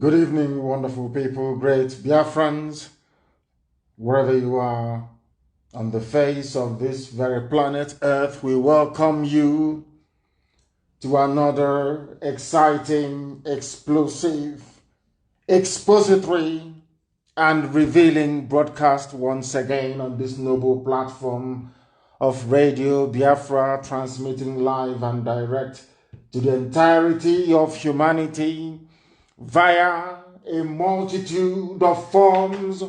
Good evening, wonderful people, great Biafrans, wherever you are on the face of this very planet Earth. We welcome you to another exciting, explosive, expository, and revealing broadcast once again on this noble platform of Radio Biafra, transmitting live and direct to the entirety of humanity via a multitude of forms.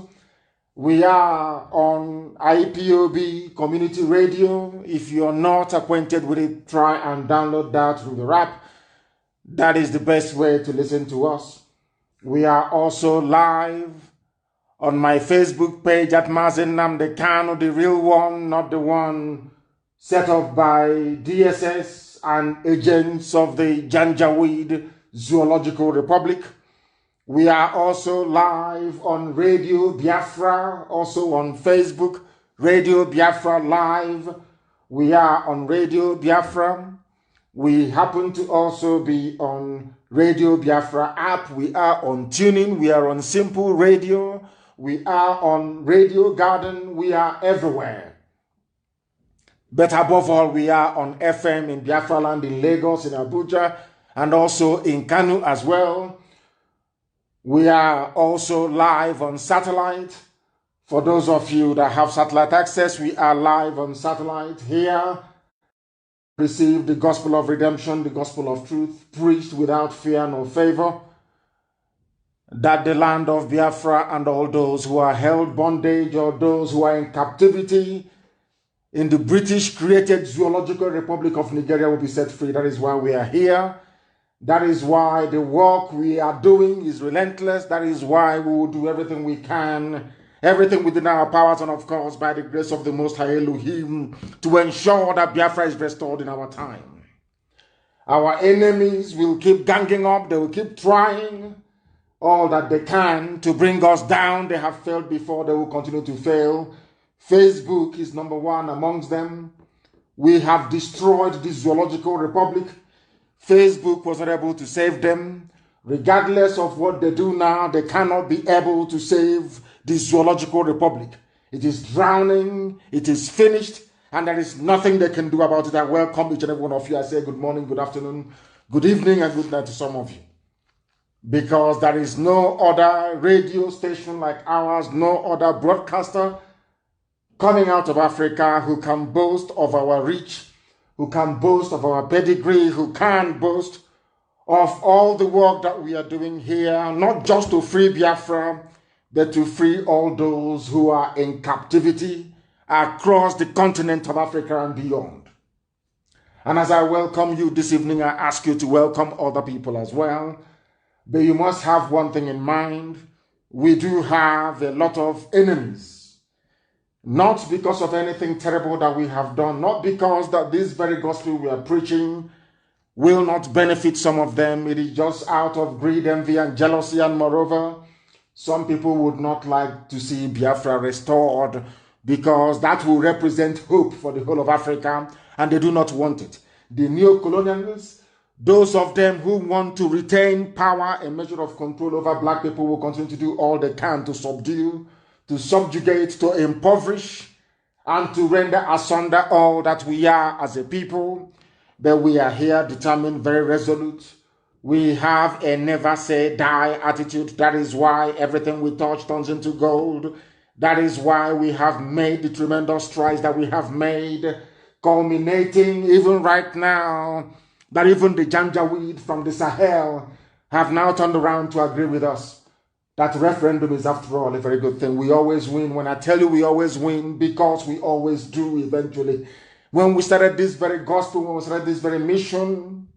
We are on IPOB Community Radio. If you're not acquainted with it, try and download that through the app. That is the best way to listen to us. We are also live on my Facebook page at Mazi Nnamdi Kanu, the real one, not the one set up by DSS and agents of the Janjaweed Zoological Republic. We are also live on Radio Biafra, also on Facebook, Radio Biafra Live. We are on Radio Biafra. We happen to also be on Radio Biafra app. We are on TuneIn. We are on Simple Radio. We are on Radio Garden. We are everywhere. But above all, we are on FM in Biafra land, in Lagos, in Abuja, and also in Kanu as well. We are also live on satellite. For those of you that have satellite access, we are live on satellite here. Receive the gospel of redemption, the gospel of truth, preached without fear nor favor, that the land of Biafra and all those who are held bondage or those who are in captivity in the British-created Zoological Republic of Nigeria will be set free. That is why we are here. That is why the work we are doing is relentless. That is why we will do everything we can, everything within our powers, and of course, by the grace of the Most High Elohim, to ensure that Biafra is restored in our time. Our enemies will keep ganging up. They will keep trying all that they can to bring us down. They have failed before. They will continue to fail. Facebook is number one amongst them. We have destroyed the Zoological Republic. Facebook was not able to save them. Regardless of what they do now, they cannot be able to save the Zoological Republic. It is drowning, it is finished, and there is nothing they can do about it. I welcome each and every one of you. I say good morning, good afternoon, good evening, and good night to some of you. Because there is no other radio station like ours, no other broadcaster coming out of Africa who can boast of our reach, who can boast of our pedigree, who can boast of all the work that we are doing here, not just to free Biafra, but to free all those who are in captivity across the continent of Africa and beyond. And as I welcome you this evening, I ask you to welcome other people as well. But you must have one thing in mind. We do have a lot of enemies. Not because of anything terrible that we have done, not because that this very gospel we are preaching will not benefit some of them. It is just out of greed, envy, and jealousy. And moreover, some people would not like to see Biafra restored because that will represent hope for the whole of Africa, and they do not want it. The neo-colonialists, those of them who want to retain power, a measure of control over black people, will continue to do all they can to subdue, to subjugate, to impoverish, and to render asunder all that we are as a people. But we are here determined, very resolute. We have a never say die attitude. That is why everything we touch turns into gold. That is why we have made the tremendous strides that we have made, culminating even right now, that even the Janjaweed from the Sahel have now turned around to agree with us. That referendum is, after all, a very good thing. We always win. When I tell you we always win, because we always do eventually. When we started this very gospel, when we started this very mission,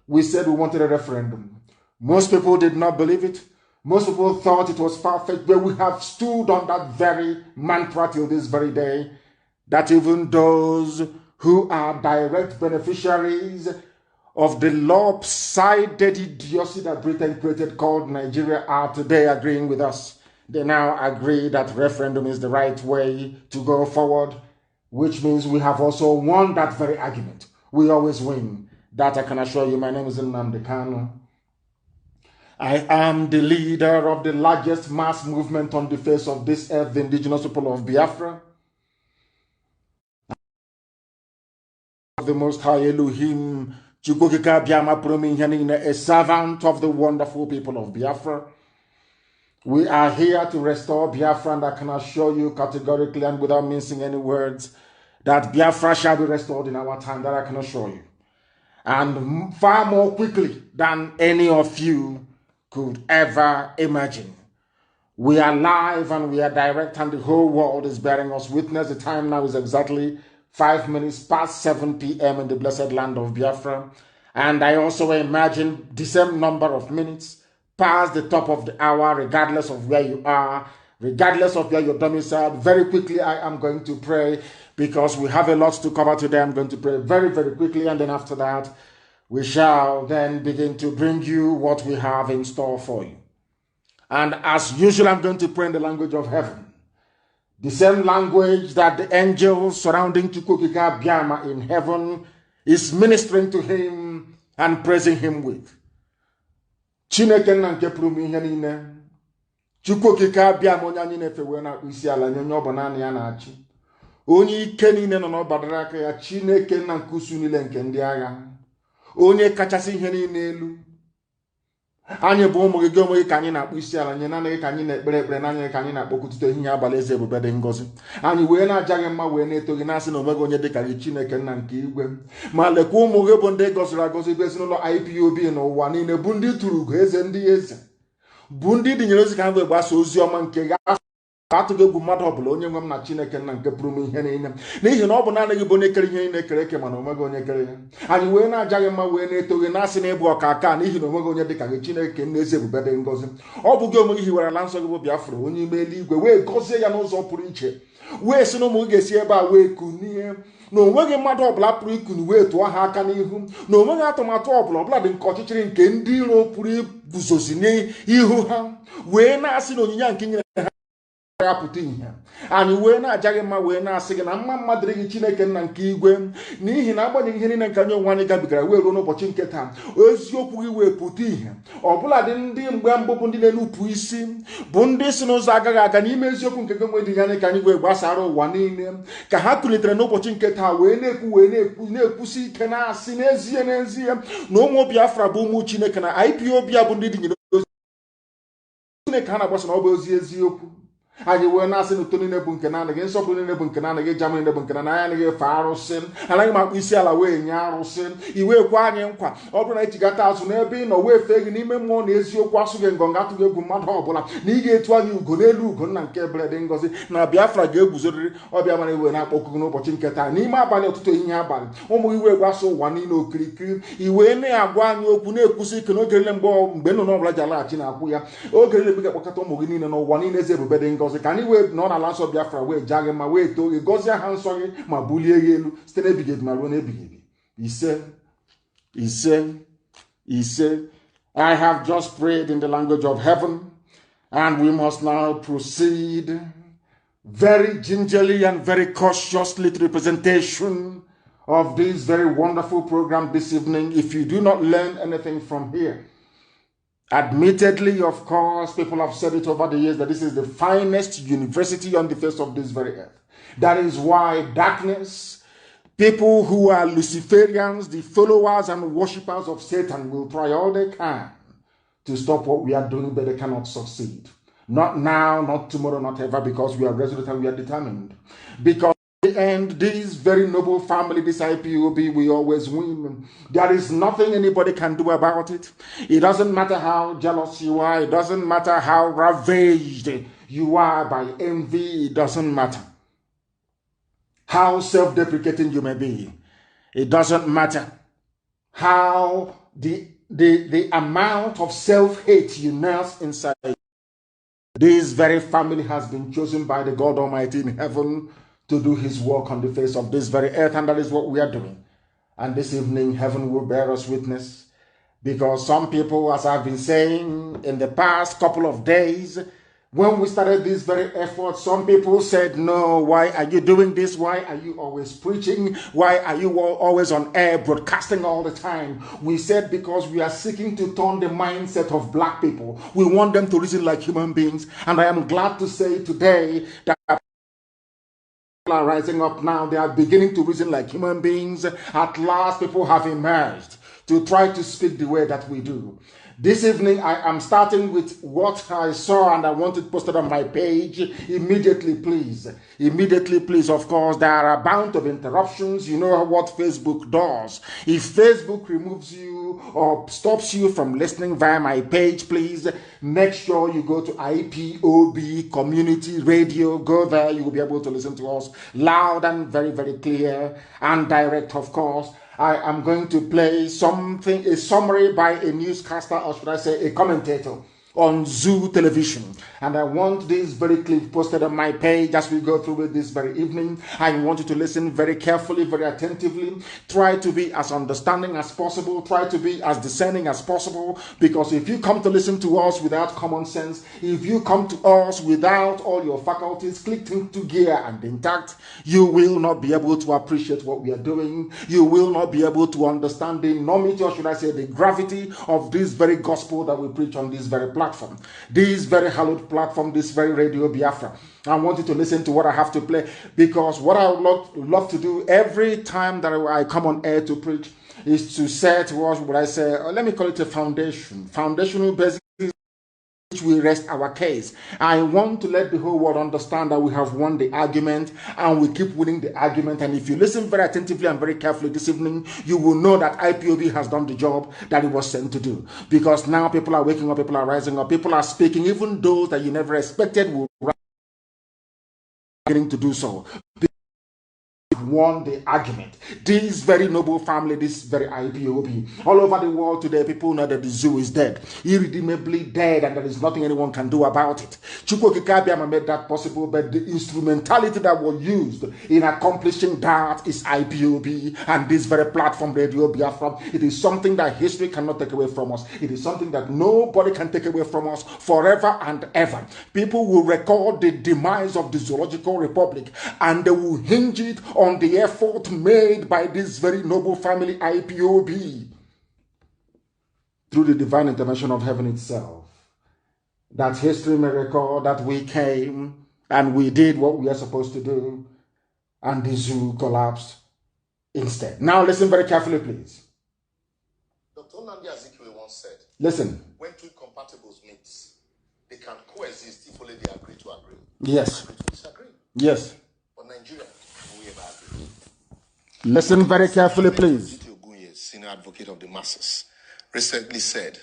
we said we wanted a referendum. Most people did not believe it. Most people thought it was far-fetched, but we have stood on that very mantra till this very day, that even those who are direct beneficiaries of the lopsided idiocy that Britain created called Nigeria are today agreeing with us. They now agree that referendum is the right way to go forward, which means we have also won that very argument. We always win. That I can assure you. My name is Nnamdi Kanu. I am the leader of the largest mass movement on the face of this earth, the indigenous people of Biafra. The Most High Elohim, a servant of the wonderful people of Biafra. We are here to restore Biafra, and I can assure you categorically and without mincing any words that Biafra shall be restored in our time, that I can assure you. And far more quickly than any of you could ever imagine. We are live and we are direct, and the whole world is bearing us witness. The time now is exactly 5 minutes past 7 p.m. in the blessed land of Biafra. And I also imagine the same number of minutes past the top of the hour, regardless of where you are, regardless of where you're domiciled. Very quickly, I am going to pray because we have a lot to cover today. I'm going to pray very, very quickly, and then after that, we shall then begin to bring you what we have in store for you. And as usual, I'm going to pray in the language of heaven. The same language that the angels surrounding Chukwukika Biama in heaven is ministering to him and praising him with. Chineke na nke pụrụ m ihe niile. Chukwukika Biama onye anyị na-efewe na isi ala nye onye ọ bụ naanị ya na-achị. Onye ike niile nọ n'ọbadara aka ya, Chineke na nke usu niile nke ndị agha. Onye kachasị ihe niile elu. Anyị bụ ụmụ gị onwe gị ka anyị na-akpụ isi ala nye, naanị gị ka anyị na-ekpere ekpere, naanị gị ka anyị na-akpọkụtụte ehihie abalị eze ebube dị ngọzi. Anyị wee na-aja gị mma, wee na-eto gị, na-asị na onweghị onye dị ka gị, Chineke nna nke igwe. Ma lekwa ụmụ gị bụ ndị gọziri agọzi, bụ ezinụlọ IPOB n'ụwa niile, bụ ndị tụrụ ugo eze ndị eze, bụ ndị dịnyere ozi ka ha wee gbasa ozi ọma nke gị. Atụghị egwu mmadụ ọbụla, onye nwe m na Chineke nna nke pụrụ m ihe niile, n'ihi na ọ bụ naanị gị bụ onye kere ihe niile kere eke, mana onweghị onye kere ya. Anyị wee na-aja gị mma, wee na-eto gị, na-asị na ịbụ ọka aka, n'ihi na onweghị onye dị ka gị, Chineke nna eze ebube dị ngọzi. Ọ bụ gị onwe gị hiwere ala nsọ gị bụ Biafra, onye ime eluigwe, wee gọzie ya n'ụzọ pụrụ iche, wee sị na ụmụ gị ga-esi ebe a wee kunie, na onweghị mmadụ ọbụla pụrụ ikunu wee tụọ ha aka n'ihu, na onweghị atụmatụ ọbụla dị nke ọchịchịrị nke ndị iro pụrụ iguzosi n'ihu ha, wee na-asị na onyinye nke nyere ha apụta ihe. Anyị wee na-aja gị mma, wee na-asị gị na mma mma dịrị gị, Chineke nna nke igwe, n'ihi na agbanyeghị ihe niile nke anyị onwe anyị gabigara wee ruo n'ụbọchị nke taa, eziokwu gị wee pụta ihe. Ọbụla dị ndị mgbe mbụ bụ ndị na-enupụ isi, bụ ndị si n'ụzọ agaghị aga n'ime eziokwu nke gị nwe dị anyị, ka anyị wee gbasara ụwa niile, ka ha kulitere n'ụbọchị nke taa wee na-ekwusi ike, na-asị n'ezie na ụmụ Biafra bụ ụmụ Chineke, na IPOB bụ ndị dịnyere ozi Chineke ha na-agbasa na ọ bụ ozi eziokwu. Anyị wee na-asị na uto niile bụ nke naanị gị, nsọpụrụ niile bụ nke naanị gị, jama niile bụ nke naanị anyị, anaghị efe arụsị, anaghị m akpụ isi ala wee nye arụsị. Iwe kwe anyị nkwa, ọ bụrụ na ichigata azụ n'ebe ị nọ wee fee gị n'ime mmụọ na eziokwu, asụ gị ngọngọ, atụghị egwu mmadụ ọbụla, na ị ga-etu anyị ugo n'elu ugo nna nke ebere dị ngọzi, na Biafra ga-eguzorịrị. Ọbịa mara iwe na-akpọkụ gị n'ụbọchị nke taa n'ime abalị, ụtụtụ ehihie abalị, ụmụ iwe gbasa ụwa niile okirikiri. Iwe na-agwa anyị okwu, na-ekwusi ike n'oge niile mgbe nnụnụ ọbụla ji alaghachi na-akwụ ya. Oge niile ebe ga-akpọkọta ụmụ gị niile n'ụwa niile eze ebube dị ngọzi, ka anyị wee nọ n'ala nsọ Biafra wee jaa gị ma wee too gị, gọzie aha nsọ gị ma bulie gị elu site n'ebighị ebi ma ruo n'ebighị ebi. Ise. I have just prayed in the language of heaven, and we must now proceed very gingerly and very cautiously to the presentation of this very wonderful program this evening. If you do not learn anything from here, admittedly, of course, people have said it over the years that this is the finest university on the face of this very earth. That is why darkness, people who are Luciferians, the followers and worshippers of Satan, will try all they can to stop what we are doing, but they cannot succeed. Not now, not tomorrow, not ever, because we are resolute and we are determined. Because in the end, this very noble family, this IPOB, we always win. There is nothing anybody can do about it. It doesn't matter how jealous you are. It doesn't matter how ravaged you are by envy. It doesn't matter how self-deprecating you may be. It doesn't matter how the amount of self-hate you nurse inside. This very family has been chosen by the God Almighty in heaven to do his work on the face of this very earth, and that is what we are doing. And this evening, heaven will bear us witness, because some people, as I've been saying in the past couple of days, When we started this very effort, some people said, no, why are you doing this? Why are you always preaching? Why are you always on air broadcasting all the time? We said because we are seeking to turn the mindset of black people. We want them to reason like human beings. And I am glad to say today that people are rising up now. They are beginning to reason like human beings. At last, people have emerged to try to speak the way that we do. This evening, I am starting with what I saw and I want it posted on my page. Immediately, please. Immediately, please. Of course, there are a bound of interruptions. You know what Facebook does. If Facebook removes you or stops you from listening via my page, please make sure you go to IPOB Community Radio. Go there. You will be able to listen to us loud and very, very clear and direct, of course. I am going to play something, a summary by a newscaster, or should I say a commentator, on Zoo Television. And I want this very clip posted on my page as we go through it this very evening. I want you to listen very carefully, very attentively. Try to be as understanding as possible. Try to be as discerning as possible. Because if you come to listen to us without common sense, if you come to us without all your faculties clicked into gear and intact, you will not be able to appreciate what we are doing. You will not be able to understand the enormity, or should I say the gravity of this very gospel that we preach on this very platform, this very hallowed platform, this very Radio Biafra. I want you to listen to what I have to play, because what I would love to do every time that I come on air to preach is to set what I say, let me call it a foundational basis which we rest our case. I want to let the whole world understand that we have won the argument and we keep winning the argument. And if you listen very attentively and very carefully this evening, you will know that IPOB has done the job that it was sent to do. Because now people are waking up, people are rising up, people are speaking, even those that you never expected will beginning to do so. Won the argument. This very noble family, this very IPOB, all over the world today, people know that the zoo is dead, irredeemably dead, and there is nothing anyone can do about it. Chukwu Kikabiama made that possible, but the instrumentality that was used in accomplishing that is IPOB and this very platform, Radio Biafra. It is something that history cannot take away from us. It is something that nobody can take away from us forever and ever. People will record the demise of the Zoological Republic and they will hinge it on the effort made by this very noble family IPOB through the divine intervention of heaven itself. That history may record that we came and we did what we are supposed to do, and the zoo collapsed instead. Now listen very carefully, please. Dr. Nnamdi once said, listen. When two incompatibles meet, they can coexist if only they agree to agree. Yes. Agree to disagree. Yes. But Nigeria, listen very carefully, please. Senior advocate of the masses, recently said,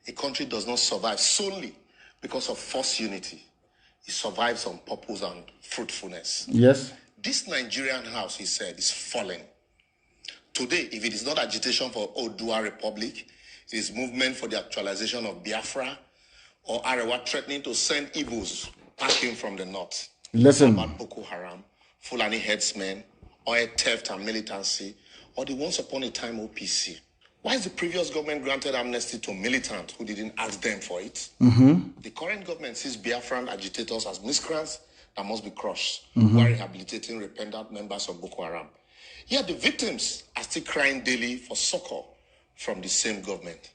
a country does not survive solely because of forced unity. It survives on purpose and fruitfulness. Yes. This Nigerian house, he said, is falling. Today, if it is not agitation for Odua Republic, it is movement for the actualization of Biafra, or Arewa threatening to send Igbos packing from the north. Listen. About Boko Haram, Fulani headsmen, oil theft and militancy, or the once upon a time OPC. Why is the previous government granted amnesty to militants who didn't ask them for it? The current government sees Biafran agitators as miscreants that must be crushed, while rehabilitating repentant members of Boko Haram. Yet the victims are still crying daily for succor from the same government.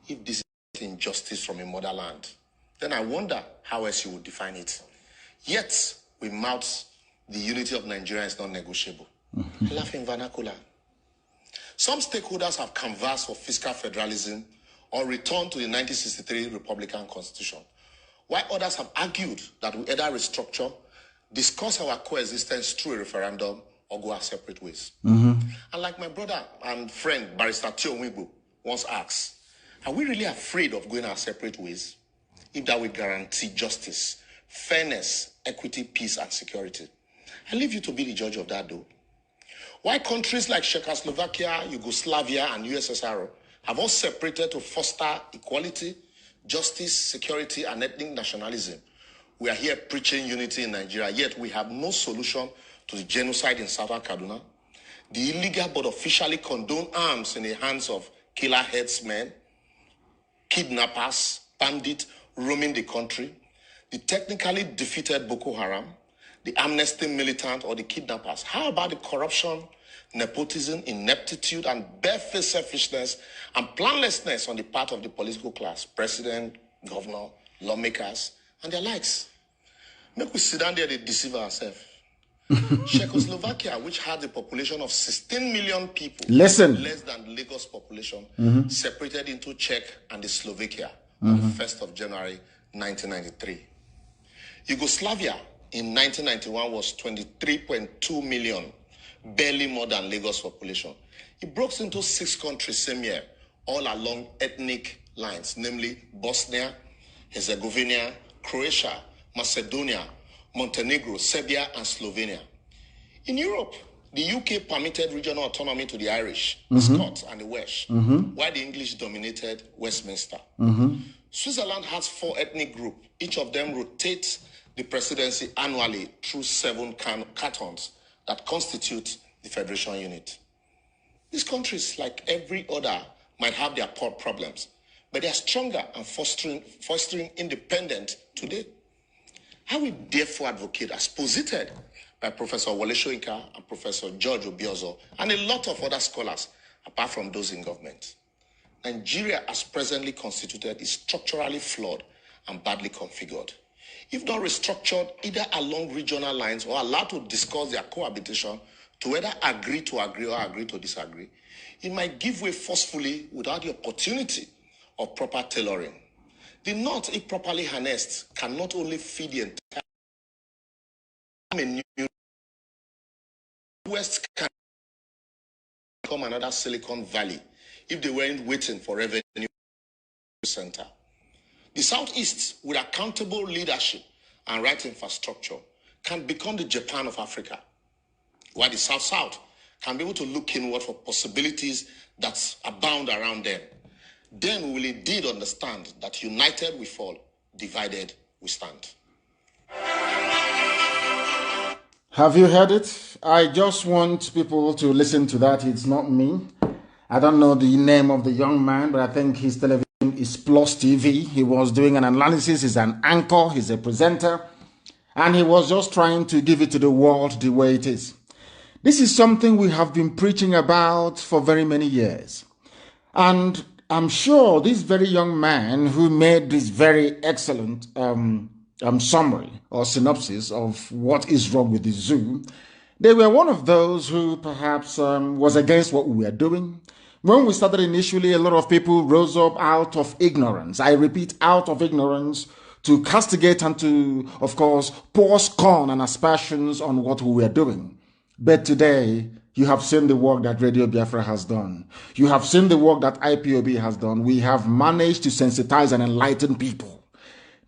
If this is injustice from a motherland, then I wonder how else you would define it. Yet we mouth the unity of Nigeria is not negotiable. I laugh in vernacular. Some stakeholders have canvassed for fiscal federalism or return to the 1963 Republican Constitution, while others have argued that we either restructure, discuss our coexistence through a referendum, or go our separate ways. And like my brother and friend, Barrister Tio Wibo, once asked, are we really afraid of going our separate ways if that will guarantee justice, fairness, equity, peace, and security? I leave you to be the judge of that, though. Why countries like Czechoslovakia, Yugoslavia, and USSR have all separated to foster equality, justice, security, and ethnic nationalism, we are here preaching unity in Nigeria, yet we have no solution to the genocide in southern Kaduna, the illegal but officially condoned arms in the hands of killer headsmen, kidnappers, bandits roaming the country, The technically defeated Boko Haram, the amnesty militant, or the kidnappers? How about the corruption, nepotism, ineptitude, and barefaced selfishness and planlessness on the part of the political class, president, governor, lawmakers, and their likes? Make we sit down there, they deceive ourselves. Czechoslovakia, which had a population of 16 million people, less than Lagos population, separated into Czech and the Slovakia on the 1st of January 1993. Yugoslavia in 1991 was 23.2 million, barely more than Lagos population. It broke into 6 countries same year, all along ethnic lines, namely Bosnia, Herzegovina, Croatia, Macedonia, Montenegro, Serbia, and Slovenia. In Europe, the UK permitted regional autonomy to the Irish, the Scots, and the Welsh, while the English dominated Westminster. Switzerland has 4 ethnic groups. Each of them rotates the presidency annually through 7 cantons that constitute the federation unit. These countries, like every other, might have their problems, but they are stronger and fostering independence today. I will therefore advocate, as posited by Professor Wole Soyinka and Professor George Obiozo and a lot of other scholars, apart from those in government. Nigeria, as presently constituted, is structurally flawed and badly configured. If not restructured either along regional lines or allowed to discuss their cohabitation to whether agree to agree or agree to disagree, it might give way forcefully without the opportunity of proper tailoring. The North, if properly harnessed, can not only feed the entire West can become another Silicon Valley if they weren't waiting for revenue center. The Southeast, with accountable leadership and right infrastructure, can become the Japan of Africa, while the South-South can be able to look inward for possibilities that abound around them. Then we will indeed understand that united we fall, divided we stand. Have you heard it? I just want people to listen to that. It's not me. I don't know the name of the young man, but I think his television is Plus TV. He was doing an analysis. He's an anchor. He's a presenter. And he was just trying to give it to the world the way it is. This is something we have been preaching about for very many years. And I'm sure this very young man who made this very excellent summary or synopsis of what is wrong with the zoo, they were one of those who perhaps was against what we were doing. When we started initially, a lot of people rose up out of ignorance. I repeat, out of ignorance, to castigate and to, of course, pour scorn and aspersions on what we were doing. But today, you have seen the work that Radio Biafra has done. You have seen the work that IPOB has done. We have managed to sensitize and enlighten people.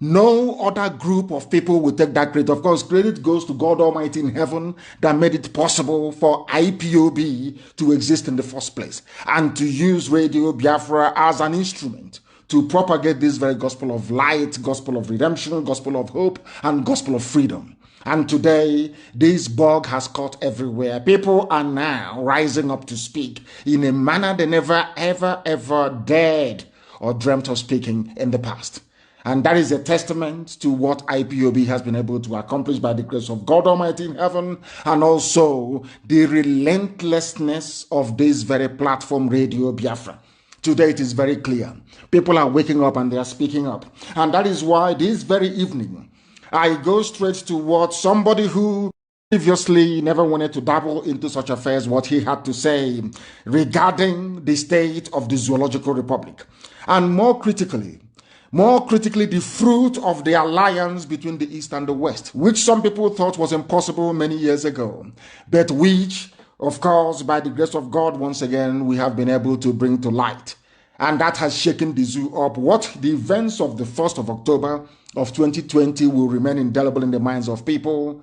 No other group of people will take that credit. Of course, credit goes to God Almighty in heaven that made it possible for IPOB to exist in the first place and to use Radio Biafra as an instrument to propagate this very gospel of light, gospel of redemption, gospel of hope, and gospel of freedom. And today, this bug has caught everywhere. People are now rising up to speak in a manner they never, ever dared or dreamt of speaking in the past. And that is a testament to what IPOB has been able to accomplish by the grace of God Almighty in heaven, and also the relentlessness of this very platform, Radio Biafra. Today it is very clear. People are waking up and they are speaking up. And that is why this very evening, I go straight to what somebody who previously never wanted to dabble into such affairs, what he had to say regarding the state of the Zoological Republic. And more critically, the fruit of the alliance between the East and the West, which some people thought was impossible many years ago, but which, of course, by the grace of God, once again, we have been able to bring to light. And that has shaken the zoo up. What the events of the 1st of October of 2020 will remain indelible in the minds of people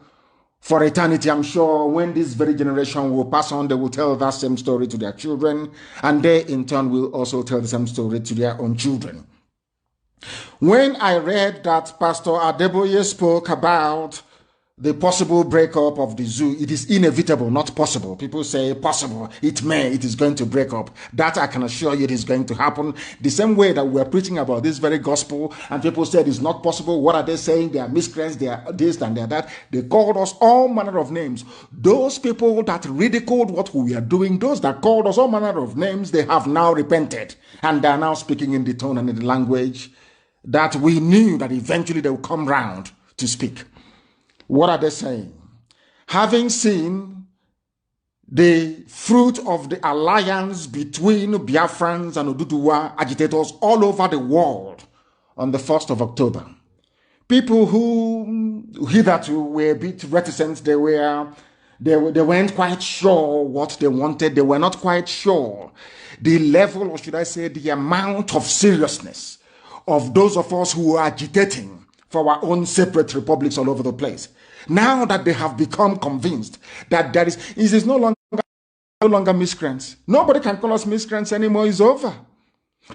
for eternity. I'm sure when this very generation will pass on, they will tell that same story to their children, and they in turn will also tell the same story to their own children. When I read that Pastor Adeboye spoke about the possible breakup of the zoo. It is inevitable, not possible. People say possible, it may, it is going to break up. That I can assure you it is going to happen. The same way that we're preaching about this very gospel and people said it's not possible. What are they saying? They are miscreants, they are this and they are that. They called us all manner of names. Those people that ridiculed what we are doing, those that called us all manner of names, they have now repented. And they are now speaking in the tone and in the language that we knew that eventually they will come round to speak. What are they saying? Having seen the fruit of the alliance between Biafrans and Oduduwa agitators all over the world on the 1st of October, people who hitherto were a bit reticent, they weren't quite sure what they wanted. They were not quite sure the level, or should I say, the amount of seriousness of those of us who are agitating for our own separate republics all over the place. Now that they have become convinced that it is no longer miscreants. Nobody can call us miscreants anymore. It's over.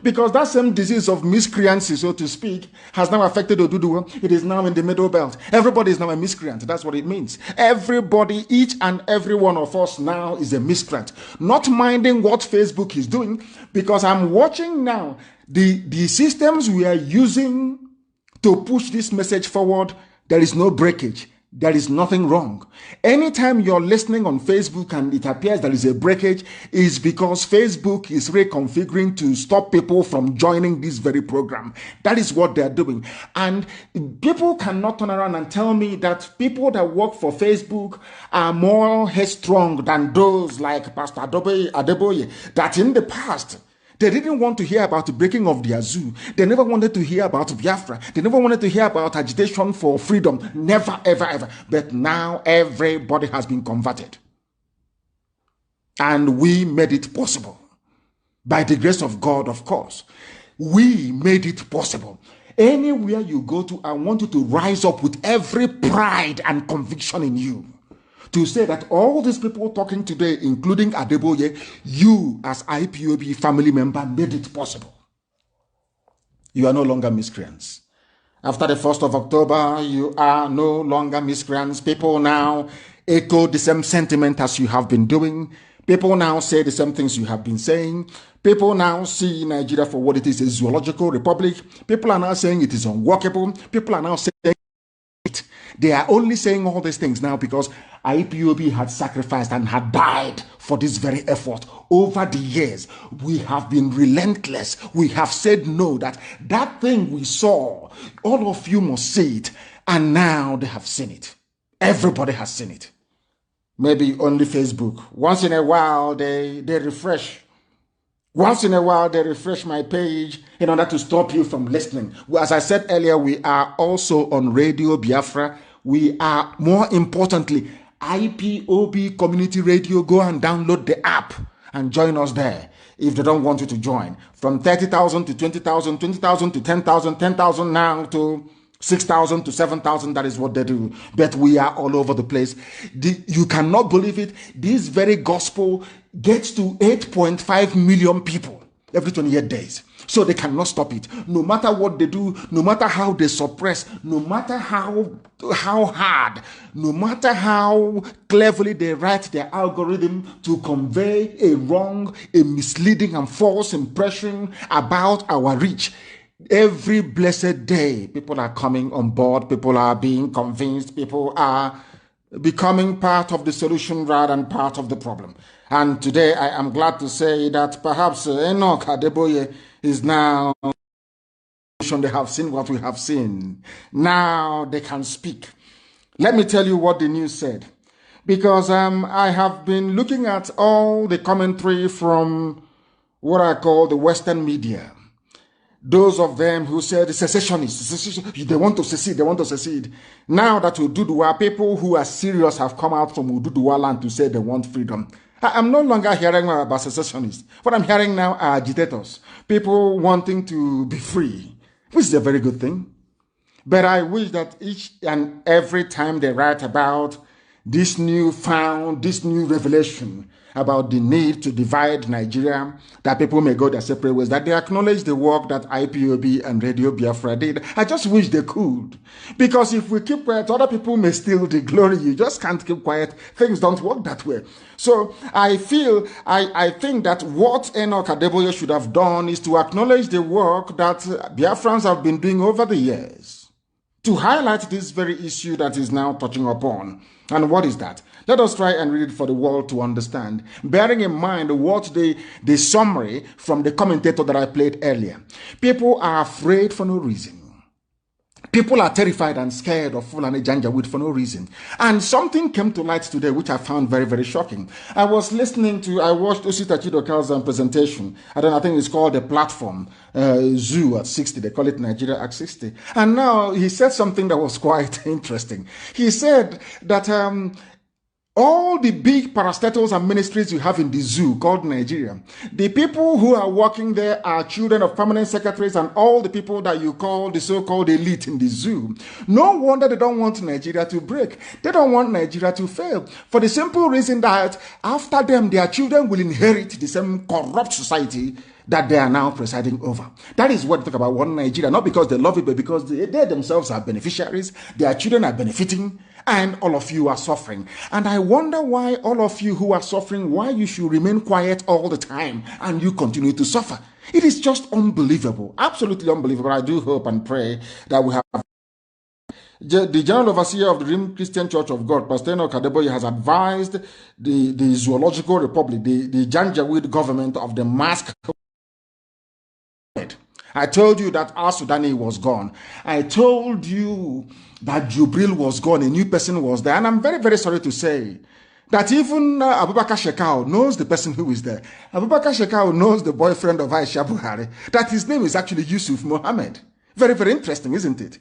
Because that same disease of miscreancy, so to speak, has now affected Oduduwa. It is now in the middle belt. Everybody is now a miscreant. That's what it means. Everybody, each and every one of us now is a miscreant. Not minding what Facebook is doing, because I'm watching now the systems we are using to push this message forward. There is no breakage. There is nothing wrong. Anytime you're listening on Facebook and it appears there is a breakage, is because Facebook is reconfiguring to stop people from joining this very program. That is what they're doing. And people cannot turn around and tell me that people that work for Facebook are more headstrong than those like Pastor Adeboye, that in the past, they didn't want to hear about the breaking of the zoo. They never wanted to hear about Biafra. They never wanted to hear about agitation for freedom. Never, ever, ever. But now everybody has been converted. And we made it possible. By the grace of God, of course. We made it possible. Anywhere you go to, I want you to rise up with every pride and conviction in you. To say that all these people talking today, including Adeboye, you as IPOB family member made it possible. You are no longer miscreants. After the 1st of October, you are no longer miscreants. People now echo the same sentiment as you have been doing. People now say the same things you have been saying. People now see Nigeria for what it is, a zoological republic. People are now saying it is unworkable. People are now saying it. They are only saying all these things now because IPOB had sacrificed and had died for this very effort. Over the years, we have been relentless. We have said no, that thing we saw, all of you must see it. And now they have seen it. Everybody has seen it. Maybe only Facebook. Once in a while, they refresh. Once in a while, they refresh my page in order to stop you from listening. As I said earlier, we are also on Radio Biafra. We are, more importantly, IPOB Community Radio. Go and download the app and join us there if they don't want you to join. From 30,000 to 20,000, 20,000 to 10,000, 10,000 now to 6,000 to 7,000, that is what they do. But we are all over the place. You cannot believe it. This very gospel gets to 8.5 million people every 28 days. So they cannot stop it. No matter what they do, no matter how they suppress, no matter how hard, no matter how cleverly they write their algorithm to convey a wrong, a misleading and false impression about our reach. Every blessed day, people are coming on board, people are being convinced, people are becoming part of the solution rather than part of the problem. And today I am glad to say that perhaps Enoch Adeboye is now, they have seen what we have seen. Now they can speak. Let me tell you what the news said. Because I have been looking at all the commentary from what I call the Western media. Those of them who said secessionists, they want to secede. Now that Oduduwa, people who are serious have come out from Oduduwa land to say they want freedom. I'm no longer hearing about secessionists. What I'm hearing now are agitators. People wanting to be free, which is a very good thing. But I wish that each and every time they write about this new revelation about the need to divide Nigeria, that people may go their separate ways, that they acknowledge the work that IPOB and Radio Biafra did. I just wish they could. Because if we keep quiet, other people may steal the glory. You just can't keep quiet. Things don't work that way. So I think that what Enoch Adeboye should have done is to acknowledge the work that Biafrans have been doing over the years, to highlight this very issue that is now touching upon. And what is that? Let us try and read it for the world to understand, bearing in mind what the summary from the commentator that I played earlier. People are afraid for no reason. People are terrified and scared of Fulani Janjaweed for no reason. And something came to light today, which I found very, very shocking. I watched Osita Chidokal's presentation. I think it's called The Platform, Zoo at 60. They call it Nigeria at 60. And now he said something that was quite interesting. He said that all the big parastatals and ministries you have in the zoo called Nigeria, the people who are working there are children of permanent secretaries and all the people that you call the so-called elite in the zoo. No wonder they don't want Nigeria to break. They don't want Nigeria to fail. For the simple reason that after them, their children will inherit the same corrupt society that they are now presiding over. That is what they talk about one Nigeria, not because they love it, but because they themselves are beneficiaries, their children are benefiting, and all of you are suffering. And I wonder why all of you who are suffering, why you should remain quiet all the time and you continue to suffer. It is just unbelievable, absolutely unbelievable. I do hope and pray that we have. The General Overseer of the Redeemed Christian Church of God, Pastor Enoch Adeboye, has advised the Zoological Republic, the Janjaweed government of the mask. I told you that Al-Sudani was gone. I told you that Jubril was gone. A new person was there. And I'm very, very sorry to say that even Abubakar Shekau knows the person who is there. Abubakar Shekau knows the boyfriend of Aisha Buhari, that his name is actually Yusuf Mohammed. Very, very interesting, isn't it?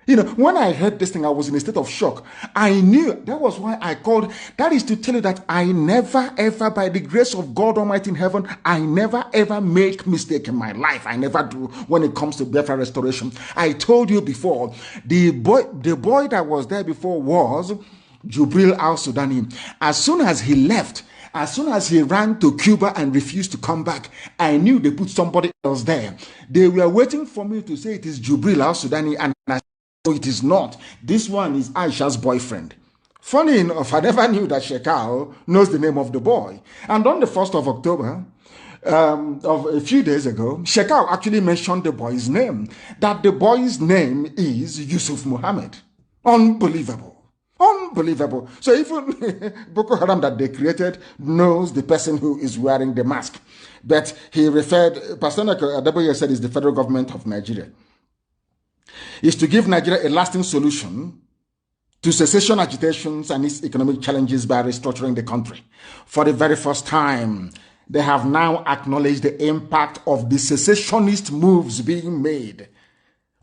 You know, when I heard this thing, I was in a state of shock. I knew, that was why I called. That is to tell you that I never, ever, by the grace of God Almighty in heaven, I never, ever make mistake in my life. I never do when it comes to Biafra restoration. I told you before, the boy that was there before was Jubril Al-Sudani. As soon as he left, as soon as he ran to Cuba and refused to come back, I knew they put somebody else there. They were waiting for me to say it is Jubril Al-Sudani, and I it is not. This one is Aisha's boyfriend. Funny enough, I never knew that Shekau knows the name of the boy. And on the 1st of October, of a few days ago, Shekau actually mentioned the boy's name. That the boy's name is Yusuf Muhammad. Unbelievable. Unbelievable. So even Boko Haram that they created knows the person who is wearing the mask. But he referred, Pastor Adeboye said, is the federal government of Nigeria. Is to give Nigeria a lasting solution to secession agitations and its economic challenges by restructuring the country. For the very first time, they have now acknowledged the impact of the secessionist moves being made.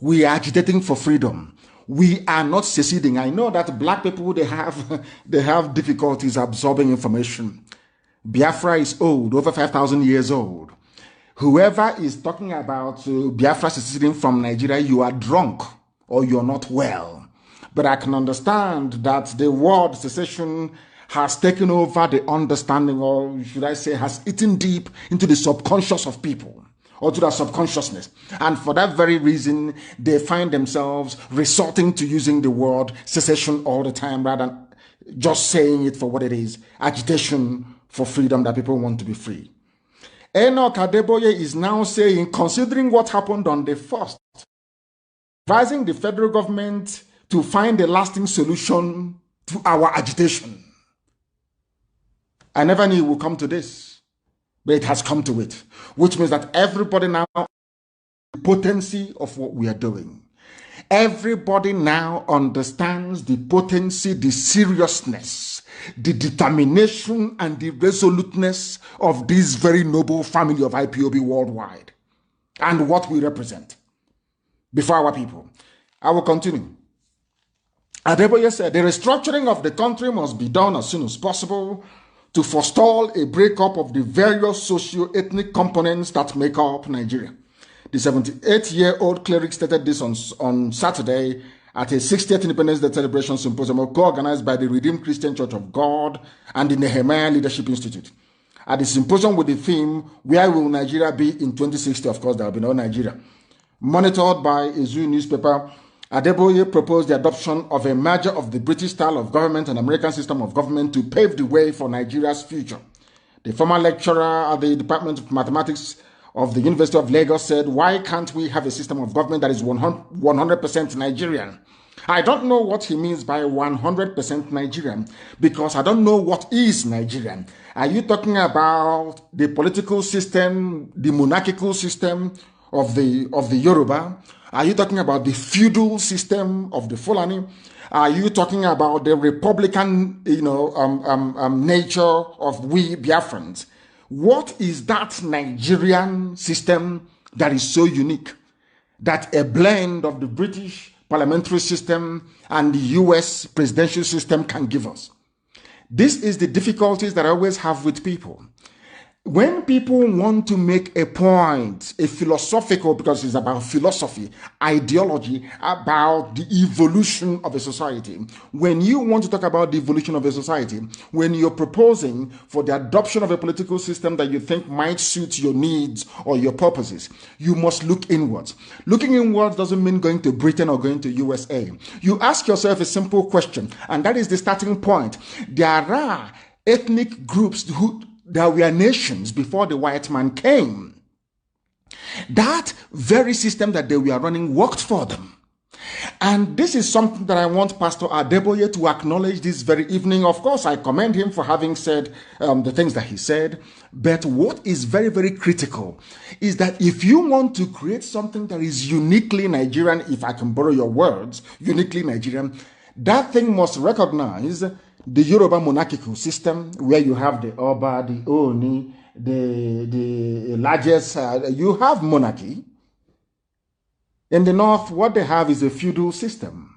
We are agitating for freedom. We are not seceding. I know that black people, they have difficulties absorbing information. Biafra is old, over 5,000 years old. Whoever is talking about Biafra seceding from Nigeria, you are drunk or you're not well. But I can understand that the word secession has taken over the understanding, or should I say has eaten deep into the subconscious of people, or to their subconsciousness. And for that very reason, they find themselves resorting to using the word secession all the time rather than just saying it for what it is, agitation for freedom, that people want to be free. Enoch Adeboye is now saying, considering what happened on the 1st, advising the federal government to find a lasting solution to our agitation. I never knew it would come to this, but it has come to it, which means that everybody now knows the potency of what we are doing. Everybody now understands the potency, the seriousness, the determination, and the resoluteness of this very noble family of IPOB worldwide and what we represent before our people. I will continue. Adeboye said, the restructuring of the country must be done as soon as possible to forestall a breakup of the various socio-ethnic components that make up Nigeria. The 78-year-old cleric stated this on Saturday at a 60th Independence Day Celebration Symposium co-organized by the Redeemed Christian Church of God and the Nehemiah Leadership Institute. At the symposium with the theme, Where Will Nigeria Be in 2060? Of course, there will be no Nigeria. Monitored by a Zoo newspaper, Adeboye proposed the adoption of a merger of the British style of government and American system of government to pave the way for Nigeria's future. The former lecturer at the Department of Mathematics of the University of Lagos said, why can't we have a system of government that is 100% Nigerian? I don't know what he means by 100% Nigerian, because I don't know what is Nigerian. Are you talking about the political system, the monarchical system of the Yoruba? Are you talking about the feudal system of the Fulani? Are you talking about the republican, nature of we Biafrans? What is that Nigerian system that is so unique, that a blend of the British parliamentary system and the US presidential system can give us? This is the difficulties that I always have with people. When people want to make a point, a philosophical, because it's about philosophy, ideology, about the evolution of a society, when you want to talk about the evolution of a society, when you're proposing for the adoption of a political system that you think might suit your needs or your purposes, you must look inwards. Looking inwards doesn't mean going to Britain or going to USA. You ask yourself a simple question, and that is the starting point. There are ethnic groups there were nations before the white man came. That very system that they were running worked for them. And this is something that I want Pastor Adeboye to acknowledge this very evening. Of course, I commend him for having said the things that he said. But what is very, very critical is that if you want to create something that is uniquely Nigerian, if I can borrow your words, uniquely Nigerian, that thing must recognize the Yoruba monarchical system, where you have the Oba, the Oni, the largest, you have monarchy. In the north, what they have is a feudal system,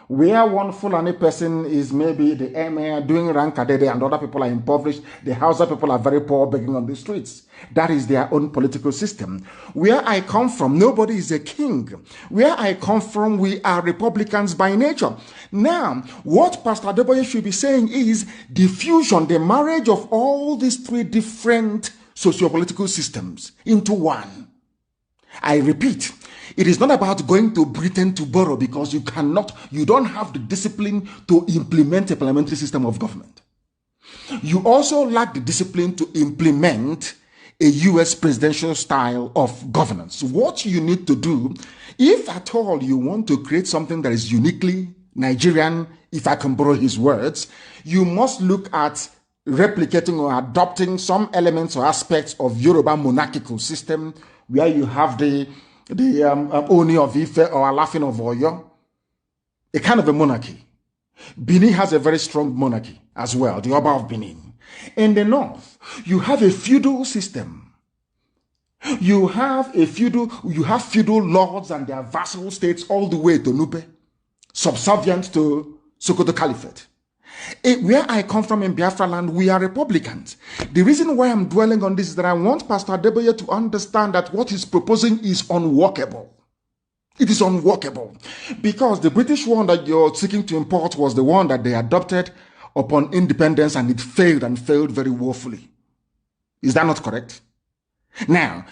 where one Fulani person is maybe the emir doing rankadede and other people are impoverished. The Hausa people are very poor, begging on the streets. That is their own political system. Where I come from, nobody is a king. Where I come from, we are Republicans by nature. Now, what Pastor Adeboye should be saying is the fusion, the marriage of all these three different socio-political systems into one. I repeat, it is not about going to Britain to borrow, because you don't have the discipline to implement a parliamentary system of government. You also lack the discipline to implement a US presidential style of governance. What you need to do, if at all you want to create something that is uniquely Nigerian, if I can borrow his words, you must look at replicating or adopting some elements or aspects of Yoruba monarchical system, where you have the Oni of Ife or Alafin of Oyo, a kind of a monarchy. Benin has a very strong monarchy as well, the Oba of Benin. In the north, you have a feudal system. You have feudal lords and their vassal states all the way to Nupe, subservient to Sokoto Caliphate. Where I come from in Biafra land, we are Republicans. The reason why I'm dwelling on this is that I want Pastor Adeboye to understand that what he's proposing is unworkable. It is unworkable. Because the British one that you're seeking to import was the one that they adopted upon independence, and it failed, and failed very woefully. Is that not correct? Now,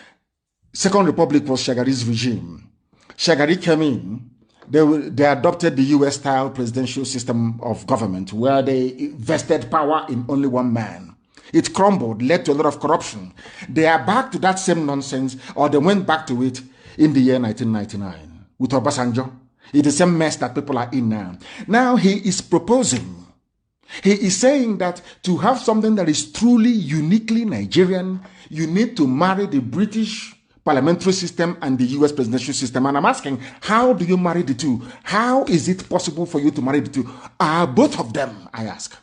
Second Republic was Shagari's regime. Shagari came in. They adopted the US-style presidential system of government, where they vested power in only one man. It crumbled, led to a lot of corruption. They are back to that same nonsense, or they went back to it in the year 1999 with Obasanjo. It's the same mess that people are in now. Now he is proposing, he is saying that to have something that is truly uniquely Nigerian, you need to marry the British parliamentary system and the US presidential system. And I'm asking, how do you marry the two? How is it possible for you to marry the two? Are both of them, I ask,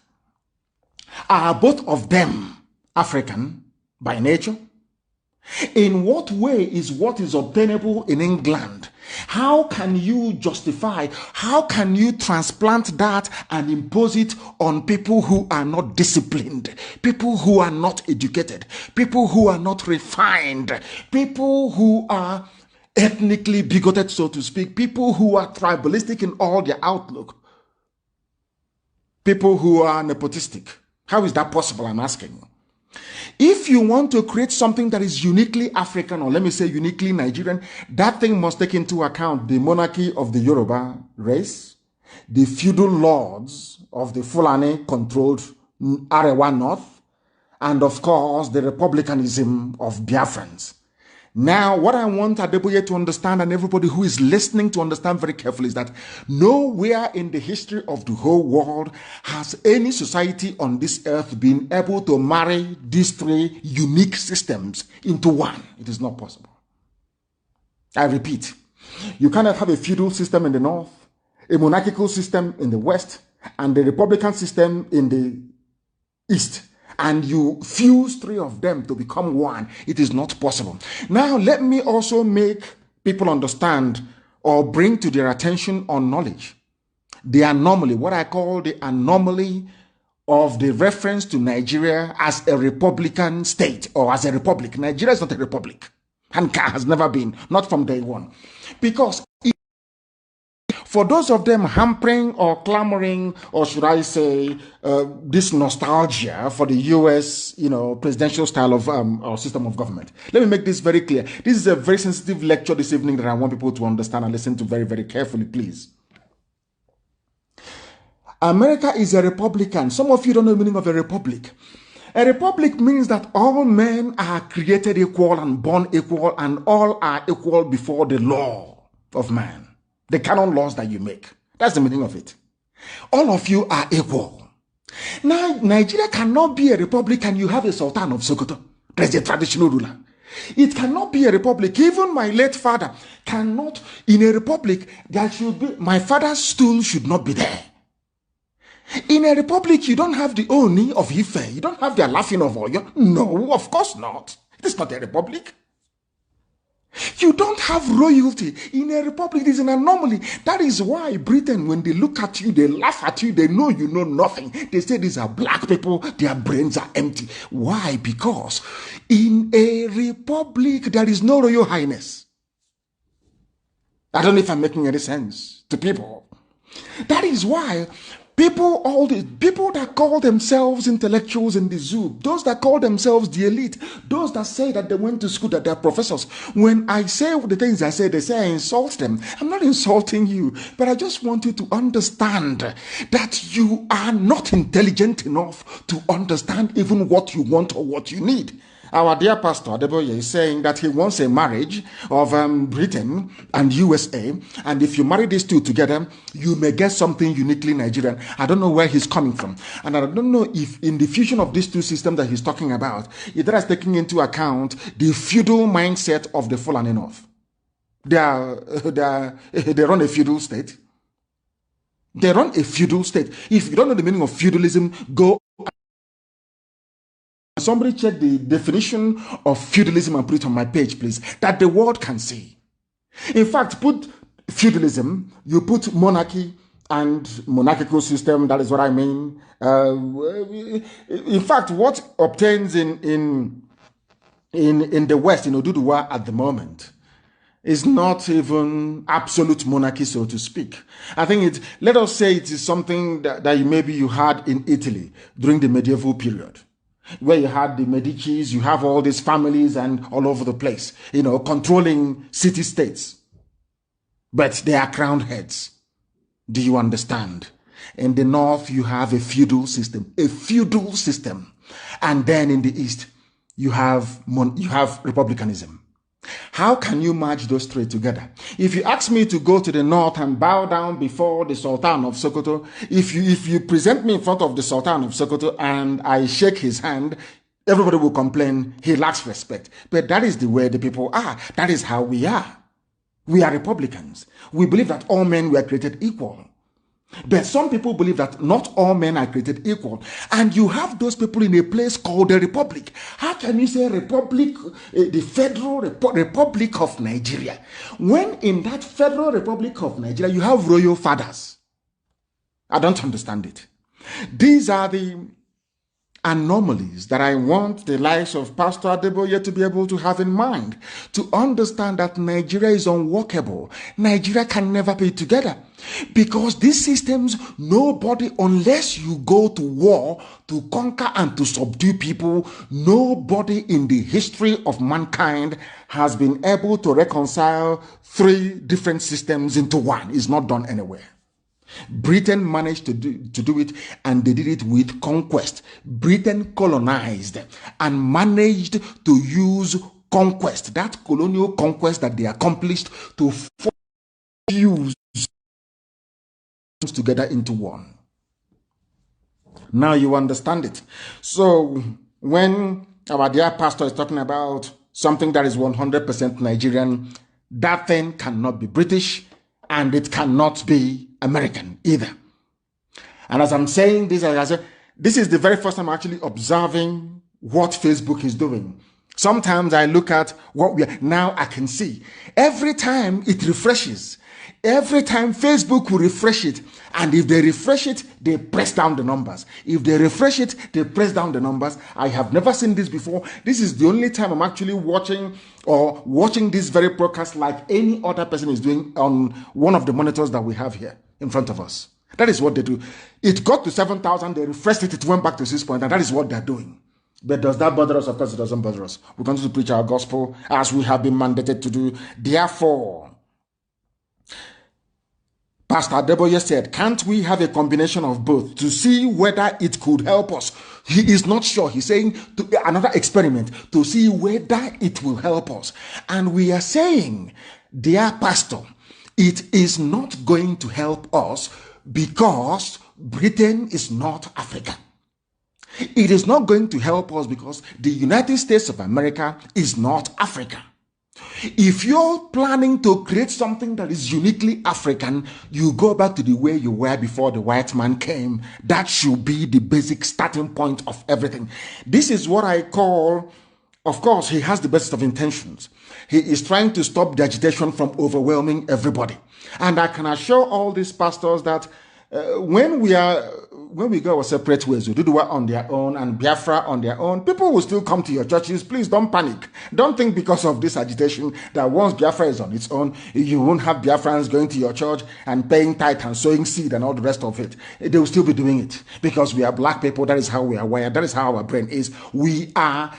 are both of them African by nature? In what way is what is obtainable in England? How can you justify, how can you transplant that and impose it on people who are not disciplined, people who are not educated, people who are not refined, people who are ethnically bigoted, so to speak, people who are tribalistic in all their outlook, people who are nepotistic. How is that possible, I'm asking? If you want to create something that is uniquely African, or let me say uniquely Nigerian, that thing must take into account the monarchy of the Yoruba race, the feudal lords of the Fulani-controlled Arewa North, and of course, the republicanism of Biafrans. Now, what I want Adeboye to understand, and everybody who is listening to understand very carefully, is that nowhere in the history of the whole world has any society on this earth been able to marry these three unique systems into one. It is not possible. I repeat, you cannot have a feudal system in the north, a monarchical system in the west, and a republican system in the east, and you fuse three of them to become one. It is not possible. Now, let me also make people understand or bring to their attention on knowledge the anomaly, what I call the anomaly of the reference to Nigeria as a republican state or as a republic. Nigeria is not a republic and has never been, not from day one. Because for those of them hampering or clamoring, or should I say, this nostalgia for the U.S., presidential style of or system of government. Let me make this very clear. This is a very sensitive lecture this evening that I want people to understand and listen to very, very carefully, please. America is a republican. Some of you don't know the meaning of a republic. A republic means that all men are created equal and born equal, and all are equal before the law of man. The canon laws that you make. That's the meaning of it. All of you are equal. Now, Nigeria cannot be a republic and you have a Sultan of Sokoto. There's a traditional ruler. It cannot be a republic. Even my late father cannot, in a republic, there should be, my father's stool should not be there. In a republic, you don't have the Oni of Ife. You don't have the Alafin of Oyo. No, of course not. It is not a republic. You don't have royalty. In a republic, it is an anomaly. That is why Britain, when they look at you, they laugh at you, they know you know nothing. They say these are black people, their brains are empty. Why? Because in a republic, there is no royal highness. I don't know if I'm making any sense to people. That is why all the people that call themselves intellectuals in the zoo, those that call themselves the elite, those that say that they went to school, that they're professors, when I say the things I say, they say I insult them. I'm not insulting you, but I just want you to understand that you are not intelligent enough to understand even what you want or what you need. Our dear pastor Adeboye is saying that he wants a marriage of Britain and USA, and if you marry these two together, you may get something uniquely Nigerian. I don't know where he's coming from, and I don't know if in the fusion of these two systems that he's talking about, it is taking into account the feudal mindset of the Fulani North. They run a feudal state. They run a feudal state. If you don't know the meaning of feudalism, go. Somebody check the definition of feudalism and put it on my page, please, that the world can see. In fact, put feudalism, you put monarchy and monarchical system, that is what I mean. In fact, what obtains in the West, in Oduduwa at the moment, is not even absolute monarchy, so to speak. I think let us say it is something that maybe you had in Italy during the medieval period, where you had the Medicis, you have all these families and all over the place, controlling city-states. But they are crowned heads. Do you understand? In the north, you have a feudal system. And then in the east, you have republicanism. How can you match those three together? If you ask me to go to the north and bow down before the Sultan of Sokoto, if you present me in front of the Sultan of Sokoto and I shake his hand, everybody will complain he lacks respect. But that is the way the people are. That is how we are. We are Republicans. We believe that all men were created equal. But some people believe that not all men are created equal. And you have those people in a place called the Republic. How can you say Republic, the Federal Republic of Nigeria, when in that Federal Republic of Nigeria you have royal fathers? I don't understand it. These are the anomalies that I want the likes of Pastor Adeboye to be able to have in mind, to understand that Nigeria is unworkable. Nigeria can never be together. Because these systems, nobody, unless you go to war to conquer and to subdue people, nobody in the history of mankind has been able to reconcile three different systems into one. It's not done anywhere. Britain managed to do it, and they did it with conquest. Britain colonized and managed to use conquest, that colonial conquest that they accomplished, to fuse together into one. Now you understand it. So when our dear pastor is talking about something that is 100% Nigerian, that thing cannot be British, and it cannot be American either. And as I'm saying this, as I say, this is the very first time I'm actually observing what Facebook is doing. Sometimes I look at what we are, now I can see. Every time it refreshes, every time Facebook will refresh it, and if they refresh it, they press down the numbers. If they refresh it, they press down the numbers. I have never seen this before. This is the only time I'm actually watching this very broadcast like any other person is doing on one of the monitors that we have here in front of us. That is what they do. It got to 7,000, they refreshed it, it went back to 6 point, and that is what they're doing. But does that bother us? Of course it doesn't bother us. We continue to preach our gospel as we have been mandated to do. Therefore, Pastor Adeboye said, can't we have a combination of both to see whether it could help us? He is not sure. He's saying another experiment to see whether it will help us. And we are saying, dear pastor, it is not going to help us because Britain is not Africa. It is not going to help us because the United States of America is not Africa. If you're planning to create something that is uniquely African, you go back to the way you were before the white man came. That should be the basic starting point of everything. This is what I call, of course, he has the best of intentions. He is trying to stop the agitation from overwhelming everybody. And I can assure all these pastors that when we go our separate ways, Oduduwa on their own and Biafra on their own, people will still come to your churches. Please don't panic. Don't think because of this agitation that once Biafra is on its own, you won't have Biafrans going to your church and paying tithe and sowing seed and all the rest of it. They will still be doing it because we are black people. That is how we are wired. That is how our brain is. We are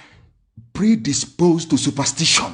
predisposed to superstition.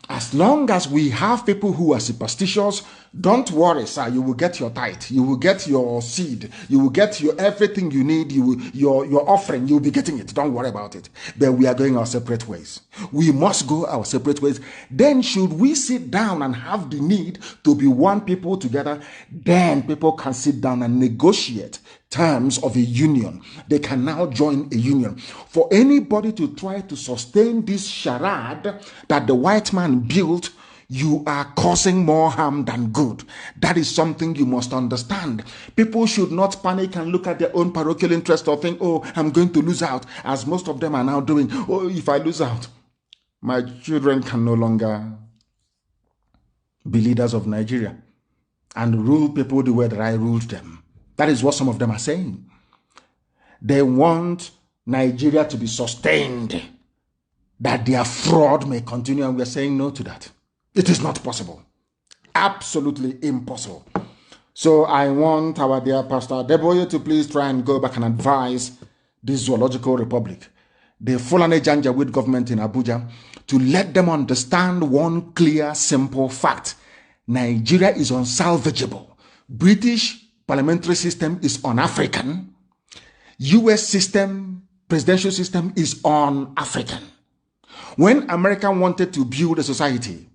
As long as we have people who are superstitious, don't worry, sir. You will get your tithe. You will get your seed. You will get your everything you need. Your offering. You will be getting it. Don't worry about it. But we are going our separate ways. We must go our separate ways. Then should we sit down and have the need to be one people together, then people can sit down and negotiate terms of a union. They can now join a union. For anybody to try to sustain this charade that the white man built, you are causing more harm than good. That is something you must understand. People should not panic and look at their own parochial interest or think, oh, I'm going to lose out, as most of them are now doing. Oh, if I lose out, my children can no longer be leaders of Nigeria and rule people the way that I ruled them. That is what some of them are saying. They want Nigeria to be sustained, that their fraud may continue, and we're saying no to that. It is not possible. Absolutely impossible. So I want our dear Pastor Adeboye to please try and go back and advise the Zoological Republic, the Fulani Janjaweed government in Abuja, to let them understand one clear, simple fact. Nigeria is unsalvageable. British parliamentary system is un-African. US system, presidential system is un-African. When America wanted to build a society,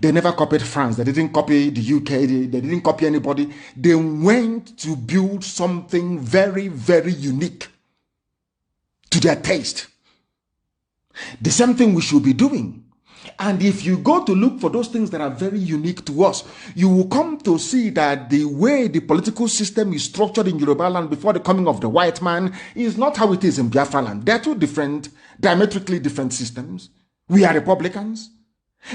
they never copied France. They didn't copy the UK. They didn't copy anybody. They went to build something very, very unique to their taste. The same thing we should be doing. And if you go to look for those things that are very unique to us, you will come to see that the way the political system is structured in Yoruba land before the coming of the white man is not how it is in Biafra land. They are two different, diametrically different systems. We are Republicans.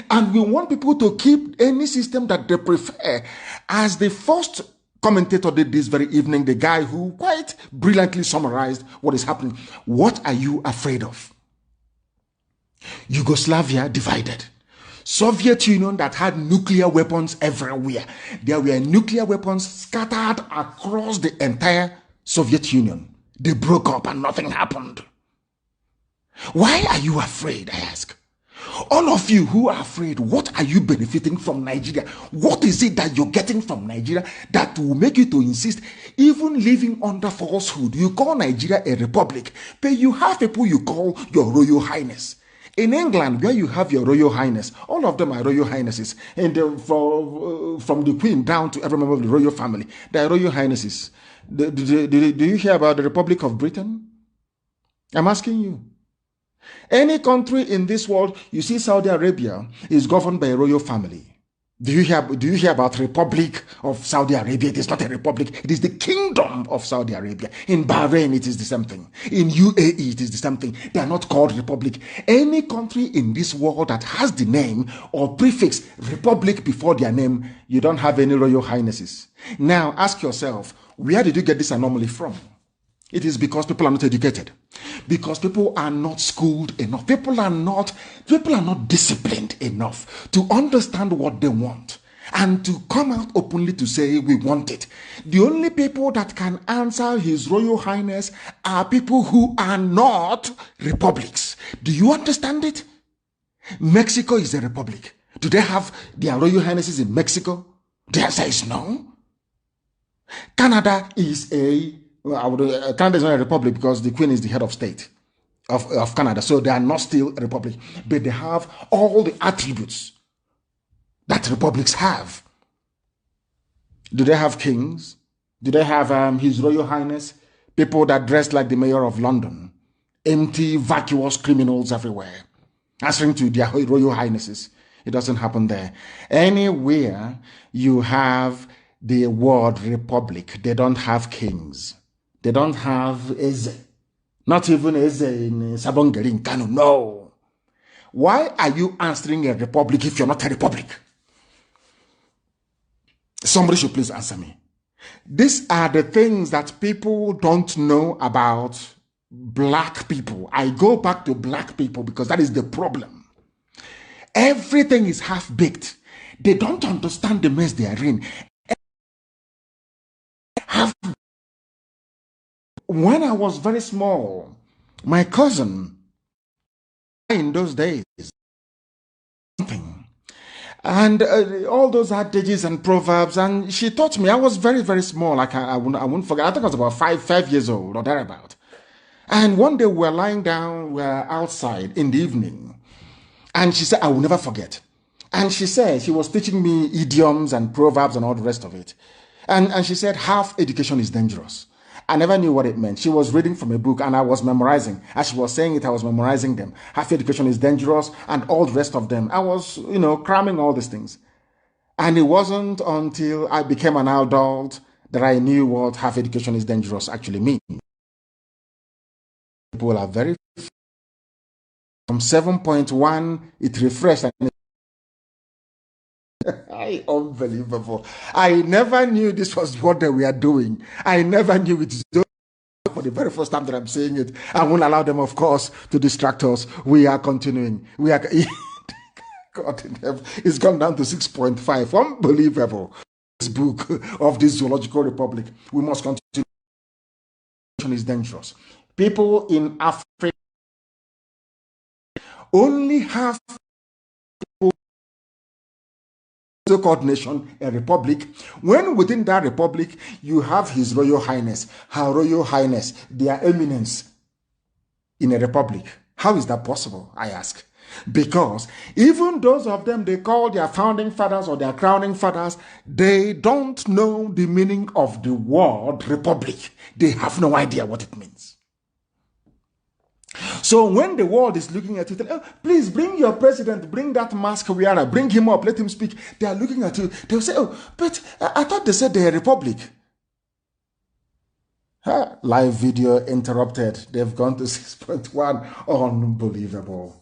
And we want people to keep any system that they prefer as the first commentator did this very evening, the guy who quite brilliantly summarized what is happening. What are you afraid of? Yugoslavia divided. Soviet Union that had nuclear weapons everywhere. There were nuclear weapons scattered across the entire Soviet Union. They broke up and nothing happened. Why are you afraid, I ask? All of you who are afraid, what are you benefiting from Nigeria? What is it that you're getting from Nigeria that will make you to insist, even living under falsehood? You call Nigeria a republic, but you have people you call your Royal Highness. In England, where you have your Royal Highness, all of them are Royal Highnesses. And from the Queen down to every member of the Royal family, they are Royal Highnesses. Do you hear about the Republic of Britain? I'm asking you. Any country in this world, you see Saudi Arabia is governed by a royal family. Do you hear about Republic of Saudi Arabia? It is not a republic. It is the Kingdom of Saudi Arabia. In Bahrain, it is the same thing. In UAE, it is the same thing. They are not called republic. Any country in this world that has the name or prefix republic before their name, you don't have any royal highnesses. Now, ask yourself, where did you get this anomaly from? It is because people are not educated. Because people are not schooled enough. People are not disciplined enough to understand what they want and to come out openly to say we want it. The only people that can answer His Royal Highness are people who are not republics. Do you understand it? Mexico is a republic. Do they have their Royal Highnesses in Mexico? The answer is no. Canada is Canada is not a republic because the Queen is the head of state of Canada. So they are not still a republic. But they have all the attributes that republics have. Do they have kings? Do they have His Royal Highness? People that dress like the mayor of London. Empty, vacuous criminals everywhere. Answering to their Royal Highnesses. It doesn't happen there. Anywhere you have the word republic, they don't have kings. They don't have Eze. Not even Eze in Sabongeri in Kanu. No. Why are you answering a republic if you're not a republic? Somebody should please answer me. These are the things that people don't know about black people. I go back to black people because that is the problem. Everything is half-baked. They don't understand the mess they are in. When I was very small, my cousin, in those days, and all those adages and proverbs, and she taught me. I was very, very small. Like I won't forget. I think I was about five years old or thereabout. And one day we were lying down, we were outside in the evening, and she said, "I will never forget." And she said she was teaching me idioms and proverbs and all the rest of it. And she said, "Half education is dangerous." I never knew what it meant. She was reading from a book and I was memorizing. As she was saying it, I was memorizing them. Half education is dangerous and all the rest of them. I was, cramming all these things. And it wasn't until I became an adult that I knew what half education is dangerous actually means. People are very... From 7.1, it refreshed. Unbelievable. I never knew this was what they were doing. I never knew it. For the very first time that I'm saying it, I won't allow them, of course, to distract us. We are continuing. We are... God in heaven. It's gone down to 6.5. Unbelievable. This book of this zoological republic. We must continue. Is dangerous. People in Africa only have so-called nation, a republic, when within that republic you have His Royal Highness, Her Royal Highness, their eminence in a republic. How is that possible, I ask? Because even those of them they call their founding fathers or their crowning fathers, they don't know the meaning of the word republic. They have no idea what it means. So when the world is looking at you, please bring your president, bring that mask wearer, bring him up, let him speak. They are looking at you. They'll say, but I thought they said they're a republic. Live video interrupted. They've gone to 6.1. Unbelievable.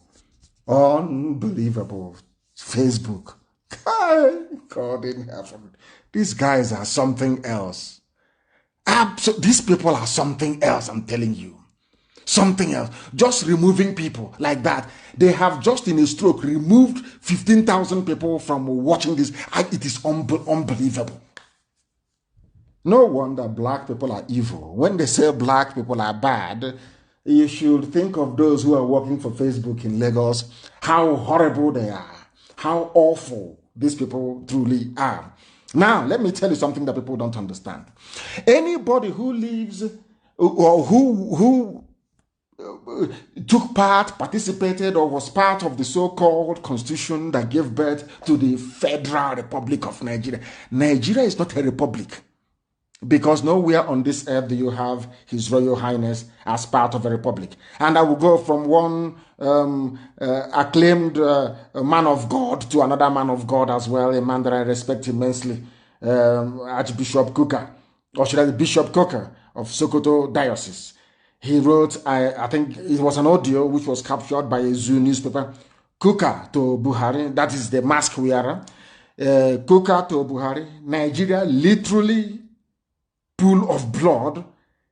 Unbelievable. Facebook. God in heaven. These guys are something else. These people are something else, I'm telling you. Something else. Just removing people like that. They have just in a stroke removed 15,000 people from watching this. It is unbelievable. No wonder black people are evil. When they say black people are bad, you should think of those who are working for Facebook in Lagos, how horrible they are, how awful these people truly are. Now, let me tell you something that people don't understand. Anybody who lives or who took part, participated, or was part of the so-called constitution that gave birth to the Federal Republic of Nigeria. Nigeria is not a republic, because nowhere on this earth do you have His Royal Highness as part of a republic. And I will go from one acclaimed man of God to another man of God as well, a man that I respect immensely, Archbishop Kuka, or should I say Bishop Coker of Sokoto Diocese. He wrote, I think it was an audio which was captured by a Zoo newspaper, Kuka to Buhari, that is the mask wearer, Kuka to Buhari, Nigeria literally pool of blood,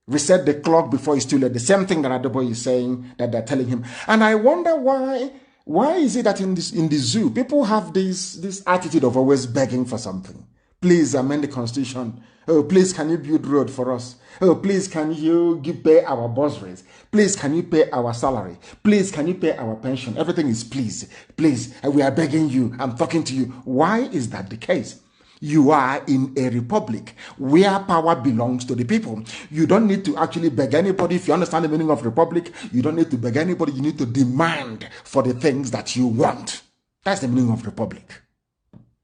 reset the clock before it's too late. The same thing that Adeboye is saying, that they're telling him. And I wonder why is it that in the zoo, people have this attitude of always begging for something? Please amend the constitution. Oh, please, can you build road for us? Oh, please, can you pay our bus rates? Please, can you pay our salary? Please, can you pay our pension? Everything is please. Please, we are begging you. I'm talking to you. Why is that the case? You are in a republic where power belongs to the people. You don't need to actually beg anybody. If you understand the meaning of republic, you don't need to beg anybody. You need to demand for the things that you want. That's the meaning of republic.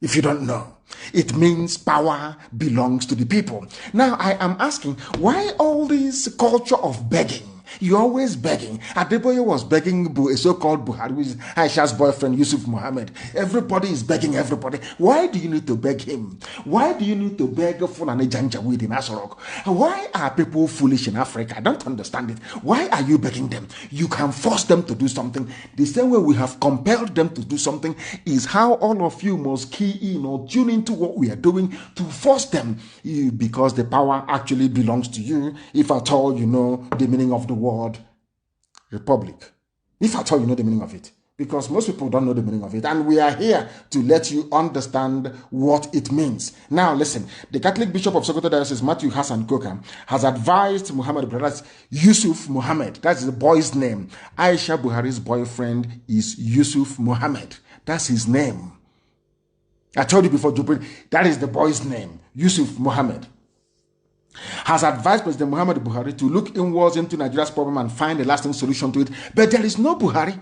If you don't know, it means power belongs to the people. Now, I am asking, why all this culture of begging? You're always begging. Adeboye was begging a so-called Buhari, who is Aisha's boyfriend, Yusuf Mohammed. Everybody is begging everybody. Why do you need to beg him? Why do you need to beg Fulani Janjaweed in Asorok? Why are people foolish in Africa? I don't understand it. Why are you begging them? You can force them to do something. The same way we have compelled them to do something is how all of you must key in or tune into what we are doing to force them, because the power actually belongs to you, if at all you know the meaning of the word republic. If at all you know the meaning of it. Because most people don't know the meaning of it. And we are here to let you understand what it means. Now listen, the Catholic Bishop of Sokoto Diocese, Matthew Hassan Koka, has advised Muhammad Brothers Yusuf Muhammad. That's the boy's name. Aisha Buhari's boyfriend is Yusuf Muhammad. That's his name. I told you before, Jupiter, that is the boy's name, Yusuf Muhammad. Has advised President Muhammad Buhari to look inwards into Nigeria's problem and find a lasting solution to it. But there is no Buhari.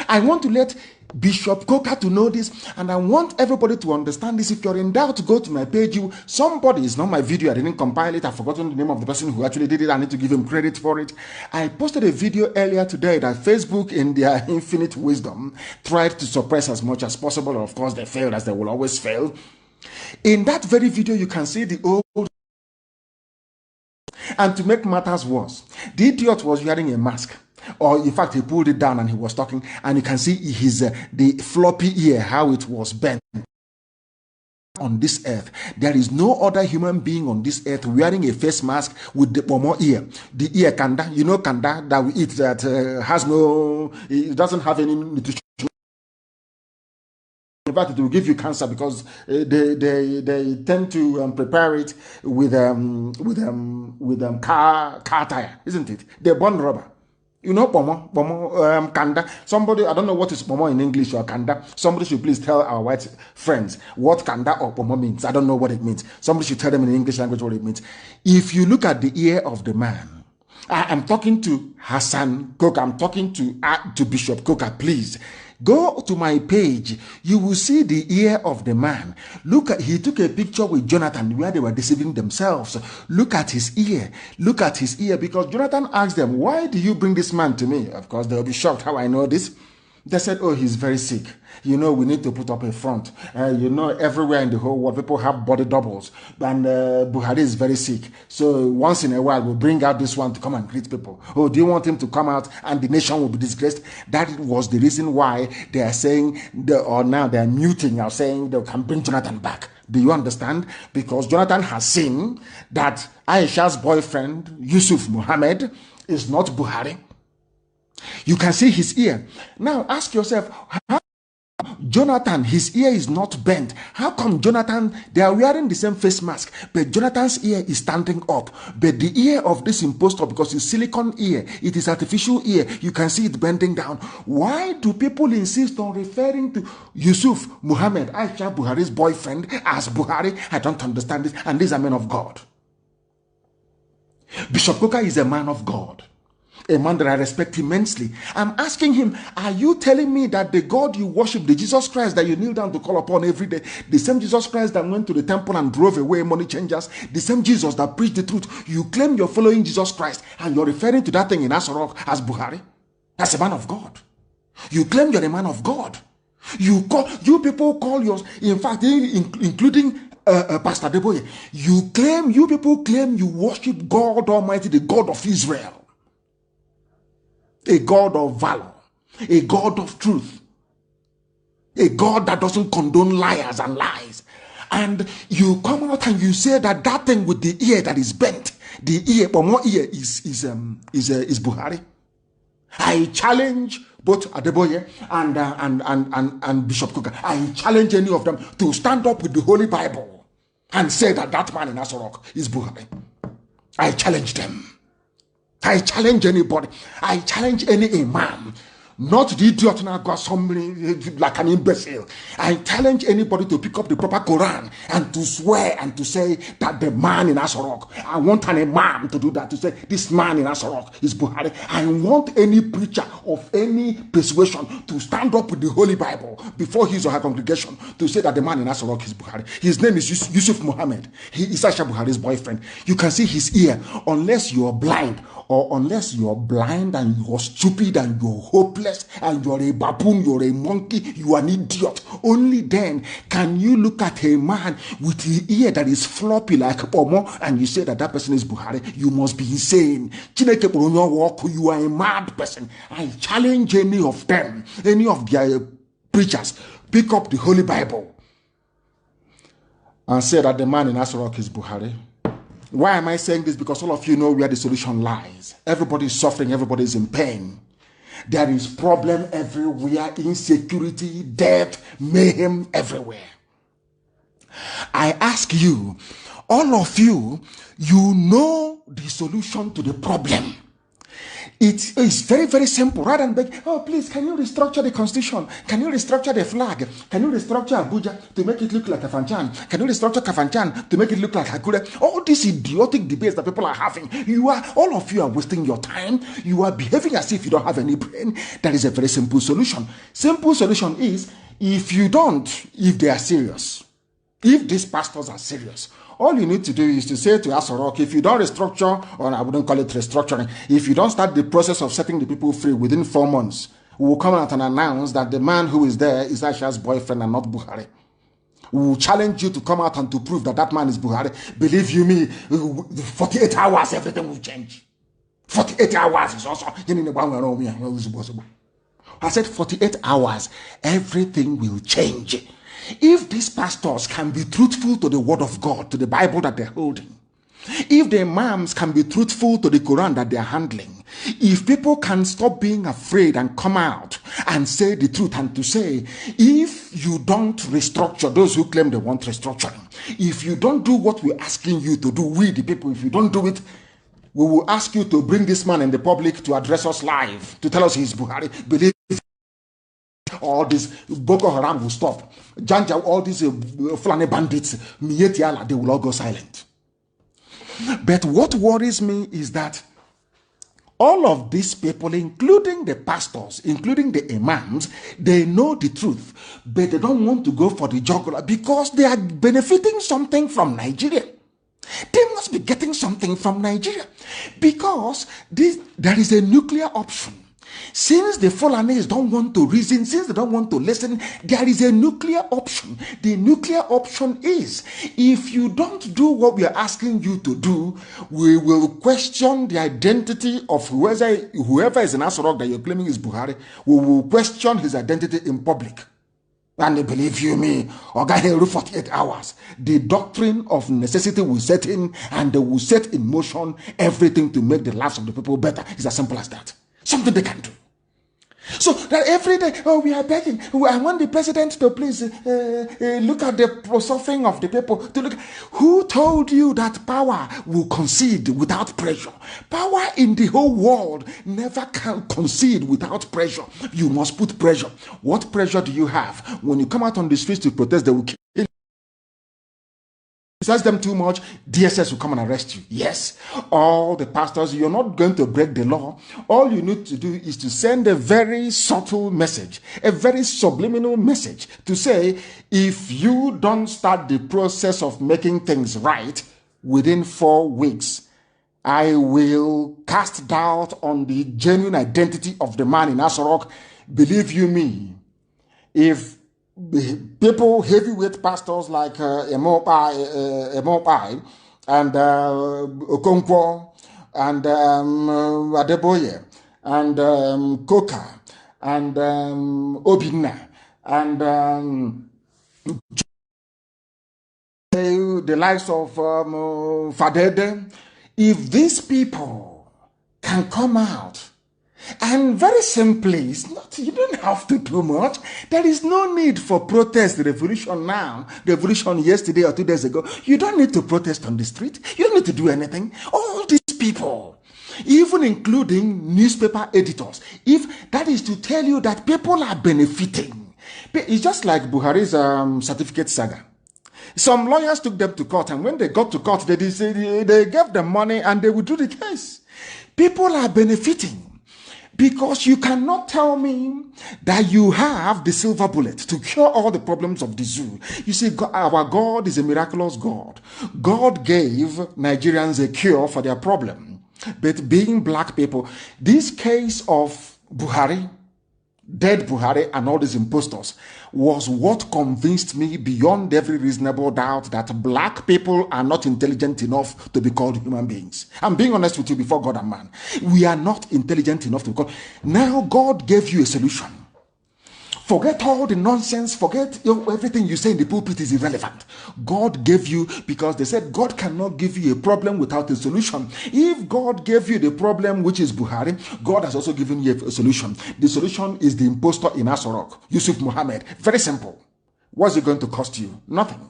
I want to let Bishop Coker to know this, and I want everybody to understand this. If you're in doubt, go to my page. Somebody, it's not my video, I didn't compile it, I've forgotten the name of the person who actually did it. I need to give him credit for it. I posted a video earlier today that Facebook, in their infinite wisdom, tried to suppress as much as possible. And of course, they failed, as they will always fail. In that very video, you can see the old. And to make matters worse, the idiot was wearing a mask. Or in fact, he pulled it down and he was talking, and you can see his the floppy ear, how it was bent. On this earth, there is no other human being on this earth wearing a face mask with the pomo ear. The ear kanda, you know kanda that we eat, that has no, it doesn't have any nutrition. In fact, it will give you cancer because they tend to prepare it with car tire, isn't it? They burn rubber. You know, kanda. Somebody, I don't know what is pomo in English or kanda. Somebody should please tell our white friends what kanda or pomo means. I don't know what it means. Somebody should tell them in the English language what it means. If you look at the ear of the man, I am talking to Hassan Cook. I'm talking to Bishop Coker. Please go to my page. You will see the ear of the man. Look at, he took a picture with Jonathan where they were deceiving themselves. Look at his ear. Look at his ear, because Jonathan asked them, why do you bring this man to me? Of course, they'll be shocked how I know this. They said, oh, he's very sick. You know, we need to put up a front. You know, everywhere in the whole world, people have body doubles. And Buhari is very sick. So once in a while, we'll bring out this one to come and greet people. Oh, do you want him to come out and the nation will be disgraced? That was the reason why they are saying, or now they are muting, are saying they can bring Jonathan back. Do you understand? Because Jonathan has seen that Aisha's boyfriend, Yusuf Mohammed, is not Buhari. You can see his ear. Now ask yourself, how Jonathan, his ear is not bent. How come Jonathan, they are wearing the same face mask, but Jonathan's ear is standing up, but the ear of this impostor, because it's silicone ear, it is artificial ear, you can see it bending down. Why do people insist on referring to Yusuf Muhammad, Aisha Buhari's boyfriend, as Buhari? I don't understand this, and these are men of God. Bishop Coker is a man of God, a man that I respect immensely. I'm asking him, are you telling me that the God you worship, the Jesus Christ that you kneel down to call upon every day, the same Jesus Christ that went to the temple and drove away money changers, the same Jesus that preached the truth, you claim you're following Jesus Christ and you're referring to that thing in Asarok as Buhari? That's a man of God. You claim you're a man of God. You people call yours, in fact, including Pastor Deboye, you people claim you worship God Almighty, the God of Israel. A God of valor, a God of truth, a God that doesn't condone liars and lies. And you come out and you say that that thing with the ear that is bent, the ear, but more ear is Buhari. I challenge both Adeboye and Bishop Coker. I challenge any of them to stand up with the Holy Bible and say that that man in Asorok is Buhari. I challenge them. I challenge anybody. I challenge any imam. Not the idiot now got somebody like an imbecile. I challenge anybody to pick up the proper Quran and to swear and to say that the man in Asorok. I want an imam to do that, to say this man in Asorok is Buhari. I want any preacher of any persuasion to stand up with the Holy Bible before his or her congregation to say that the man in Asorok is Buhari. His name is Yusuf Muhammad. He is Aisha Buhari's boyfriend. You can see his ear. Unless you're blind, or unless you're blind and you're stupid and you're hopeless and you're a baboon, you're a monkey, you are an idiot, only then can you look at a man with the ear that is floppy like Omo and you say that that person is Buhari. You must be insane. You are a mad person. I challenge any of them, any of their preachers, pick up the Holy Bible and say that the man in Asorok is Buhari. Why am I saying this? Because all of you know where the solution lies. Everybody is suffering. Everybody is in pain. There is problem everywhere. Insecurity, death, mayhem everywhere. I ask you, all of you, you know the solution to the problem. It is very, very simple. Rather than beg, oh, please, can you restructure the constitution? Can you restructure the flag? Can you restructure Abuja to make it look like Kafanchan? Can you restructure Kafanchan to make it look like Akure? All these idiotic debates that people are having, all of you are wasting your time. You are behaving as if you don't have any brain. That is a very simple solution. Simple solution is, if they are serious, if these pastors are serious, all you need to do is to say to Asorok, if you don't restructure, or I wouldn't call it restructuring, if you don't start the process of setting the people free within 4 months, we will come out and announce that the man who is there is Aisha's boyfriend and not Buhari. We will challenge you to come out and to prove that that man is Buhari. Believe you me, 48 hours, everything will change. 48 hours is also... I said 48 hours, everything will change. If these pastors can be truthful to the word of God, to the Bible that they're holding, if the imams can be truthful to the Quran that they're handling, if people can stop being afraid and come out and say the truth and to say, if you don't restructure, those who claim they want restructuring, if you don't do what we're asking you to do, we the people, if you don't do it, we will ask you to bring this man in the public to address us live, to tell us he's Buhari. Believe all this Boko Haram will stop. Janja, all these Fulani bandits, Mietiala, they will all go silent. But what worries me is that all of these people, including the pastors, including the imams, they know the truth, but they don't want to go for the jugular because they are benefiting something from Nigeria. They must be getting something from Nigeria because there is a nuclear option. Since the Fulanis don't want to reason, since they don't want to listen, there is a nuclear option. The nuclear option is, if you don't do what we are asking you to do, we will question the identity of whoever is in Asorok that you're claiming is Buhari. We will question his identity in public. And believe you me, Oga 48 hours, the doctrine of necessity will set in, and they will set in motion everything to make the lives of the people better. It's as simple as that. Something they can do. So that every day, we are begging. I want the president to please look at the suffering of the people. To look. Who told you that power will concede without pressure? Power in the whole world never can concede without pressure. You must put pressure. What pressure do you have? When you come out on the streets to protest, they will kill you. If you ask them too much, DSS will come and arrest you. Yes, all the pastors, you're not going to break the law. All you need to do is to send a very subtle message, a very subliminal message to say, if you don't start the process of making things right within 4 weeks, I will cast doubt on the genuine identity of the man in Asorok. Believe you me, if people, heavyweight pastors like Emopai and Okonkwo and Adeboye and Koka and Obinna and the likes of Fadede, if these people can come out and very simply, it's not, you don't have to do much. There is no need for protest, revolution now, revolution yesterday or 2 days ago. You don't need to protest on the street. You don't need to do anything. All these people, even including newspaper editors, if that is to tell you that people are benefiting. It's just like Buhari's certificate saga. Some lawyers took them to court, and when they got to court, they gave them money and they withdrew the case. People are benefiting. Because you cannot tell me that you have the silver bullet to cure all the problems of the zoo. You see, our God is a miraculous God. God gave Nigerians a cure for their problem. But being black people, this case of Buhari, dead Buhari and all these impostors, was what convinced me beyond every reasonable doubt that black people are not intelligent enough to be called human beings. I'm being honest with you before God and man. We are not intelligent enough to be called. Now God gave you a solution. Forget all the nonsense. Forget everything you say in the pulpit is irrelevant. God gave you, because they said God cannot give you a problem without a solution. If God gave you the problem, which is Buhari, God has also given you a solution. The solution is the impostor in Asorok, Yusuf Mohammed. Very simple. What's it going to cost you? Nothing.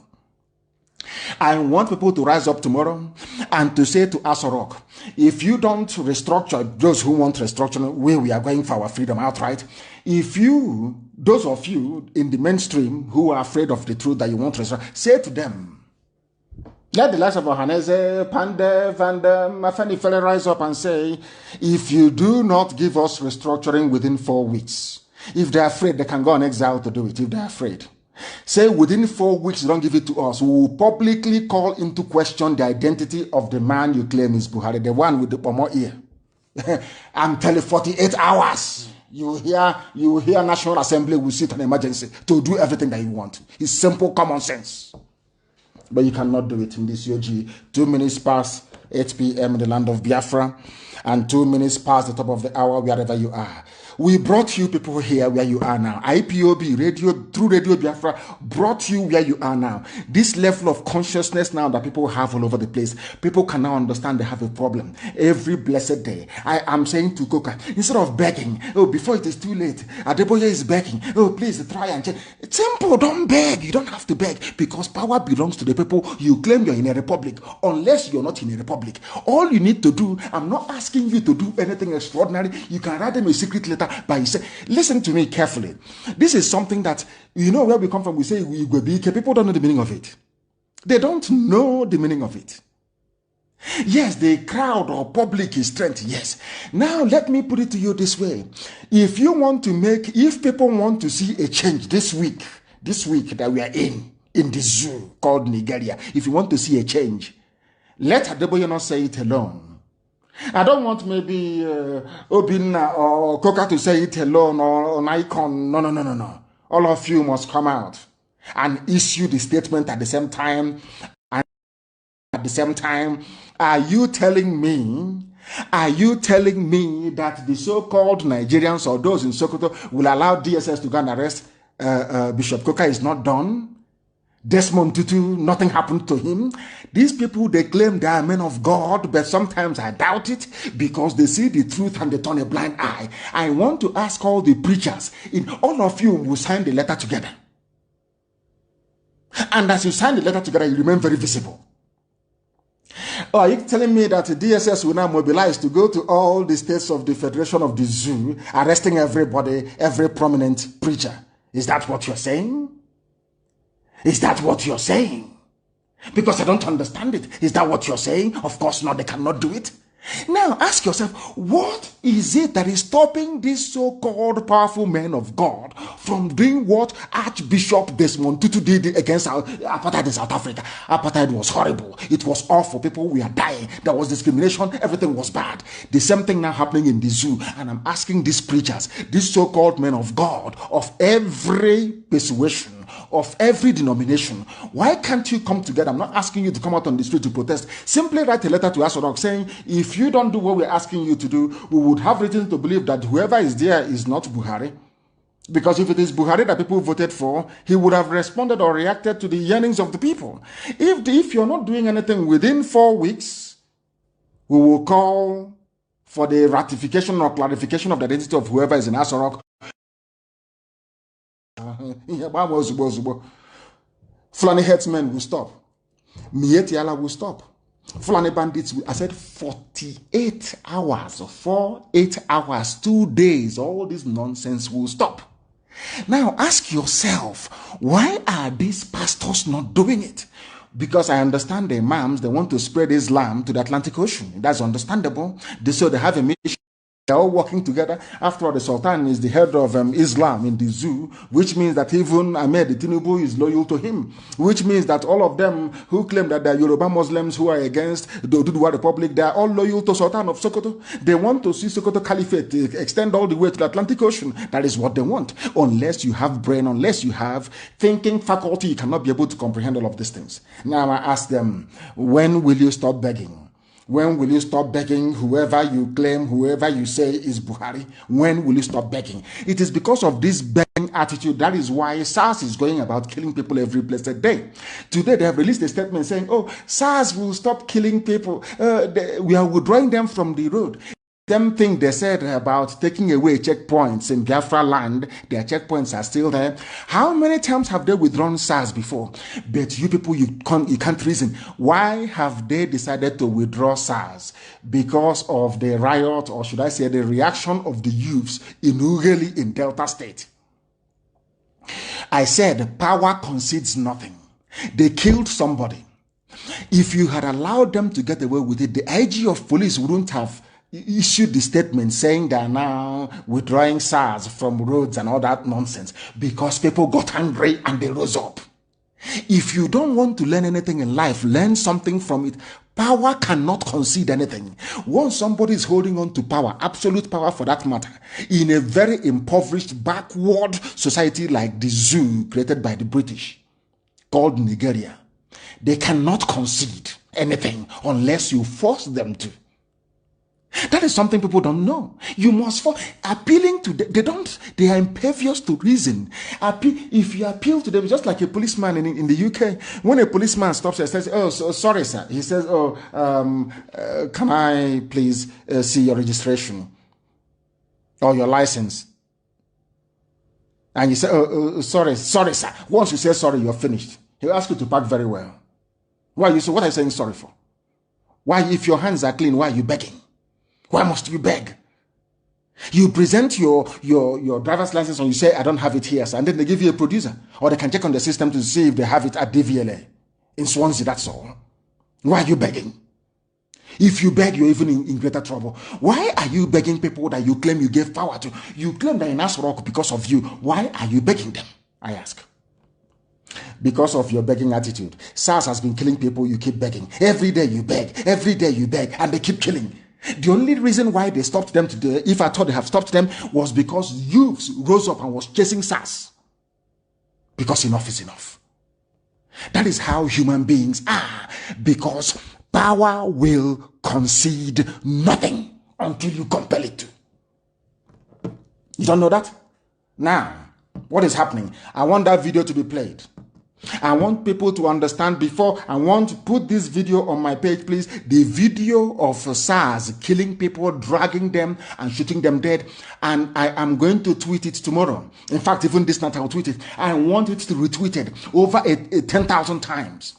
I want people to rise up tomorrow and to say to Asorok, if you don't restructure, those who want restructuring, we are going for our freedom outright. If you, those of you in the mainstream who are afraid of the truth that you want to restructure, say to them, let the likes of Ohaneze, Pandev, and Afeni Fele rise up and say, if you do not give us restructuring within 4 weeks, if they're afraid, they can go on exile to do it, if they're afraid. Say within 4 weeks, don't give it to us. We will publicly call into question the identity of the man you claim is Buhari, the one with the pomo ear. I'm telling 48 hours. You hear National Assembly will sit on emergency to do everything that you want. It's simple common sense. But you cannot do it in this UG. 2 minutes past 8 p.m. in the land of Biafra, and 2 minutes past the top of the hour wherever you are. We brought you people here where you are now. IPOB, radio, through Radio Biafra, brought you where you are now. This level of consciousness now that people have all over the place, people can now understand they have a problem. Every blessed day, I am saying to Coca, instead of begging, oh, before it is too late, Adeboye is begging, oh, please try and change. It's simple, don't beg. You don't have to beg, because power belongs to the people. You claim you're in a republic, unless you're not in a republic. All you need to do, I'm not asking you to do anything extraordinary. You can write them a secret letter by say, listen to me carefully. This is something that, you know where we come from, we say we go be. People don't know the meaning of it. They don't know the meaning of it. Yes, the crowd or public is strength. Yes. Now let me put it to you this way. If people want to see a change this week that we are in the zoo called Nigeria, if you want to see a change, let Adeboye not say it alone. I don't want maybe Obinna or Coca to say it alone or an icon. No. All of you must come out and issue the statement at the same time. And at the same time, are you telling me that the so-called Nigerians or those in Sokoto will allow DSS to go and arrest Bishop Coca? Is not done? Desmond Tutu, nothing happened to him. These people, they claim they are men of God, but sometimes I doubt it because they see the truth and they turn a blind eye. I want to ask all the preachers, all of you will sign the letter together. And as you sign the letter together, you remain very visible. Or are you telling me that the DSS will now mobilize to go to all the states of the Federation of the Zoo, arresting everybody, every prominent preacher? Is that what you're saying? Is that what you're saying? Because I don't understand it. Is that what you're saying? Of course not. They cannot do it. Now ask yourself, what is it that is stopping these so-called powerful men of God from doing what Archbishop Desmond Tutu did against apartheid in South Africa? Apartheid was horrible. It was awful. People were dying. There was discrimination. Everything was bad. The same thing now happening in the zoo. And I'm asking these preachers, these so-called men of God of every persuasion, of every denomination, why can't you come together? I'm not asking you to come out on the street to protest. Simply write a letter to Asorok saying, if you don't do what we're asking you to do, we would have reason to believe that whoever is there is not Buhari. Because if it is Buhari that people voted for, he would have responded or reacted to the yearnings of the people. If you're not doing anything within 4 weeks, we will call for the ratification or clarification of the identity of whoever is in Asorok. Fulani headsmen will stop. Mietiala will stop. Fulani bandits will, I said 48 hours, 8 hours, 2 days, all this nonsense will stop. Now ask yourself, why are these pastors not doing it? Because I understand the imams, they want to spread Islam to the Atlantic Ocean. That's understandable. So they have a mission. They're all working together. After all, the Sultan is the head of Islam in the zoo, which means that even Ahmed Tinubu is loyal to him, which means that all of them who claim that they're Yoruba Muslims who are against the Oduduwa Republic, they are all loyal to Sultan of Sokoto. They want to see Sokoto Caliphate extend all the way to the Atlantic Ocean. That is what they want. Unless you have brain, unless you have thinking faculty, you cannot be able to comprehend all of these things. Now I ask them, when will you stop begging? When will you stop begging whoever you claim, whoever you say is Buhari? When will you stop begging? It is because of this begging attitude. That is why SARS is going about killing people every blessed day. Today they have released a statement saying, oh, SARS will stop killing people. We are withdrawing them from the road. Same thing they said about taking away checkpoints in Biafra land. Their checkpoints are still there. How many times have they withdrawn SARS before? But you people, you can't reason. Why have they decided to withdraw SARS? Because of the riot, or should I say the reaction of the youths in Ughelli in Delta State. I said power concedes nothing. They killed somebody. If you had allowed them to get away with it, the IG of police wouldn't have issued the statement saying they are now withdrawing SARS from roads and all that nonsense, because people got angry and they rose up. If you don't want to learn anything in life, learn something from it. Power cannot concede anything. Once somebody is holding on to power, absolute power for that matter, in a very impoverished, backward society like the zoo created by the British, called Nigeria, they cannot concede anything unless you force them to. That is something people don't know. You must appealing to them. They are impervious to reason. If you appeal to them, just like a policeman in the UK, when a policeman stops and says, oh, sorry, sir. He says, can I please see your registration or your license? And you say, sorry, sir. Once you say sorry, you're finished. He'll ask you to park very well. Why? You say, what are you saying sorry for? Why, if your hands are clean, why are you begging? Why must you beg? You present your driver's license and you say, I don't have it here, sir. And then they give you a producer. Or they can check on the system to see if they have it at DVLA. In Swansea, that's all. Why are you begging? If you beg, you're even in greater trouble. Why are you begging people that you claim you gave power to? You claim they're in Asorok because of you. Why are you begging them? I ask. Because of your begging attitude. SARS has been killing people, you keep begging. Every day you beg, and they keep killing. The only reason why they stopped them today, if I thought they have stopped them, was because youths rose up and was chasing SARS. Because enough is enough. That is how human beings are. Because power will concede nothing until you compel it to. You don't know that? Now, what is happening? I want that video to be played. I want people to understand before. I want to put this video on my page, please. The video of SARS killing people, dragging them and shooting them dead. And I am going to tweet it tomorrow. In fact, even this night I will tweet it. I want it to be retweeted over 10,000 times.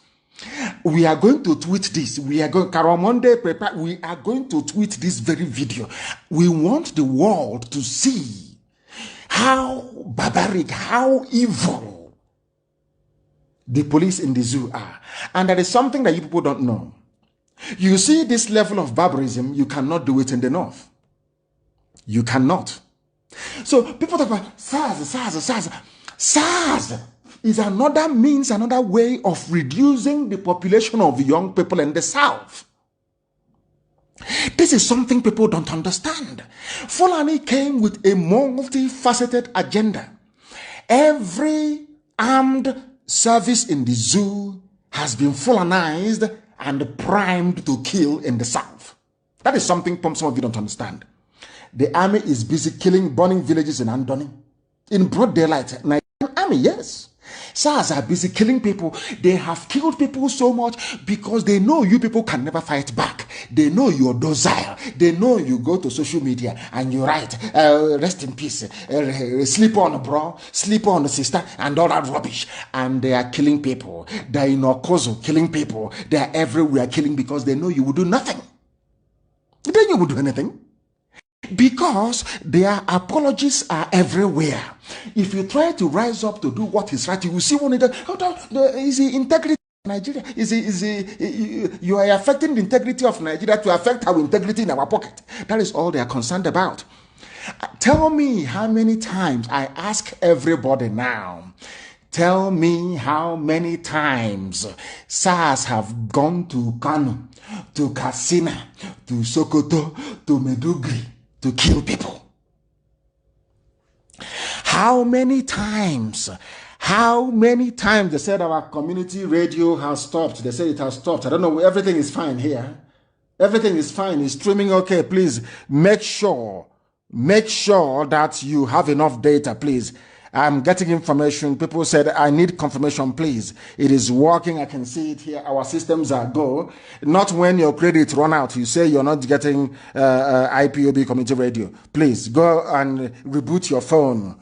We are going to tweet this. We are going, Karamonde, prepare. We are going to tweet this very video. We want the world to see how barbaric, how evil the police in the zoo are. And there is something that you people don't know. You see this level of barbarism, you cannot do it in the north. You cannot. So people talk about SARS. SARS is another means, another way of reducing the population of young people in the south. This is something people don't understand. Fulani came with a multifaceted agenda. Every armed service in the zoo has been Fulanized and primed to kill in the south. That is something some of you don't understand. The army is busy killing, burning villages in Andoni. In broad daylight, Nigerian army, yes. SARS are busy killing people. They have killed people so much because they know you people can never fight back. They know you're docile. They know you go to social media and you write, rest in peace, sleep on bro, sleep on sister, and all that rubbish. And they are killing people. They are in Okozo killing people. They are everywhere killing because they know you will do nothing. Then you will do anything. Because their apologies are everywhere. If you try to rise up to do what is right, you will see one of is the integrity of Nigeria? You are affecting the integrity of Nigeria to affect our integrity in our pocket. That is all they are concerned about. Tell me how many times, I ask everybody now, tell me how many times SARS have gone to Kanu, to Katsina, to Sokoto, to Medugri, to kill people. How many times? How many times they said our community radio has stopped? They said it has stopped. I don't know. Everything is fine here. Everything is fine. It's streaming okay. Please make sure that you have enough data, please. I'm getting information. People said, I need confirmation, please. It is working. I can see it here. Our systems are go. Not when your credit run out. You say you're not getting IPOB community radio. Please go and reboot your phone.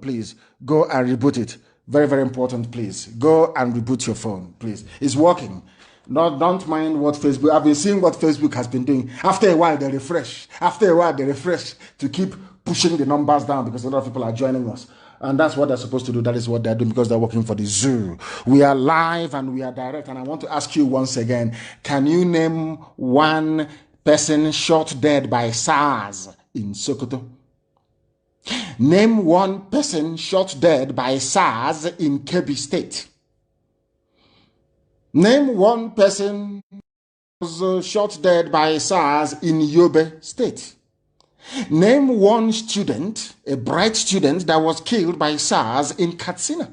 Please. Go and reboot it. Very, very important, please. Go and reboot your phone, please. It's working. Don't mind what Facebook. I've been seeing what Facebook has been doing. After a while, they refresh. To keep pushing the numbers down because a lot of people are joining us. And that's what they're supposed to do. That is what they're doing because they're working for the zoo. We are live and we are direct. And I want to ask you once again, can you name one person shot dead by SARS in Sokoto? Name one person shot dead by SARS in Kebbi State. Name one person was shot dead by SARS in Yobe State. Name one student, a bright student that was killed by SARS in Katsina.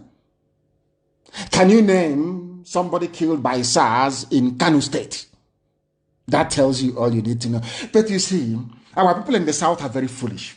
Can you name somebody killed by SARS in Kanu State? That tells you all you need to know. But you see, our people in the south are very foolish.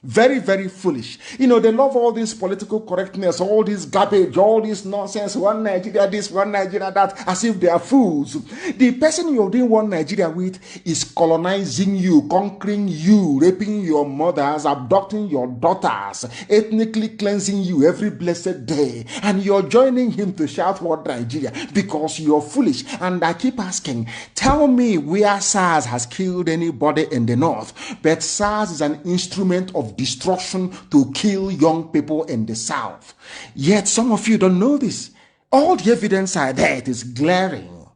Very, very foolish. You know, they love all this political correctness, all this garbage, all this nonsense, one Nigeria this, one Nigeria that, as if they are fools. The person you're doing one Nigeria with is colonizing you, conquering you, raping your mothers, abducting your daughters, ethnically cleansing you every blessed day. And you're joining him to shout what Nigeria because you're foolish. And I keep asking, tell me where SARS has killed anybody in the north. But SARS is an instrument of destruction to kill young people in the south. Yet some of you don't know this. All the evidence are there. It is glaring.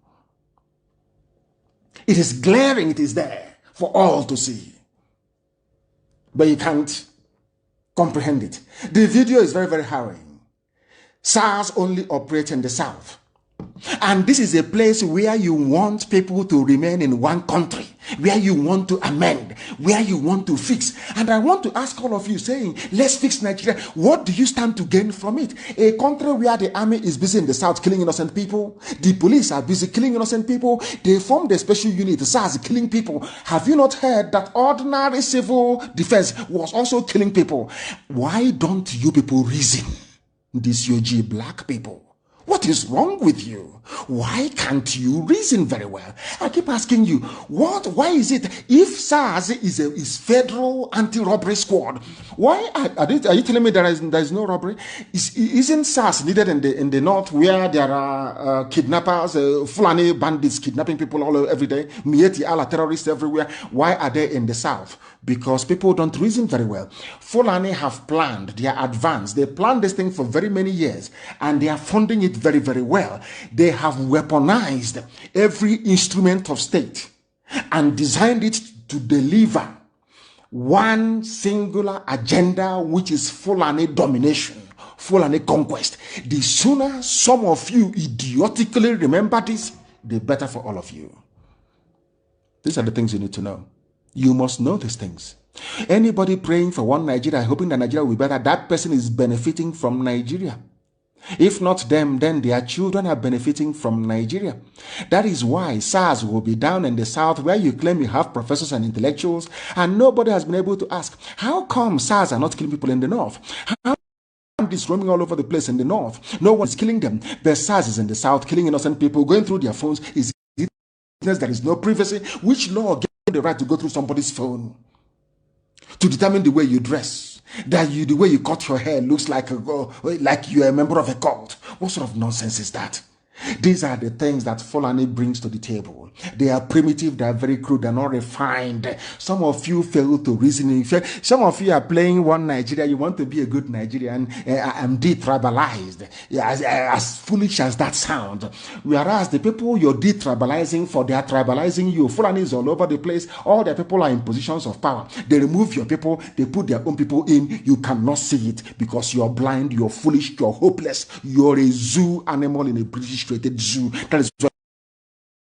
It is glaring. It is there for all to see. But you can't comprehend it. The video is very, very harrowing. SARS only operates in the south. And this is a place where you want people to remain in one country, where you want to amend, where you want to fix. And I want to ask all of you saying, let's fix Nigeria. What do you stand to gain from it? A country where the army is busy in the south killing innocent people, the police are busy killing innocent people, they formed a special unit, the SARS killing people. Have you not heard that ordinary civil defense was also killing people? Why don't you people reason? These UG black people. What is wrong with you? Why can't you reason very well? I keep asking you, why is it if SARS is federal anti-robbery squad, why are you telling me there is no robbery? Isn't SARS needed in the north where there are kidnappers, Fulani bandits kidnapping people every day, Mieti Allah terrorists everywhere? Why are they in the south? Because people don't reason very well. Fulani have planned, they are advanced, they planned this thing for very many years and they are funding it very, very well. They have weaponized every instrument of state and designed it to deliver one singular agenda, which is Fulani domination, Fulani conquest. The sooner some of you idiotically remember this, the better for all of you. These are the things you need to know. You must know these things. Anybody praying for one Nigeria, hoping that Nigeria will be better, that person is benefiting from Nigeria. If not them, then their children are benefiting from Nigeria. That is why SARS will be down in the south where you claim you have professors and intellectuals, and nobody has been able to ask, how come SARS are not killing people in the north? How come this roaming all over the place in the north? No one is killing them. But SARS is in the south, killing innocent people, going through their phones. Is it business? There is no privacy. Which law gives you the right to go through somebody's phone to determine the way you dress? That the way you cut your hair looks like you're a member of a cult. What sort of nonsense is that? These are the things that Fulani brings to the table. They are primitive, they are very crude, they are not refined. Some of you fail to reason. Some of you are playing one Nigeria. You want to be a good Nigerian. I'm detribalized. As foolish as that sounds. Whereas the people you're detribalizing for, they are tribalizing you. Fulani is all over the place. All the people are in positions of power. They remove your people, they put their own people in. You cannot see it because you're blind, you're foolish, you're hopeless. You're a zoo animal in a British zoo. That is why,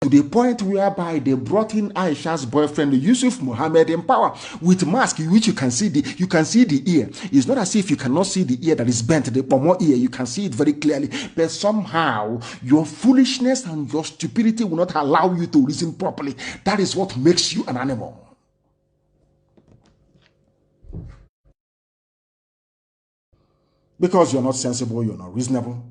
to the point whereby they brought in Aisha's boyfriend Yusuf Mohammed in power with mask, which you can see the ear. It's not as if you cannot see the ear that is bent, the pomo ear. You can see it very clearly, but somehow your foolishness and your stupidity will not allow you to reason properly. That is what makes you an animal. Because you're not sensible, you're not reasonable.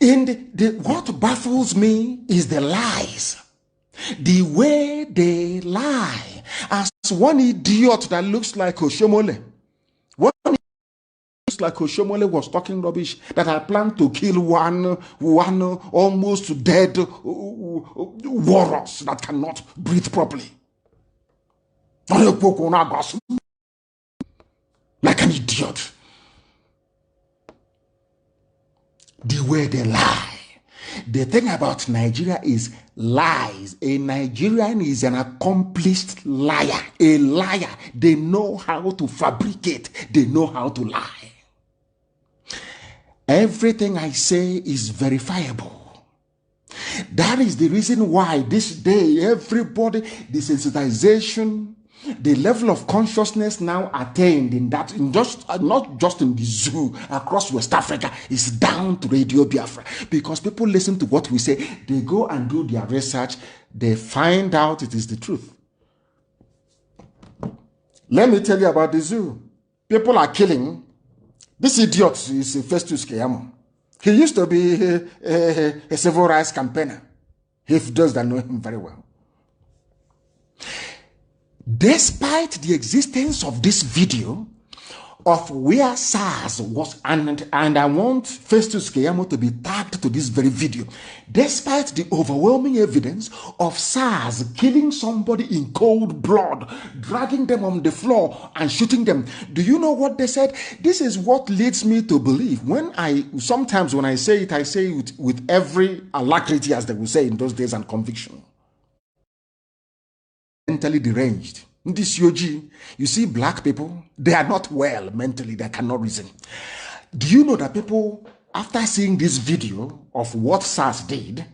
And what baffles me is the lies. The way they lie. As one idiot that looks like Oshomole. One idiot looks like Oshomole was talking rubbish that I plan to kill one almost dead walrus that cannot breathe properly. Like an idiot. The way they lie. The thing about Nigeria is lies. A Nigerian is an accomplished liar. A liar. They know how to fabricate. They know how to lie. Everything I say is verifiable. That is the reason why this day, everybody, desensitization, the level of consciousness now attained not just in the zoo across West Africa, is down to Radio Biafra, because people listen to what we say, they go and do their research, they find out it is the truth. Let me tell you about the zoo. People are killing. This idiot is Festus Keyamo. He used to be a civil rights campaigner. If those that know him very well. Despite the existence of this video of where SARS was, and I want Festus Keyamo to be tagged to this very video, despite the overwhelming evidence of SARS killing somebody in cold blood, dragging them on the floor and shooting them, do you know what they said? This is what leads me to believe. Sometimes when I say it with every alacrity, as they would say in those days, and conviction. Mentally deranged. This UG, you see black people, they are not well mentally, they cannot reason. Do you know that people after seeing this video of what SARS did,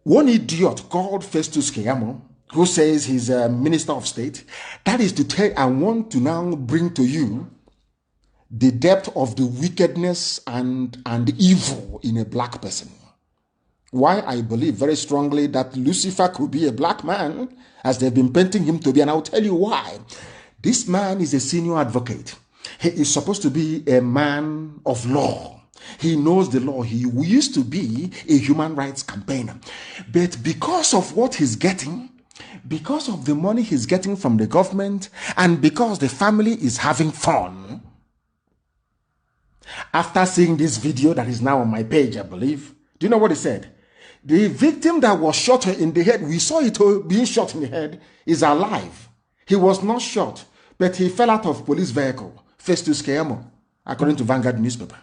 one idiot called Festus Keyamo, who says he's a minister of state, that is to tell, I want to now bring to you the depth of the wickedness and evil in a black person. Why I believe very strongly that Lucifer could be a black man, as they've been painting him to be, and I'll tell you why. This man is a senior advocate. He is supposed to be a man of law. He knows the law. He used to be a human rights campaigner. But because of what he's getting, because of the money he's getting from the government, and because the family is having fun, after seeing this video that is now on my page, I believe, do you know what he said? The victim that was shot in the head, we saw it being shot in the head, is alive. He was not shot, but he fell out of police vehicle, Festus Keyamo, according to Vanguard newspaper.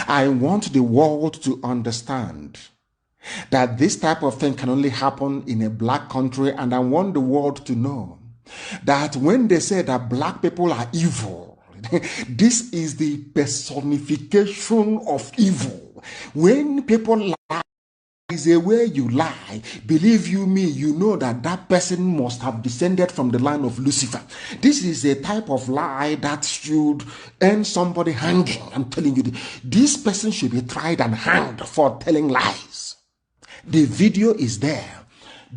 I want the world to understand that this type of thing can only happen in a black country, and I want the world to know that when they say that black people are evil, this is the personification of evil. When people lie, is a way you lie. Believe you me, you know that that person must have descended from the line of Lucifer. This is a type of lie that should end somebody hanging. I'm telling you, this person should be tried and hanged for telling lies. The video is there.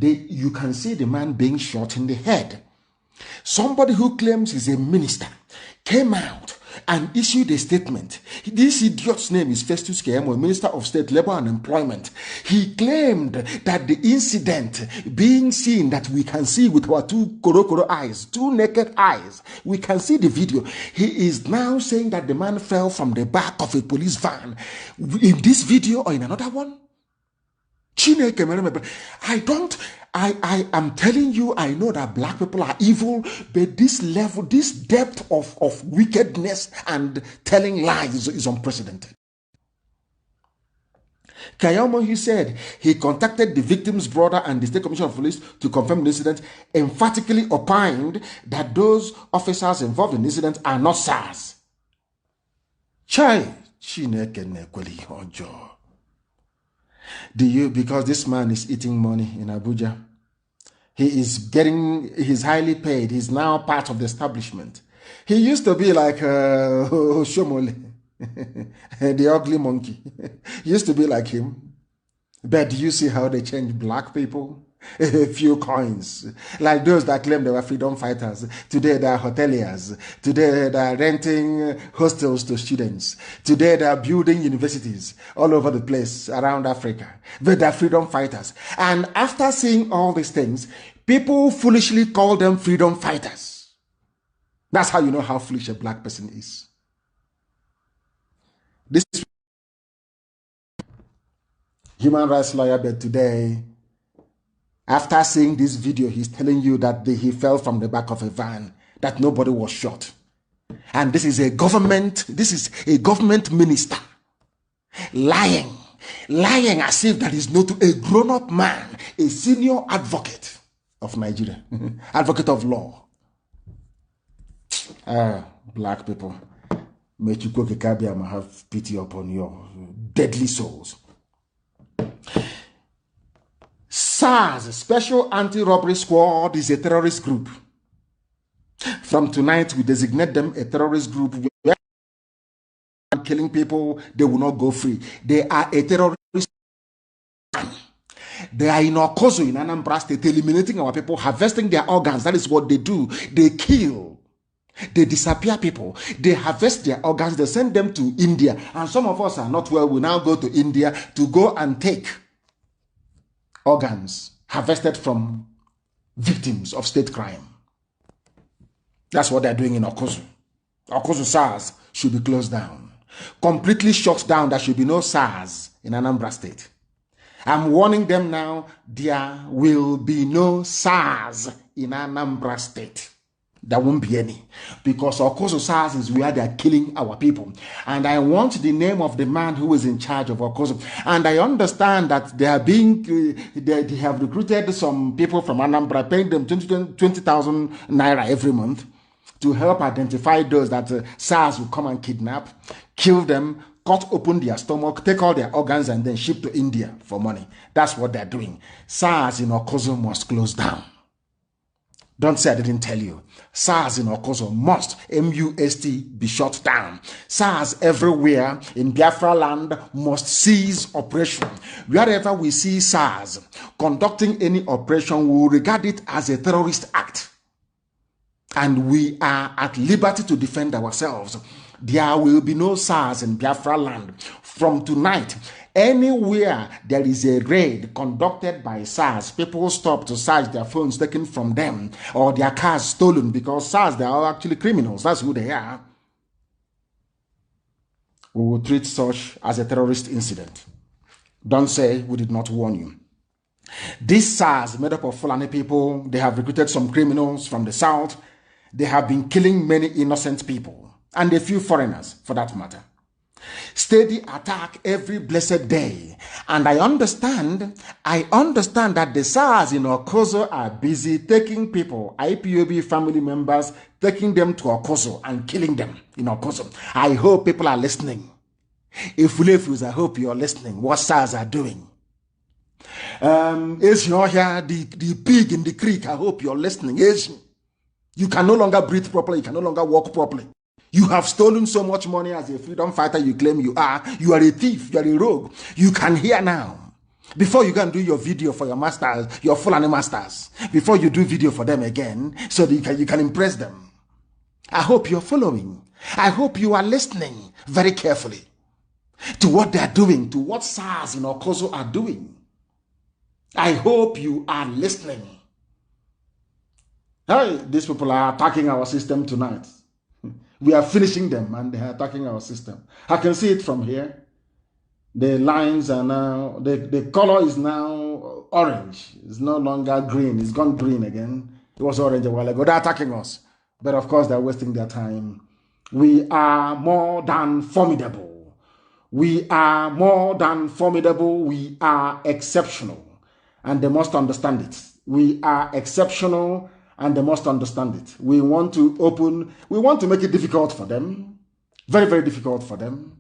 You can see the man being shot in the head. Somebody who claims he's a minister came out and issued a statement. This idiot's name is Festus Keyamo, Minister of State, Labor and Employment. He claimed that the incident being seen, that we can see with our two korokoro eyes, two naked eyes, we can see the video. He is now saying that the man fell from the back of a police van. In this video or in another one? I am telling you, I know that black people are evil, but this level, this depth of wickedness and telling lies is unprecedented. Keyamo, he said, he contacted the victim's brother and the State Commissioner of Police to confirm the incident, emphatically opined that those officers involved in the incident are not SARS. Because this man is eating money in Abuja. He's highly paid. He's now part of the establishment. He used to be like Shomole, the ugly monkey. He used to be like him. But do you see how they change black people? A few coins. Like those that claim they were freedom fighters. Today they are hoteliers. Today they are renting hostels to students. Today they are building universities all over the place around Africa. But they are freedom fighters. And after seeing all these things, people foolishly call them freedom fighters. That's how you know how foolish a black person is. This human rights lawyer, but today, after seeing this video, he's telling you that he fell from the back of a van, that nobody was shot. And this is a government minister lying as if that is not a grown-up man, a senior advocate of Nigeria, advocate of law. Black people, may Chukwu Kekabiama have pity upon your deadly souls. SARS, Special Anti-Robbery Squad, is a terrorist group. From tonight, we designate them a terrorist group. Killing people, they will not go free. They are a terrorist. They are in Okozo, in Anambra State, eliminating our people, harvesting their organs. That is what they do. They kill. They disappear people. They harvest their organs. They send them to India. And some of us are not well. We now go to India to go and take organs harvested from victims of state crime. That's what they're doing in Okozo. Okozo SARS should be closed down. Completely shut down. There should be no SARS in Anambra State. I'm warning them now, there will be no SARS in Anambra State. There won't be any. Because Okozo SARS is where they are killing our people. And I want the name of the man who is in charge of Okozo. And I understand that they have recruited some people from Anambra, paying them 20,000 naira every month to help identify those that SARS will come and kidnap, kill them, cut open their stomach, take all their organs, and then ship to India for money. That's what they're doing. SARS in Okozo must close down. Don't say I didn't tell you. SARS in Okozo must, M-U-S-T, be shut down. SARS everywhere in Biafra land must cease operation. Wherever we see SARS conducting any operation, we will regard it as a terrorist act. And we are at liberty to defend ourselves. There will be no SARS in Biafra land. From tonight, anywhere there is a raid conducted by SARS, people stop to search their phones taken from them or their cars stolen, because SARS, they are actually criminals. That's who they are. We will treat such as a terrorist incident. Don't say we did not warn you. This SARS, made up of Fulani people, they have recruited some criminals from the south. They have been killing many innocent people, and a few foreigners for that matter. Steady attack every blessed day. And I understand that the SARS in Okozo are busy taking people, IPOB family members, taking them to Okozo and killing them in Okozo. I hope people are listening. If I hope you're listening. What SARS are doing. Is you here the pig in the creek? I hope you're listening. You can no longer breathe properly. You can no longer walk properly. You have stolen so much money as a freedom fighter you claim you are. You are a thief. You are a rogue. You can hear now. Before you can do your video for your masters, your Fulani masters, before you do video for them again, so that you can impress them. I hope you're following. I hope you are listening very carefully to what they are doing, to what SARS in Okozo are doing. I hope you are listening. Hey, these people are attacking our system tonight. We are finishing them and they are attacking our system. I can see it from here. The lines are now, the color is now orange. It's no longer green. It's gone green again. It was orange a while ago. They're attacking us. But of course, they're wasting their time. We are more than formidable. We are more than formidable. We are exceptional. And they must understand it. We are exceptional. And they must understand it. We want to make it difficult for them, very, very difficult for them,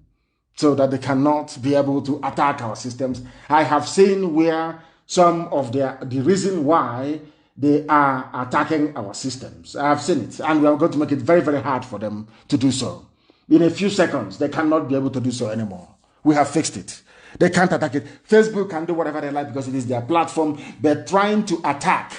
so that they cannot be able to attack our systems. I have seen where some of the reason why they are attacking our systems. I have seen it, and we are going to make it very, very hard for them to do so. In a few seconds, they cannot be able to do so anymore. We have fixed it. They can't attack it. Facebook can do whatever they like because it is their platform, but trying to attack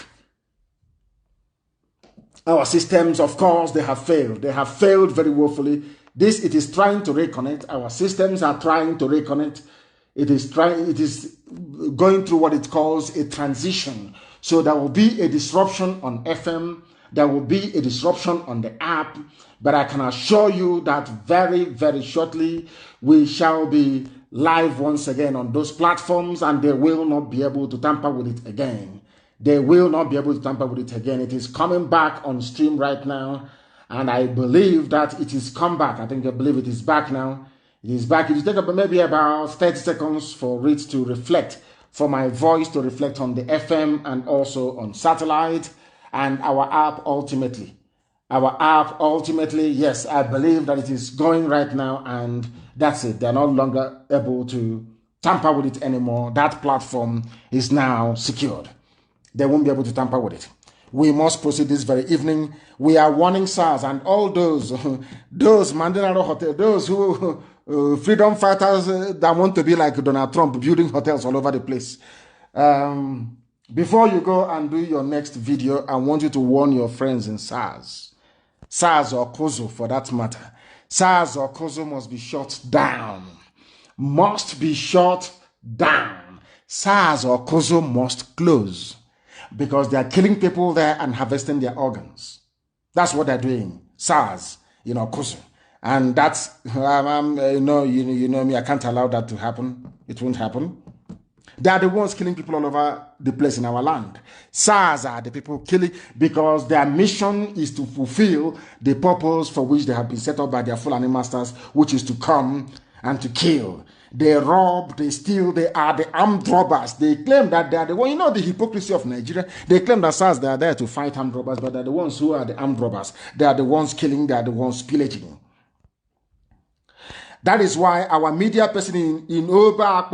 our systems, of course, they have failed. They have failed very woefully. It is trying to reconnect. Our systems are trying to reconnect. It is going through what it calls a transition. So there will be a disruption on FM. There will be a disruption on the app. But I can assure you that very, very shortly, we shall be live once again on those platforms, and they will not be able to tamper with it again. They will not be able to tamper with it again. It is coming back on stream right now. And I believe that it is come back. I believe it is back now. It is back. It will take maybe about 30 seconds for it to reflect, for my voice to reflect on the FM and also on satellite and our app ultimately. Our app ultimately, yes, I believe that it is going right now, and that's it. They're no longer able to tamper with it anymore. That platform is now secured. They won't be able to tamper with it. We must proceed this very evening. We are warning SARS and all those Mandela Hotel, those who freedom fighters that want to be like Donald Trump, building hotels all over the place. Before you go and do your next video, I want you to warn your friends in SARS or Okozo for that matter. SARS or Okozo must be shut down. Must be shut down. SARS or Okozo must close. Because they are killing people there and harvesting their organs. That's what they're doing. SARS, Okozo. And that's, you know me, I can't allow that to happen. It won't happen. They are the ones killing people all over the place in our land. SARS are the people killing because their mission is to fulfill the purpose for which they have been set up by their Fulani masters, which is to come and to kill. They rob, they steal, they are the armed robbers. They claim that they are the one, the hypocrisy of Nigeria. They claim that SARS, they are there to fight armed robbers, but they're the ones who are the armed robbers. They are the ones killing, they are the ones pillaging. That is why our media person in Oba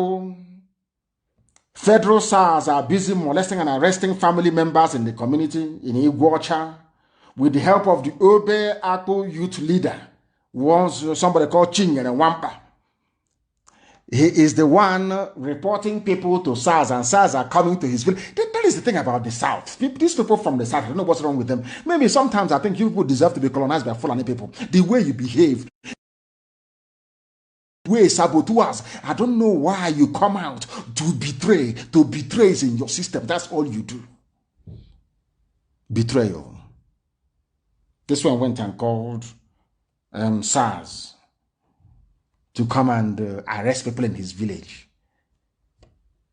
federal SARS are busy molesting and arresting family members in the community in Iguacha with the help of the Obe Akpo youth leader, was somebody called Ching and Wampa. He is the one reporting people to SARS, and SARS are coming to his village. That is the thing about the South. These people from the South, I don't know what's wrong with them. Maybe sometimes I think you people deserve to be colonized by Fulani people. The way you behave, way saboteurs. I don't know why you come out to betray. To betray is in your system. That's all you do. Betrayal. This one went and called SARS to come and arrest people in his village.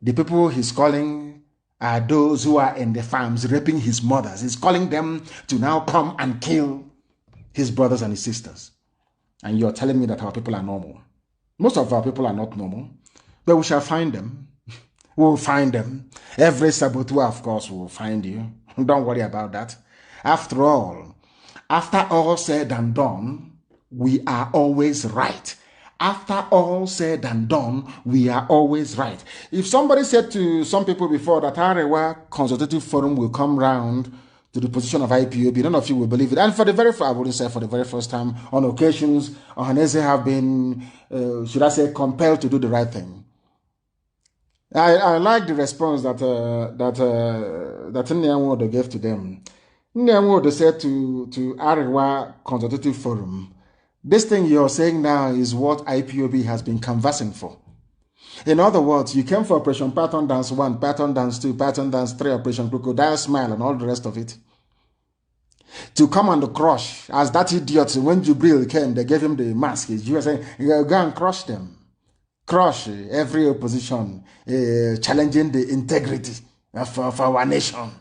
The people he's calling are those who are in the farms raping his mothers. He's calling them to now come and kill his brothers and his sisters. And you're telling me that our people are normal. Most of our people are not normal, but we shall find them. We'll find them. Every saboteur, of course, will find you. Don't worry about that. After all said and done, we are always right. After all said and done, we are always right. If somebody said to some people before that Arewa Consultative Forum will come round to the position of IPOB, none of you will believe it. And for the very first, I wouldn't say for the very first time, on occasions, Ohanese have been, should I say, compelled to do the right thing. I like the response that Nnamdi gave to them. Nnamdi said to Arewa Consultative Forum, this thing you're saying now is what IPOB has been canvassing for. In other words, you came for Operation Pattern Dance 1, Pattern Dance 2, Pattern Dance 3, Operation Crocodile Smile, and all the rest of it. To come and crush, as that idiot, when Jubril came, they gave him the mask. You were saying, go and crush them. Crush every opposition, challenging the integrity of our nation.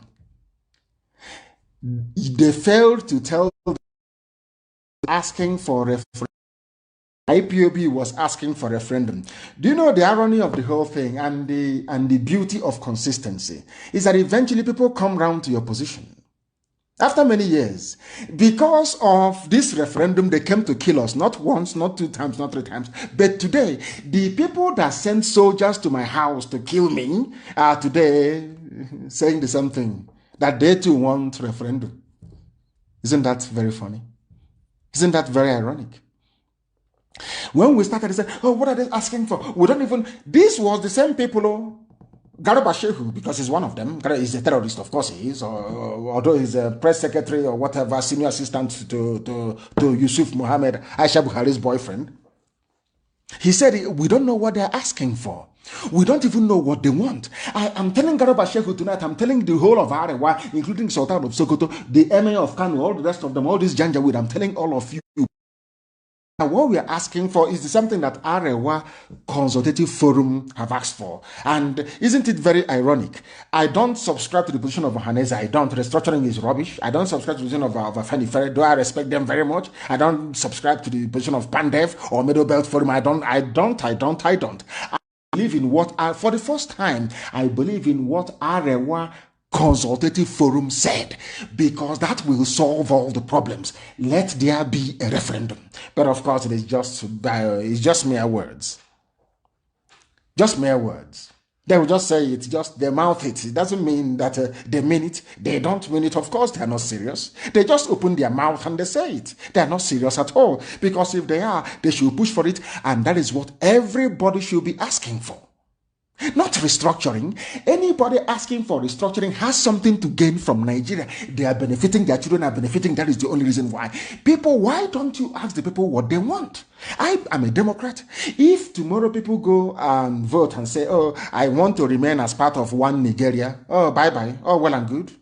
They failed to tell them asking for referendum. IPOB was asking for referendum. Do you know the irony of the whole thing and the beauty of consistency is that eventually people come round to your position. After many years, because of this referendum, they came to kill us, not once, not 2 times, not 3 times. But today, the people that sent soldiers to my house to kill me are today saying the same thing, that they too want referendum. Isn't that very funny? Isn't that very ironic? When we started, they said, oh, what are they asking for? We don't even... This was the same people, Garba Shehu, because he's one of them. He's a terrorist, of course he is, although he's a press secretary or whatever, senior assistant to Yusuf Mohammed, Aisha Buhari's boyfriend. He said, we don't know what they're asking for. We don't even know what they want. I'm telling Garba Shehu tonight, I'm telling the whole of Arewa, including Sultan of Sokoto, the Emir of Kanu, all the rest of them, all this Janjaweed, I'm telling all of you. And what we are asking for is something that Arewa Consultative Forum have asked for. And isn't it very ironic? I don't subscribe to the position of Ohanese. I don't. Restructuring is rubbish. I don't subscribe to the position of Afeni Ferre, though I respect them very much. I don't subscribe to the position of Pandev or Middle Belt Forum. I don't. I believe in what, for the first time, I believe in what Arewa Consultative Forum said, because that will solve all the problems. Let there be a referendum. But of course, it's just mere words. Just mere words. They will just say it, just they mouth it. It doesn't mean that they mean it. They don't mean it. Of course, they are not serious. They just open their mouth and they say it. They are not serious at all. Because if they are, they should push for it. And that is what everybody should be asking for. Not restructuring. Anybody asking for restructuring has something to gain from Nigeria. They are benefiting, their children are benefiting. That is the only reason why. People, why don't you ask the people what they want? I am a Democrat. If tomorrow people go and vote and say, oh, I want to remain as part of one Nigeria, oh, bye-bye, oh, well and good.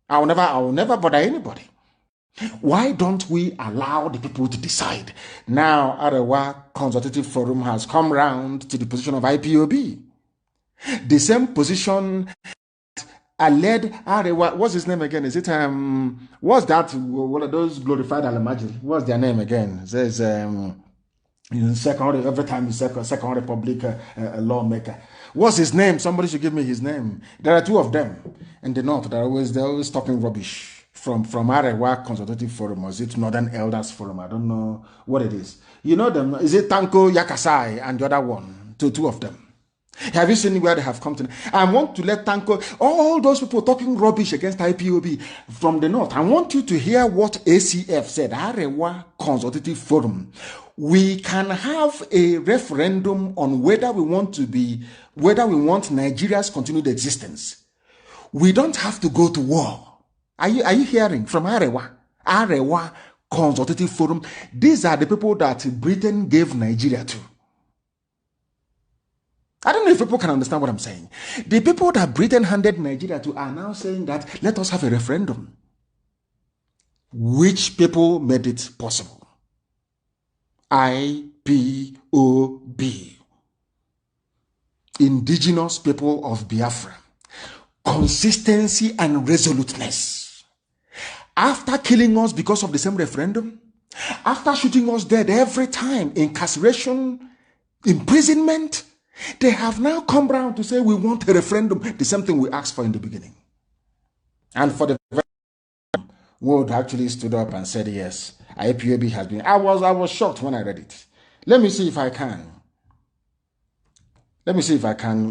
I will never bother anybody. Why don't we allow the people to decide? Now, Arewa Consultative Forum has come round to the position of IPOB. The same position led Arewa, what's his name again? Is it, what's that, one of those glorified Alamajiri? What's their name again? It says, every time you say Second Republic lawmaker. What's his name? Somebody should give me his name. There are 2 of them in the north. They're always talking rubbish. from Arewa Consultative Forum, or is it Northern Elders Forum? I don't know what it is. You know them? Is it Tanko Yakasai and the other one? Two of them. Have you seen where they have come to? I want to let Tanko, all those people talking rubbish against IPOB from the north, I want you to hear what ACF said, Arewa Consultative Forum. We can have a referendum on whether we want Nigeria's continued existence. We don't have to go to war. Are you hearing from Arewa Consultative Forum? These are the people that Britain gave Nigeria to. I don't know if people can understand what I'm saying. The people that Britain handed Nigeria to are now saying that let us have a referendum. Which people made it possible? IPOB. Indigenous people of Biafra. Consistency and resoluteness. After killing us because of the same referendum, after shooting us dead every time, incarceration, imprisonment, they have now come round to say we want a referendum, the same thing we asked for in the beginning. And for the Wood actually stood up and said yes, IPOB has been. I was shocked when I read it. Let me see if I can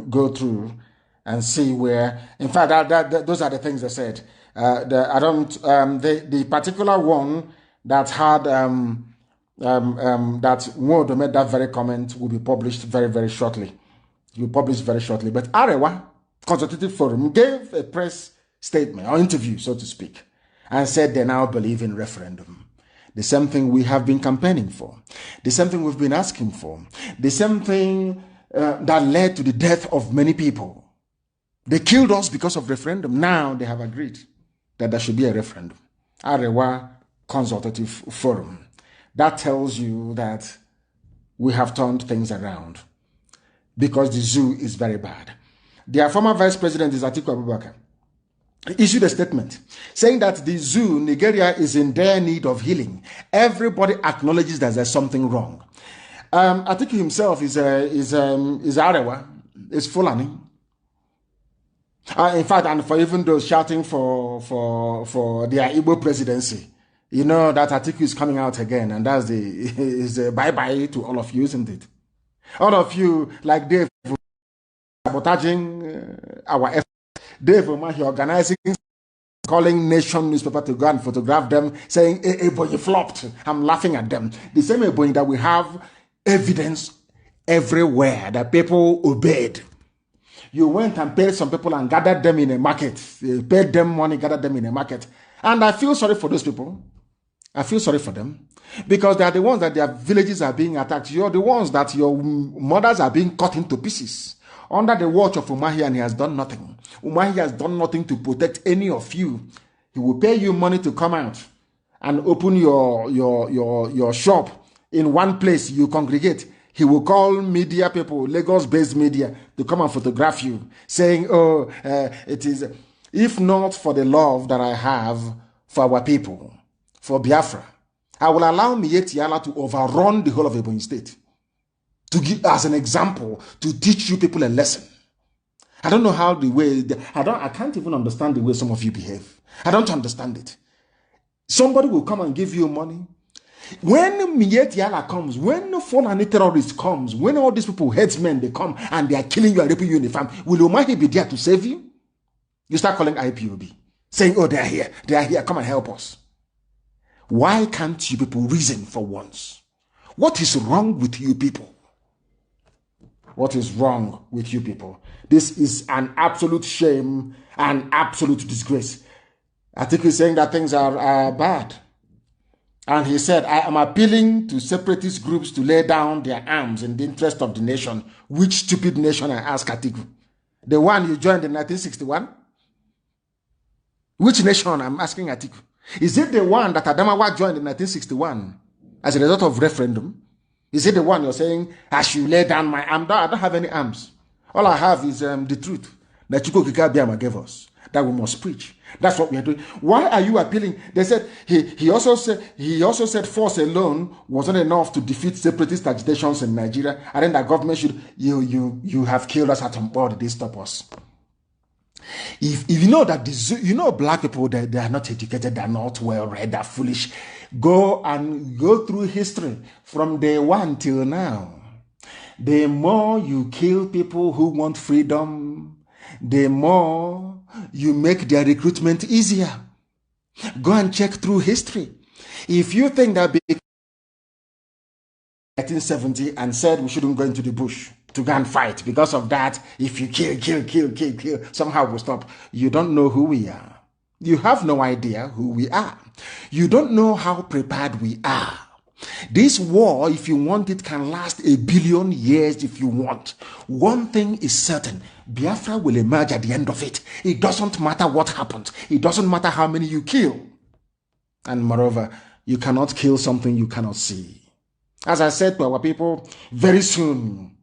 go through and see where. In fact, those are the things they said. The particular one that had that Wood made that very comment will be published very, very shortly. It will be published very shortly. But Arewa Consultative Forum gave a press statement or interview, so to speak, and said they now believe in referendum. The same thing we have been campaigning for. The same thing we've been asking for. The same thing that led to the death of many people. They killed us because of referendum. Now they have agreed that there should be a referendum. Arewa Consultative Forum. That tells you that we have turned things around because the zoo is very bad. Their former vice president is Atiku Abubakar. He issued a statement saying that the zoo, Nigeria, is in dire need of healing. Everybody acknowledges that there's something wrong. Atiku himself is Arewa, is Fulani. In fact, and for even those shouting for their Igbo presidency, you know that Atiku is coming out again, and that's the bye-bye to all of you, isn't it? All of you, like Dave, sabotaging our efforts. Dave Omahi organizing, calling Nation newspaper to go and photograph them, saying, hey, boy, you flopped. I'm laughing at them. The same Ebony that we have evidence everywhere that people obeyed. You went and paid some people and gathered them in a market. You paid them money, gathered them in a market. And I feel sorry for those people. I feel sorry for them. Because they are the ones that their villages are being attacked. You're the ones that your mothers are being cut into pieces. Under the watch of Umahi, and he has done nothing. Umahi has done nothing to protect any of you. He will pay you money to come out and open your shop in one place you congregate. He will call media people, Lagos-based media, to come and photograph you, saying, it is, if not for the love that I have for our people, for Biafra, I will allow Miyetti Allah to overrun the whole of Ebonyi State. To give as an example, to teach you people a lesson. I don't know how I can't even understand the way some of you behave. I don't understand it. Somebody will come and give you money. When Miyetti Allah comes, when Fulani terrorists comes, when all these people, headsmen, they come and they are killing you and raping you in the farm, will Umahi be there to save you? You start calling IPOB, saying, oh, they are here, come and help us. Why can't you people reason for once? What is wrong with you people? What is wrong with you people? This is an absolute shame, an absolute disgrace. I think he's saying that things are bad. And he said, I am appealing to separatist groups to lay down their arms in the interest of the nation. Which stupid nation, I ask Atiku? The one you joined in 1961? Which nation, I'm asking Atiku? Is it the one that Adamawa joined in 1961 as a result of referendum? Is it the one you're saying, I should lay down my arm? I don't have any arms. All I have is the truth that Chuko Kikabiama gave us, that we must preach. That's what we are doing. Why are you appealing? They said he also said force alone wasn't enough to defeat separatist agitations in Nigeria. And then the government should you have killed us at on board. They stop us. If you know that black people, they are not educated, they are not well read, they are foolish. Go through history from day one till now. The more you kill people who want freedom, the more you make their recruitment easier. Go and check through history. If you think that 1970 and said we shouldn't go into the bush to go and fight, because of that, if you kill, somehow we'll stop. You don't know who we are. You have no idea who we are. You don't know how prepared we are. This war, if you want it, can last 1 billion years if you want. One thing is certain: Biafra will emerge at the end of it. It doesn't matter what happens. It doesn't matter how many you kill. And moreover, you cannot kill something you cannot see. As I said to our people, very soon,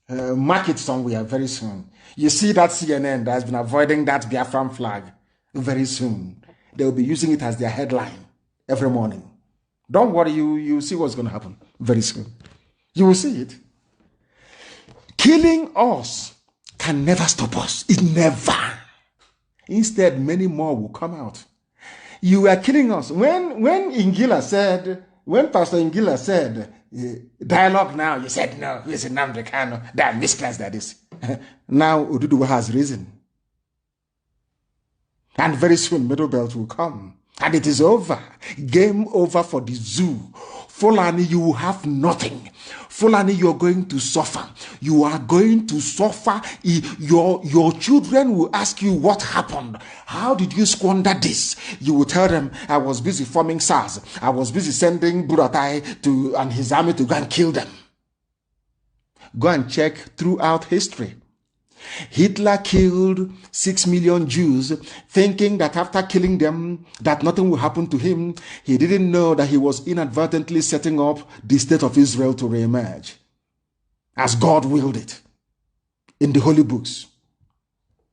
mark it somewhere, very soon. You see that CNN that has been avoiding that Biafran flag, very soon. They will be using it as their headline every morning. Don't worry, you see what's going to happen very soon. You will see it. Killing us can never stop us. It never. Instead, many more will come out. You are killing us. When Pastor Ngila said, dialogue now, you said no, he's a Nnamdi Kanu, that misclass that is. Now Oduduwa has risen. And very soon Middle Belt will come. And it is over. Game over for the zoo. Fulani, you will have nothing. Fulani, you're going to suffer. You are going to suffer. Your children will ask you what happened. How did you squander this? You will tell them, I was busy forming SARS. I was busy sending Buratai and his army to go and kill them. Go and check throughout history. Hitler killed 6 million Jews, thinking that after killing them, that nothing will happen to him. He didn't know that he was inadvertently setting up the state of Israel to reemerge, as God willed it, in the holy books.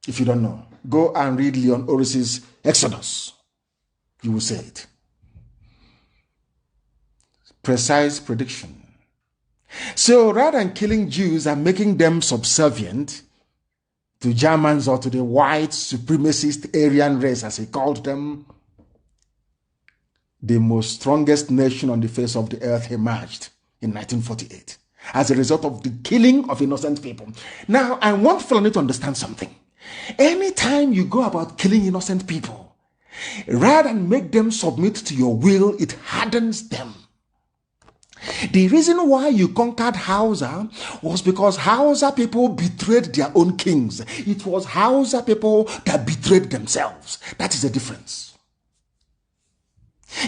If you don't know, go and read Leon Oris's Exodus. You will say it. Precise prediction. So rather than killing Jews and making them subservient to Germans or to the white supremacist Aryan race, as he called them, the most strongest nation on the face of the earth emerged in 1948 as a result of the killing of innocent people. Now, I want Fulani to understand something. Anytime you go about killing innocent people, rather than make them submit to your will, it hardens them. The reason why you conquered Hausa was because Hausa people betrayed their own kings. It was Hausa people that betrayed themselves. That is the difference.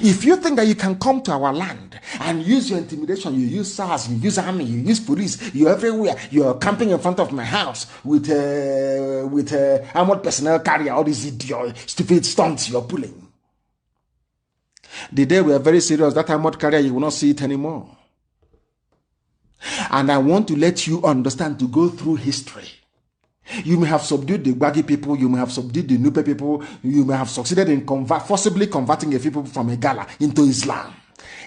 If you think that you can come to our land and use your intimidation, you use SARS, you use army, you use police, you're everywhere, you're camping in front of my house with armored personnel carrier, all these idiot, stupid stunts you're pulling. The day we are very serious, that armored carrier, you will not see it anymore. And I want to let you understand, to go through history. You may have subdued the Gbagi people, you may have subdued the Nupe people, you may have succeeded in forcibly converting a people from a Gala into Islam.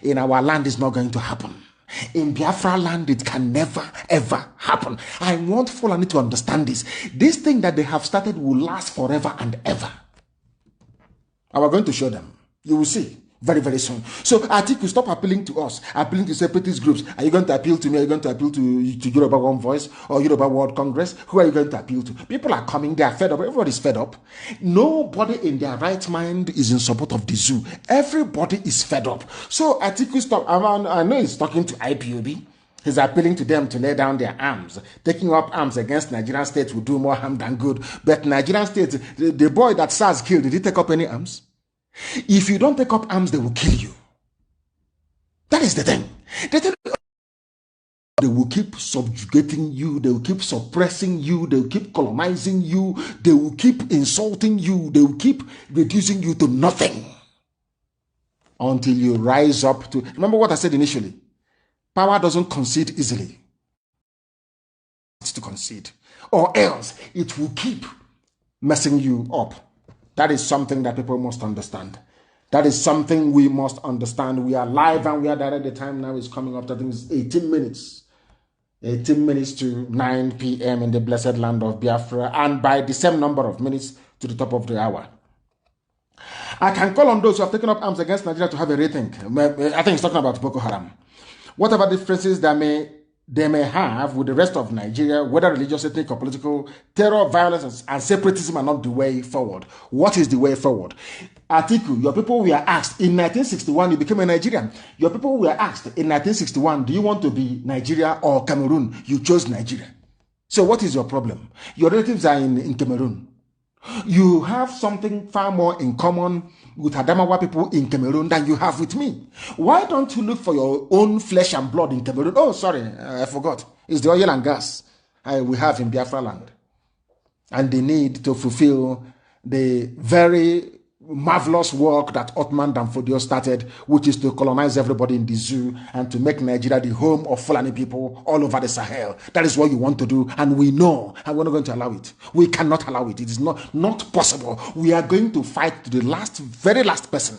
In our land, it's not going to happen. In Biafra land, it can never, ever happen. I want Fulani to understand this. This thing that they have started will last forever and ever. And we're going to show them. You will see. Very, very soon. So I think you stop appealing to us, appealing to separatist groups. Are you going to appeal to me? Are you going to appeal to Yoruba One Voice or Yoruba World Congress? Who are you going to appeal to? People are coming, they are fed up. Everybody's fed up. Nobody in their right mind is in support of the zoo. Everybody is fed up. So I think you stop. I know he's talking to IPOB. He's appealing to them to lay down their arms. Taking up arms against Nigerian state will do more harm than good. But Nigerian state, the boy that SARS killed, did he take up any arms? If you don't take up arms, they will kill you. That is the thing. They will keep subjugating you. They will keep suppressing you. They will keep colonizing you. They will keep insulting you. They will keep reducing you to nothing until you rise up to... Remember what I said initially. Power doesn't concede easily. It's to concede. Or else it will keep messing you up. That is something that people must understand. That is something we must understand. We are live and we are direct. The time now is coming up. I think it's 18 minutes. 18 minutes to 9 p.m. in the blessed land of Biafra. And by the same number of minutes to the top of the hour. I can call on those who have taken up arms against Nigeria to have a rethink. I think he's talking about Boko Haram. Whatever differences they may have with the rest of Nigeria, whether religious, ethnic, or political, terror, violence, and separatism are not the way forward. What is the way forward? Atiku, your people were asked, in 1961, you became a Nigerian. Your people were asked, in 1961, do you want to be Nigeria or Cameroon? You chose Nigeria. So what is your problem? Your relatives are in Cameroon. You have something far more in common with Adamawa people in Cameroon than you have with me. Why don't you look for your own flesh and blood in Cameroon? Oh, sorry, I forgot. It's the oil and gas we have in Biafra land. And the need to fulfill the very marvelous work that Ottoman Danfodio started, which is to colonize everybody in the zoo and to make Nigeria the home of Fulani people all over the Sahel. That is what you want to do, and we know, and we're not going to allow it. We cannot allow it. It is not possible. We are going to fight to the very last person.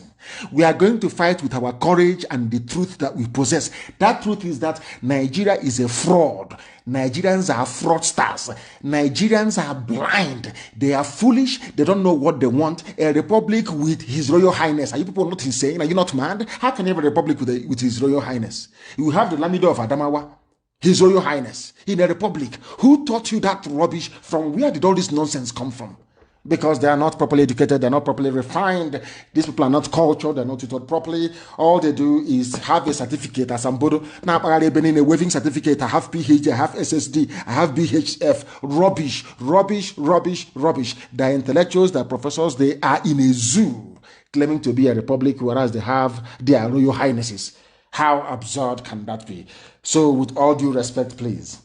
We are going to fight with our courage and the truth that we possess. That truth is that Nigeria is a fraud. Nigerians are fraudsters. Nigerians are blind. They are foolish. They don't know what they want. A republic with His Royal Highness. Are you people not insane? Are you not mad? How can you have a republic with His Royal Highness? You have the Lamido of Adamawa, His Royal Highness, in a republic. Who taught you that rubbish? From where did all this nonsense come from? Because they are not properly educated, they're not properly refined. These people are not cultured, they're not tutored properly. All they do is have a certificate as Ambodo. Now I've been in a waving certificate. I have PhD, I have SSD, I have BHF. Rubbish, rubbish, rubbish, rubbish. They're intellectuals, they're professors, they are in a zoo claiming to be a republic, whereas they have their royal highnesses. How absurd can that be? So with all due respect, please.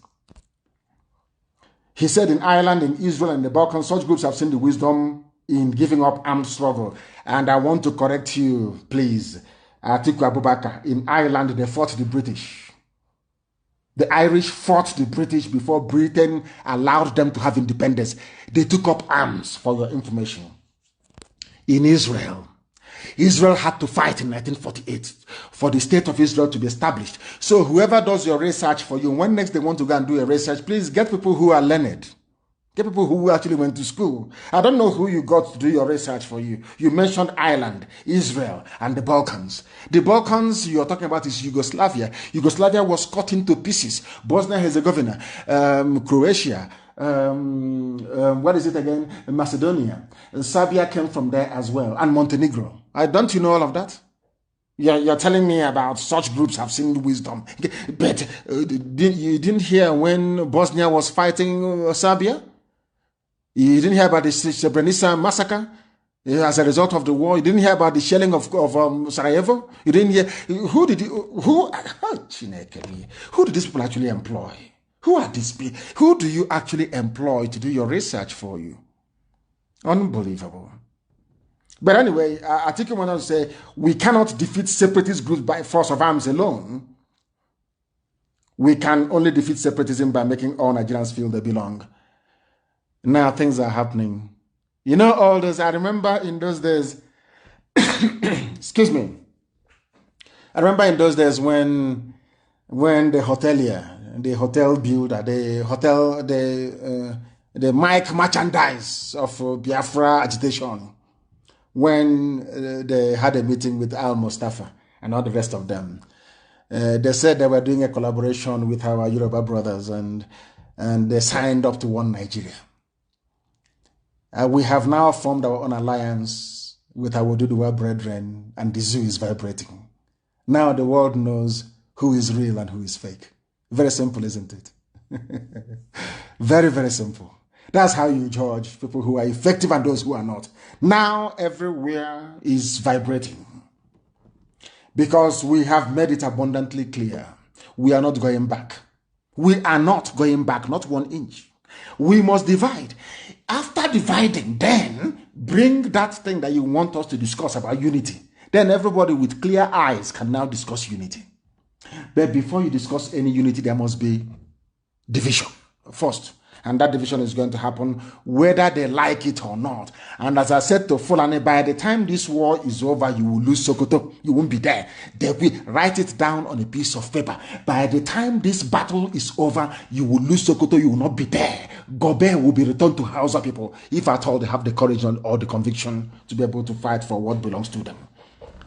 He said in Ireland, in Israel, and the Balkans, such groups have seen the wisdom in giving up armed struggle. And I want to correct you, please. Atiku Abubakar, in Ireland, they fought the British. The Irish fought the British before Britain allowed them to have independence. They took up arms, for your information. In Israel had to fight in 1948 for the state of Israel to be established. So whoever does your research for you, when next they want to go and do a research, please get people who are learned. Get people who actually went to school. I don't know who you got to do your research for you. You mentioned Ireland, Israel, and the Balkans. The Balkans you're talking about is Yugoslavia. Yugoslavia was cut into pieces. Bosnia-Herzegovina, Croatia, what is it again? Macedonia. Serbia came from there as well, and Montenegro. Don't you know all of that? You're telling me about such groups have seen wisdom. But you didn't hear when Bosnia was fighting Serbia? You didn't hear about the Srebrenica massacre as a result of the war? You didn't hear about the shelling of Sarajevo? You didn't hear? Who did these people actually employ? Who are these people? Who do you actually employ to do your research for you? Unbelievable. But anyway, I think you want to say, we cannot defeat separatist groups by force of arms alone. We can only defeat separatism by making all Nigerians feel they belong. Now things are happening. You know all this. I remember in those days, excuse me. I remember in those days when the hotelier, the hotel builder, the mic merchandise of Biafra agitation, when they had a meeting with Al Mustafa and all the rest of them, they said they were doing a collaboration with our Yoruba brothers, and they signed up to one Nigeria. We have now formed our own alliance with our Oduduwa brethren, and the zoo is vibrating. Now the world knows who is real and who is fake. Very simple, isn't it? Very, very simple. That's how you judge people who are effective and those who are not. Now everywhere is vibrating, because we have made it abundantly clear. We are not going back. We are not going back, not 1 inch. We must divide. After dividing, then bring that thing that you want us to discuss about unity. Then everybody with clear eyes can now discuss unity. But before you discuss any unity, there must be division first. And that division is going to happen whether they like it or not. And as I said to Fulani, by the time this war is over, you will lose Sokoto. You won't be there. They will write it down on a piece of paper. By the time this battle is over, you will lose Sokoto. You will not be there. Gobe will be returned to Hausa people, if at all they have the courage or the conviction to be able to fight for what belongs to them.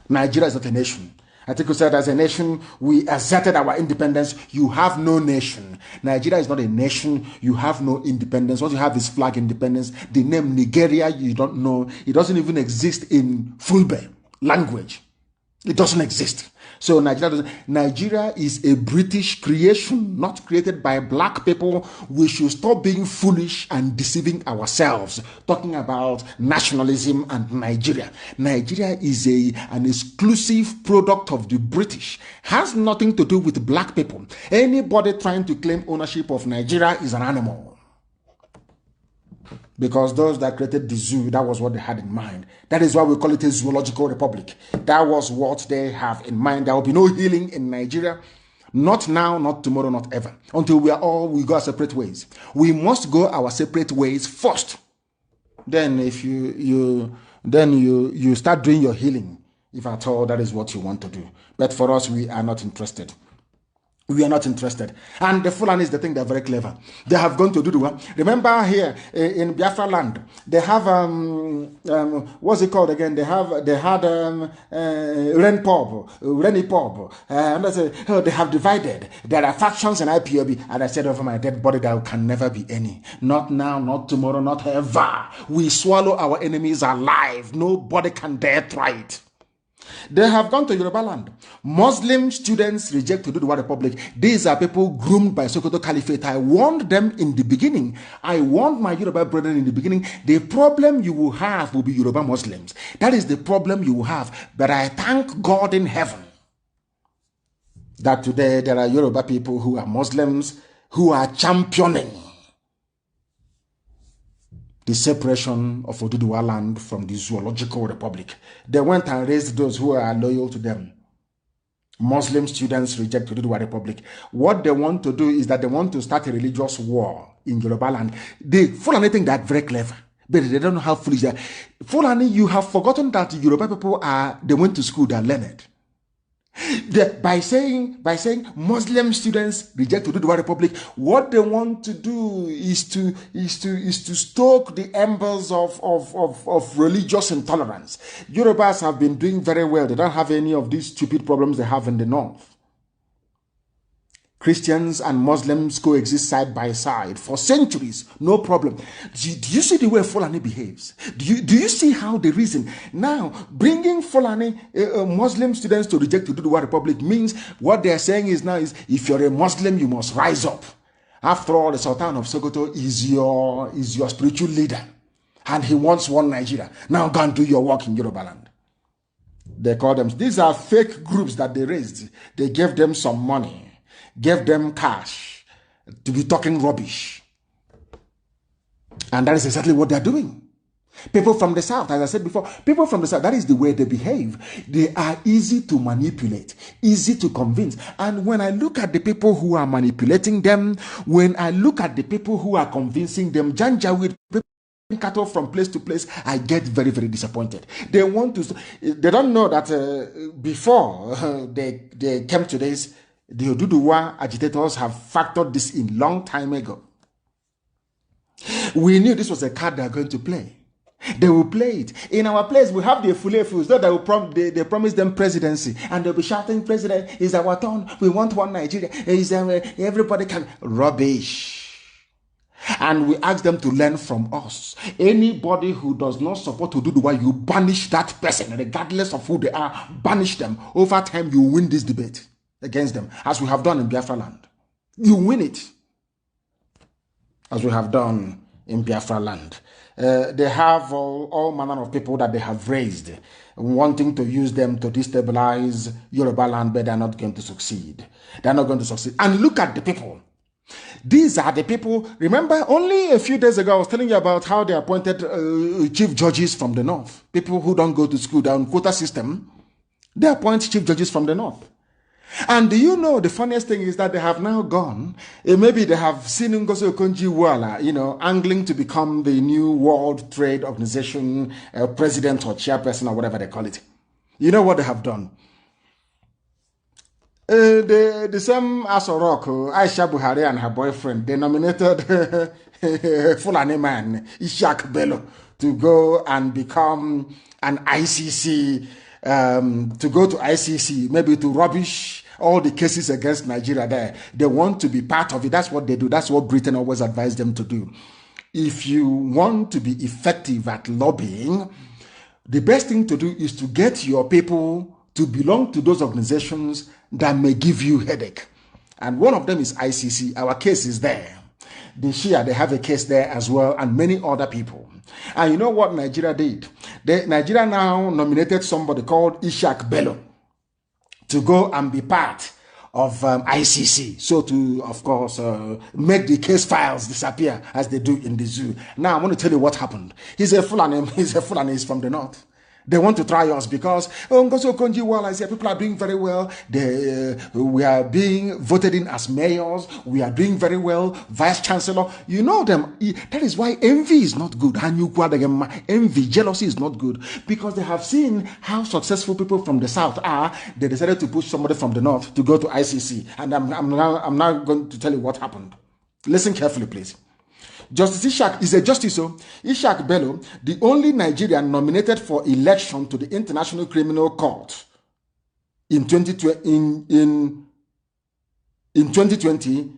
Nigeria is not a nation. I think we said as a nation, we asserted our independence. You have no nation. Nigeria is not a nation. You have no independence. What you have is flag independence. The name Nigeria, you don't know. It doesn't even exist in Fulbe language. It doesn't exist. So Nigeria is a British creation, not created by black people. We should stop being foolish and deceiving ourselves, talking about nationalism and Nigeria. Nigeria is an exclusive product of the British, has nothing to do with black people. Anybody trying to claim ownership of Nigeria is an animal. Because those that created the zoo, that was what they had in mind. That is why we call it a zoological republic. That was what they have in mind. There will be no healing in Nigeria. Not now, not tomorrow, not ever. Until we go our separate ways. We must go our separate ways first. Then if you start doing your healing, if at all that is what you want to do. But for us, we are not interested. We are not interested. And the Fulani is the thing, they're very clever. They have gone to Duduwa. Remember here in Biafra land, they have, what's it called again? They had Reni Pub. And I said, oh, they have divided. There are factions in IPOB. And I said over my dead body, there can never be any. Not now, not tomorrow, not ever. We swallow our enemies alive. Nobody can dare try it. They have gone to Yoruba land. Muslim students reject to Oduduwa Republic. These are people groomed by Sokoto Caliphate. I warned them in the beginning. I warned my Yoruba brethren in the beginning. The problem you will have will be Yoruba Muslims. That is the problem you will have. But I thank God in heaven that today there are Yoruba people who are Muslims who are championing the separation of Oduduwa land from the Zoological Republic. They went and raised those who are loyal to them. Muslim students reject Oduduwa Republic. What they want to do is that they want to start a religious war in Yoruba land. They Fulani think that very clever, but they don't know how foolish they are. Fulani, you have forgotten that Yoruba people they went to school, they are learned. By saying Muslim students reject Oduduwa Republic, what they want to do is to stoke the embers of religious intolerance. Yorubas have been doing very well. They don't have any of these stupid problems they have in the north. Christians and Muslims coexist side by side for centuries, no problem. Do you see the way Fulani behaves? Do you see how they reason? Now, bringing Fulani Muslim students to reject Oduduwa Republic means what they are saying is if you're a Muslim, you must rise up. After all, the Sultan of Sokoto is your spiritual leader, and he wants one Nigeria. Now go and do your work in Yoruba land. They call them. These are fake groups that they raised. They gave them some money. Gave them cash to be talking rubbish. And that is exactly what they're doing. People from the south, as I said before, people from the south, that is the way they behave. They are easy to manipulate, easy to convince. And when I look at the people who are manipulating them, when I look at the people who are convincing them, Janjaweed, cattle from place to place, I get very, very disappointed. They don't know that before they came to this, the Oduduwa agitators have factored this in long time ago. We knew this was a card they are going to play. They will play it. In our place, we have the Fulefus. They promise them presidency. And they'll be shouting, President, it's our turn. We want one Nigeria. Everybody can. Rubbish. And we ask them to learn from us. Anybody who does not support Oduduwa, you banish that person, regardless of who they are. Banish them. Over time, you win this debate against them, as we have done in Biafra land. You win it, as we have done in Biafra land. They have all manner of people that they have raised, wanting to use them to destabilize Yoruba land, but they're not going to succeed. They're not going to succeed. And look at the people. These are the people. Remember, only a few days ago, I was telling you about how they appointed chief judges from the north. People who don't go to school, they're on quota system. They appoint chief judges from the north. And do you know the funniest thing is that they have now gone, maybe they have seen Ngozi Okonjo-Iweala, angling to become the new World Trade Organization president or chairperson or whatever they call it. You know what they have done? The same Asorok, Aisha Buhari and her boyfriend, they nominated Fulani man, Ishak Bello, to go and become an ICC, to go to ICC, maybe to rubbish all the cases against Nigeria there. They want to be part of it. That's what they do. That's what Britain always advised them to do. If you want to be effective at lobbying, the best thing to do is to get your people to belong to those organizations that may give you headache. And one of them is ICC. Our case is there. The Shia, they have a case there as well, and many other people. And you know what Nigeria did? Nigeria now nominated somebody called Ishak Bello to go and be part of ICC. So to, of course, make the case files disappear as they do in the zoo. Now, I want to tell you what happened. He's a Fulani, he's from the north. They want to try us because Ngozi Okonjo-Iweala is here. People are doing very well. We are being voted in as mayors. We are doing very well. Vice Chancellor. You know them. That is why envy is not good. Envy, jealousy is not good. Because they have seen how successful people from the south are. They decided to push somebody from the north to go to ICC. And I'm now going to tell you what happened. Listen carefully, please. Justice Ishak is a justice. So Ishak Bello, the only Nigerian nominated for election to the International Criminal Court in 2020,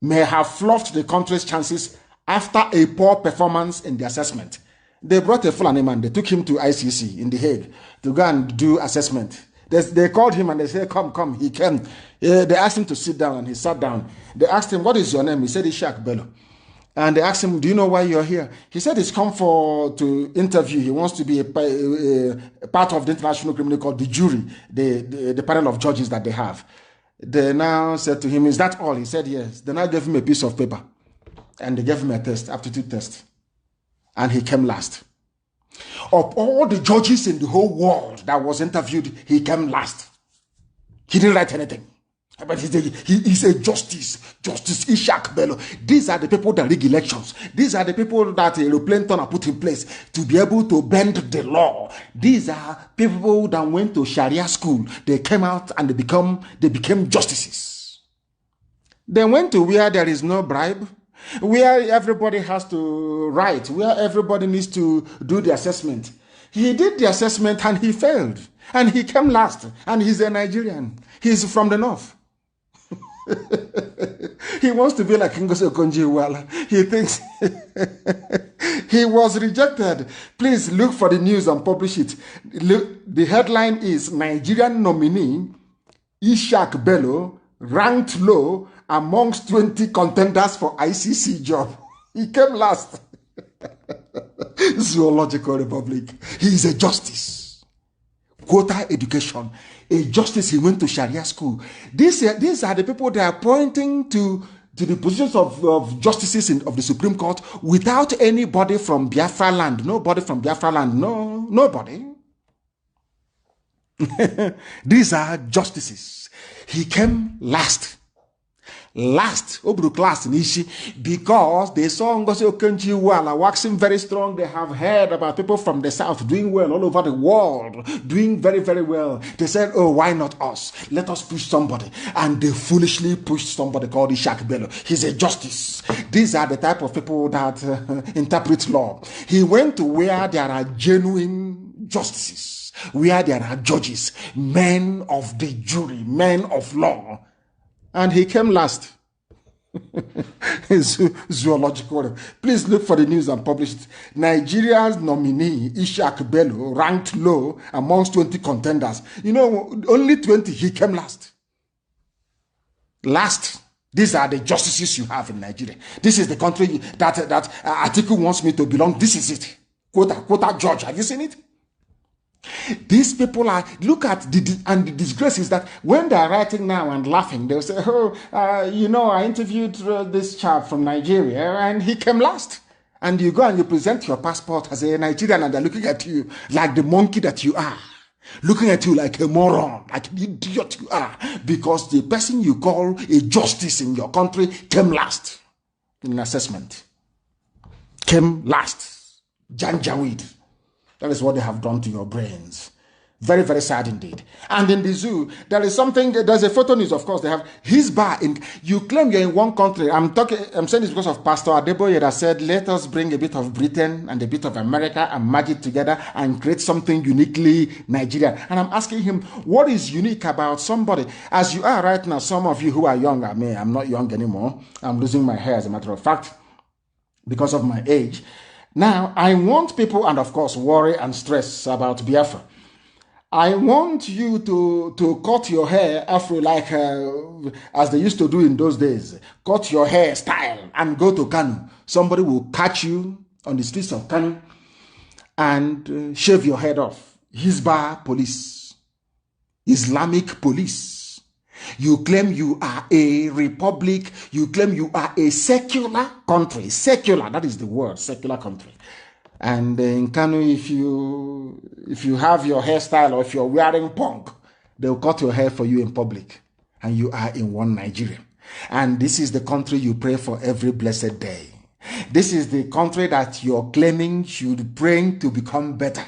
may have fluffed the country's chances after a poor performance in the assessment. They brought a Fulani man. They took him to ICC in The Hague to go and do assessment. They called him and they said, come. He came. They asked him to sit down and he sat down. They asked him, what is your name? He said, Ishak Bello. And they asked him, do you know why you're here? He said he's come to interview. He wants to be a part of the International Criminal Court, the jury, the panel of judges that they have. They now said to him, is that all? He said yes. They now gave him a piece of paper. And they gave him a test, aptitude test. And he came last. Of all the judges in the whole world that was interviewed, he came last. He didn't write anything. But he is a justice Ishak Bello. These are the people that rig elections. These are the people that aeroplane turner put in place to be able to bend the law. These are people that went to Sharia school. They came out and they became justices. They went to where there is no bribe, where everybody has to write, where everybody needs to do the assessment. He did the assessment and he failed. And he came last. And he's a Nigerian. He's from the north. He wants to be like Ngozi Okonjo-Iweala. He thinks he was rejected. Please look for the news and publish it. Look, the headline is Nigerian nominee Ishak Bello ranked low amongst 20 contenders for ICC job. He came last. Zoological Republic. He is a justice. Quota education. A justice, he went to Sharia school. These are the people that are pointing to the positions of justices of the Supreme Court without anybody from Biafra land. Nobody from Biafra land. No, nobody. These are justices. He came last. Obruk in Ishi, because they saw Ngozi Okonjo-Iweala waxing very strong. They have heard about people from the south doing well all over the world, doing very, very well. They said, oh, why not us? Let us push somebody. And they foolishly pushed somebody called Ishak Bello. He's a justice. These are the type of people that interpret law. He went to where there are genuine justices, where there are judges, men of the jury, men of law. And he came last. Zoological. Please look for the news and publish it. Nigeria's nominee, Ishak Bello, ranked low amongst 20 contenders. You know, only 20, he came last. Last. These are the justices you have in Nigeria. This is the country that Atiku wants me to belong. This is it. Quota judge. Have you seen it? These people are, look at the disgrace is that when they are writing now and laughing, they'll say, oh, I interviewed this chap from Nigeria and he came last. And you go and you present your passport as a Nigerian and they're looking at you like the monkey that you are. looking at you like a moron, like an idiot you are, because the person you call a justice in your country came last in an assessment. Came last. Janjaweed. That is what they have done to your brains. Very, very sad indeed. And in the zoo, there is something, there's a photo news, of course, they have his bar in, you claim you're in one country. I'm saying this because of Pastor Adeboye that said, let us bring a bit of Britain and a bit of America and merge it together and create something uniquely Nigerian. And I'm asking him, what is unique about somebody? As you are right now, some of you who are young, I mean, I'm not young anymore. I'm losing my hair, as a matter of fact, because of my age. Now, I want people, and of course, worry and stress about Biafra. I want you to cut your hair afro like as they used to do in those days. Cut your hair style and go to Kanu. Somebody will catch you on the streets of Kanu and shave your head off. Hizbah police, Islamic police. You claim you are a republic. You claim you are a secular country. Secular, that is the word, secular country. And in Kanu, if you have your hairstyle or if you're wearing punk, they'll cut your hair for you in public. And you are in one Nigeria. And this is the country you pray for every blessed day. This is the country that you're claiming should pray to become better.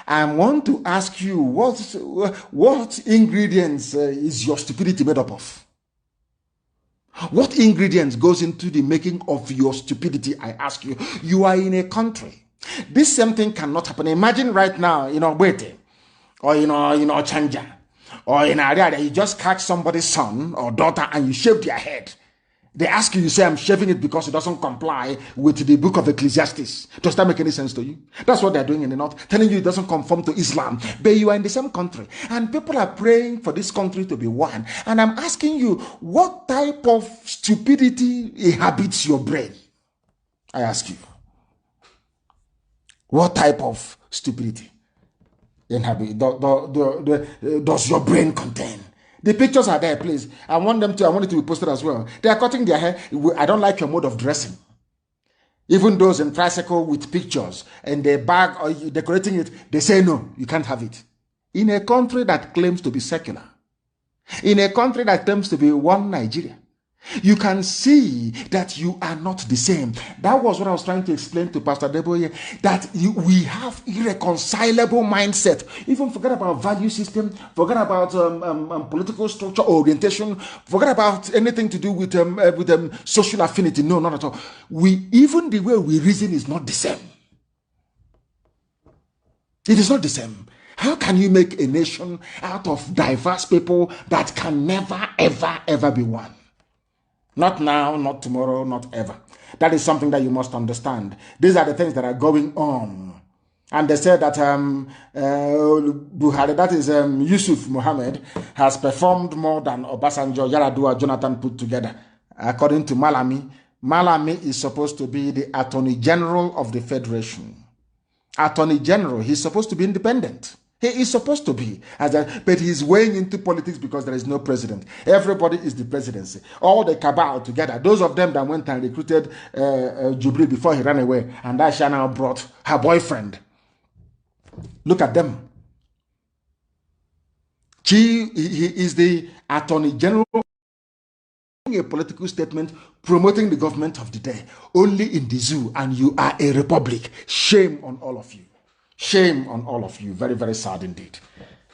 I want to ask you, what ingredients is your stupidity made up of? What ingredients goes into the making of your stupidity, I ask you? You are in a country. This same thing cannot happen. Imagine right now, Wete, or, Chanja, or in area you just catch somebody's son or daughter and you shave their head. They ask you, you say, I'm shaving it because it doesn't comply with the book of Ecclesiastes. Does that make any sense to you? That's what they're doing in the north, telling you it doesn't conform to Islam. But you are in the same country. And people are praying for this country to be one. And I'm asking you, what type of stupidity inhabits your brain? I ask you. What type of stupidity does your brain contain? The pictures are there, please. I want it to be posted as well. They are cutting their hair. I don't like your mode of dressing. Even those in tricycle with pictures and they bag or decorating it, they say no, you can't have it. In a country that claims to be secular, in a country that claims to be one Nigeria, you can see that you are not the same. That was what I was trying to explain to Pastor Deboye, that we have irreconcilable mindset. Even forget about value system, forget about political structure, orientation, forget about anything to do with social affinity. No, not at all. Even the way we reason is not the same. It is not the same. How can you make a nation out of diverse people that can never, ever, ever be one? Not now, not tomorrow, not ever. That is something that you must understand. These are the things that are going on. And they said that Buhari, that is Yusuf Mohammed, has performed more than Obasanjo, Yaradua, Jonathan put together. According to Malami, Malami is supposed to be the Attorney General of the Federation. Attorney General, he's supposed to be independent. He is supposed to be, but he's weighing into politics because there is no president. Everybody is the presidency. All the cabal together, those of them that went and recruited Jubilee before he ran away, and Aisha now brought her boyfriend. Look at them. He is the Attorney General, a political statement promoting the government of the day, only in the zoo, and you are a republic. Shame on all of you. Shame on all of you. Very, very sad indeed.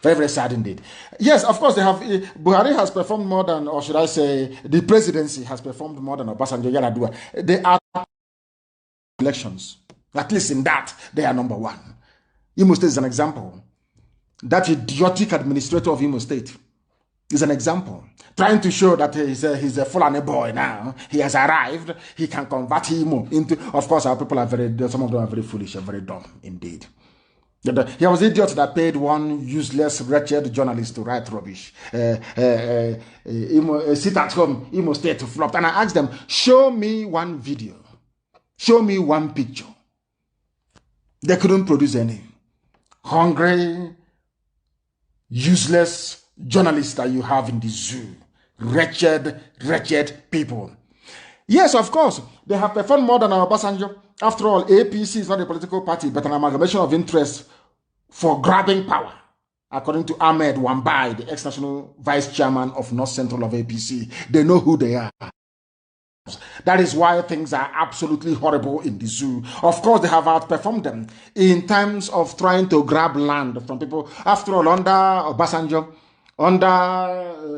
Very, very sad indeed. Yes, of course, Buhari has performed more than, or should I say, the presidency has performed more than Obasanjo, Yaradua. They are elections. At least in that, they are number one. Imo State is an example. That idiotic administrator of Imo State is an example. Trying to show that he's a Fulani boy now. He has arrived. He can convert Imo into... Of course, our people are some of them are very foolish and very dumb indeed. He was an idiot that paid one useless, wretched journalist to write rubbish. Sit at home, Imo State flopped. And I asked them, show me one video. Show me one picture. They couldn't produce any. Hungry, useless journalists that you have in the zoo. Wretched, wretched people. Yes, of course, they have performed more than Obasanjo. After all, APC is not a political party, but an amalgamation of interests for grabbing power. according to Ahmed Wambai, the ex-national vice chairman of North Central of APC. They know who they are. That is why things are absolutely horrible in the zoo. Of course, they have outperformed them in terms of trying to grab land from people. After all, under Obasanjo, under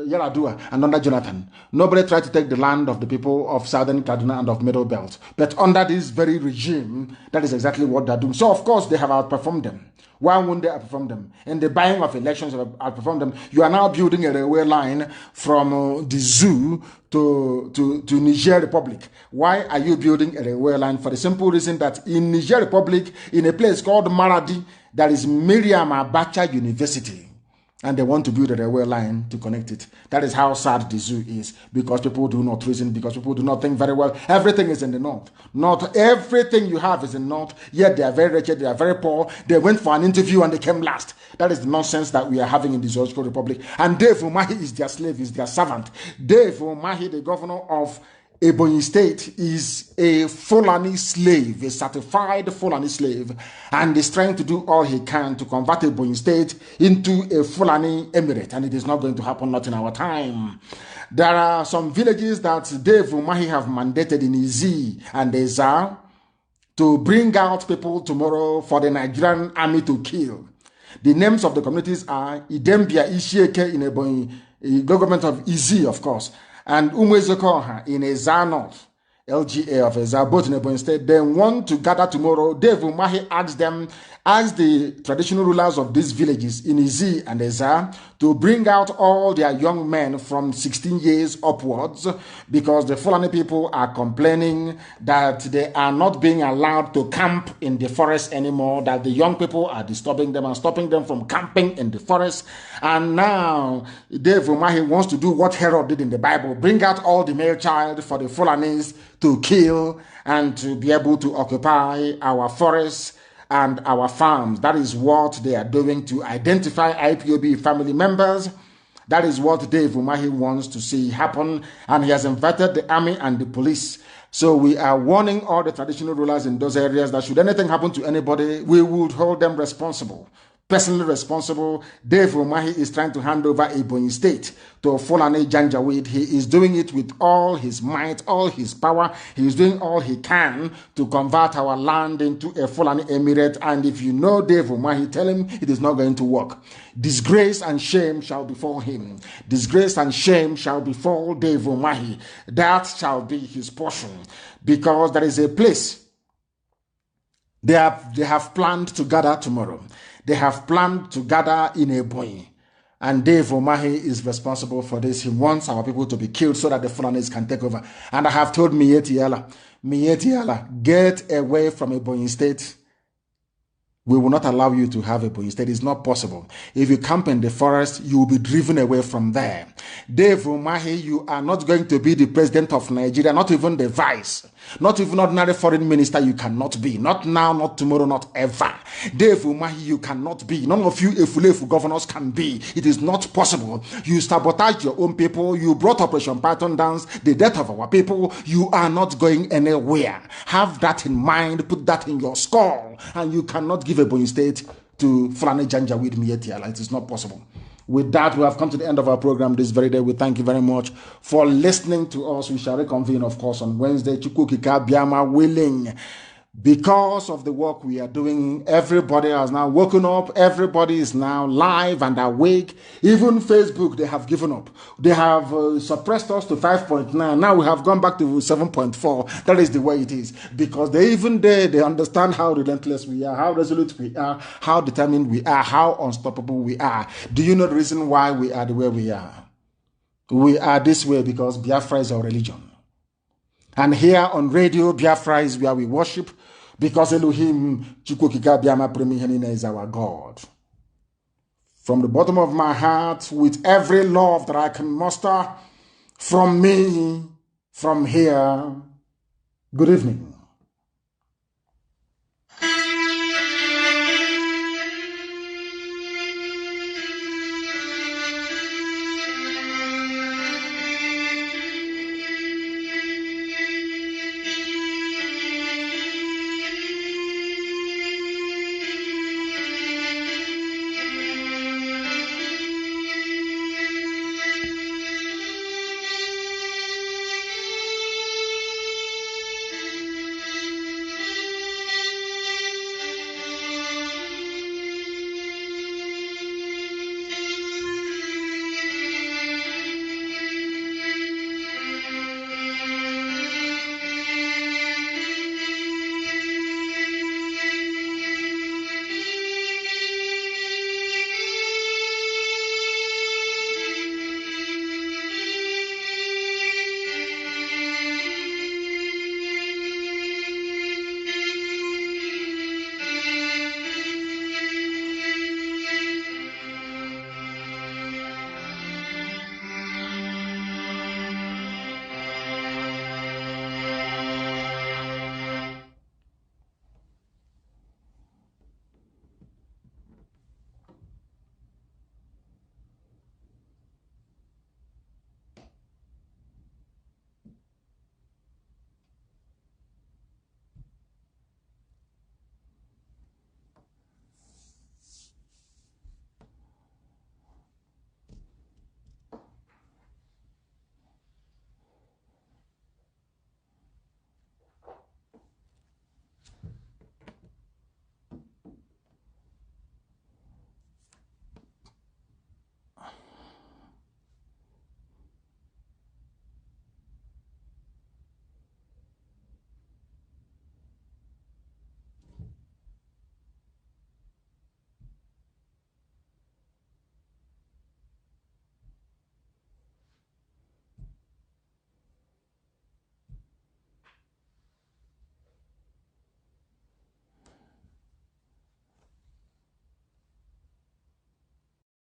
Yaradua, and under Jonathan, nobody tried to take the land of the people of Southern Kaduna and of Middle Belt. But under this very regime, that is exactly what they're doing. So, of course, they have outperformed them. Why won't they outperform them? In the buying of elections, outperform them. You are now building a railway line from the zoo to Niger Republic. Why are you building a railway line? For the simple reason that in Niger Republic, in a place called Maradi, there is Miriam Abacha University. And they want to build a railway line to connect it. That is how sad the zoo is, because people do not reason, because people do not think very well. Everything is in the north. Not everything you have is in the north, yet they are very wretched, they are very poor. They went for an interview and they came last. That is the nonsense that we are having in the Zoological Republic. And Dave Umahi is their slave, is their servant. Dave Umahi, the governor of Ebonyi State, is a Fulani slave, a certified Fulani slave, and is trying to do all he can to convert Ebonyi State into a Fulani emirate, and it is not going to happen, not in our time. There are some villages that Dave Umahi have mandated in Izi and Eza to bring out people tomorrow for the Nigerian army to kill. The names of the communities are Idembia Ishieke in Ebonyi, government of Izi, of course, and Umwezokoha in Eza North, LGA of Eza, both in Ebonyi State. They want to gather tomorrow. Dave Umahi asked the traditional rulers of these villages in Izi and Eza to bring out all their young men from 16 years upwards, because the Fulani people are complaining that they are not being allowed to camp in the forest anymore, that the young people are disturbing them and stopping them from camping in the forest. And now Dave Umahi wants to do what Herod did in the Bible, bring out all the male child for the Fulanis to kill and to be able to occupy our forests and our farms. That is what they are doing to identify IPOB family members. That is what Dave Umahi wants to see happen, and he has invited the army and the police. So we are warning all the traditional rulers in those areas that should anything happen to anybody, we would hold them responsible. Personally responsible. Dave Umahi is trying to hand over Ebonyi State to Fulani Janjaweed. He is doing it with all his might, all his power. He is doing all he can to convert our land into a Fulani emirate. And if you know Dave Umahi, tell him it is not going to work. Disgrace and shame shall befall him. Disgrace and shame shall befall Dave Umahi. That shall be his portion, because there is a place they have planned to gather tomorrow. They have planned to gather in Ebonyi, and Dave Umahi is responsible for this. He wants our people to be killed so that the Fulanis can take over. And I have told Miyetti Allah, get away from Ebonyi State. We will not allow you to have Ebonyi State. It's not possible. If you camp in the forest, you will be driven away from there. Dave Umahi, you are not going to be the president of Nigeria, not even the vice, not even ordinary foreign minister. You cannot be. Not now, not tomorrow, not ever. Dave Umahi, you cannot be. None of you Efulefu governors can be. It is not possible. You sabotage your own people. You brought Operation Python dance, the death of our people. You are not going anywhere. Have that in mind. Put that in your skull. And you cannot give Ebonyi State to Fulani Janjaweed Miyetti Allah. It is not possible. With that, we have come to the end of our program this very day. We thank you very much for listening to us. We shall reconvene, of course, on Wednesday. Chukwukika Biama willing. Because of the work we are doing, everybody has now woken up. Everybody is now live and awake. Even Facebook, they have given up. They have suppressed us to 5.9. Now we have gone back to 7.4. That is the way it is. Because they understand how relentless we are, how resolute we are, how determined we are, how unstoppable we are. Do you know the reason why we are the way we are? We are this way because Biafra is our religion. And here on Radio Biafra is where we worship, because Elohim Chukwukika Biama Premihenina is our God. From the bottom of my heart, with every love that I can muster from me, from here, good evening.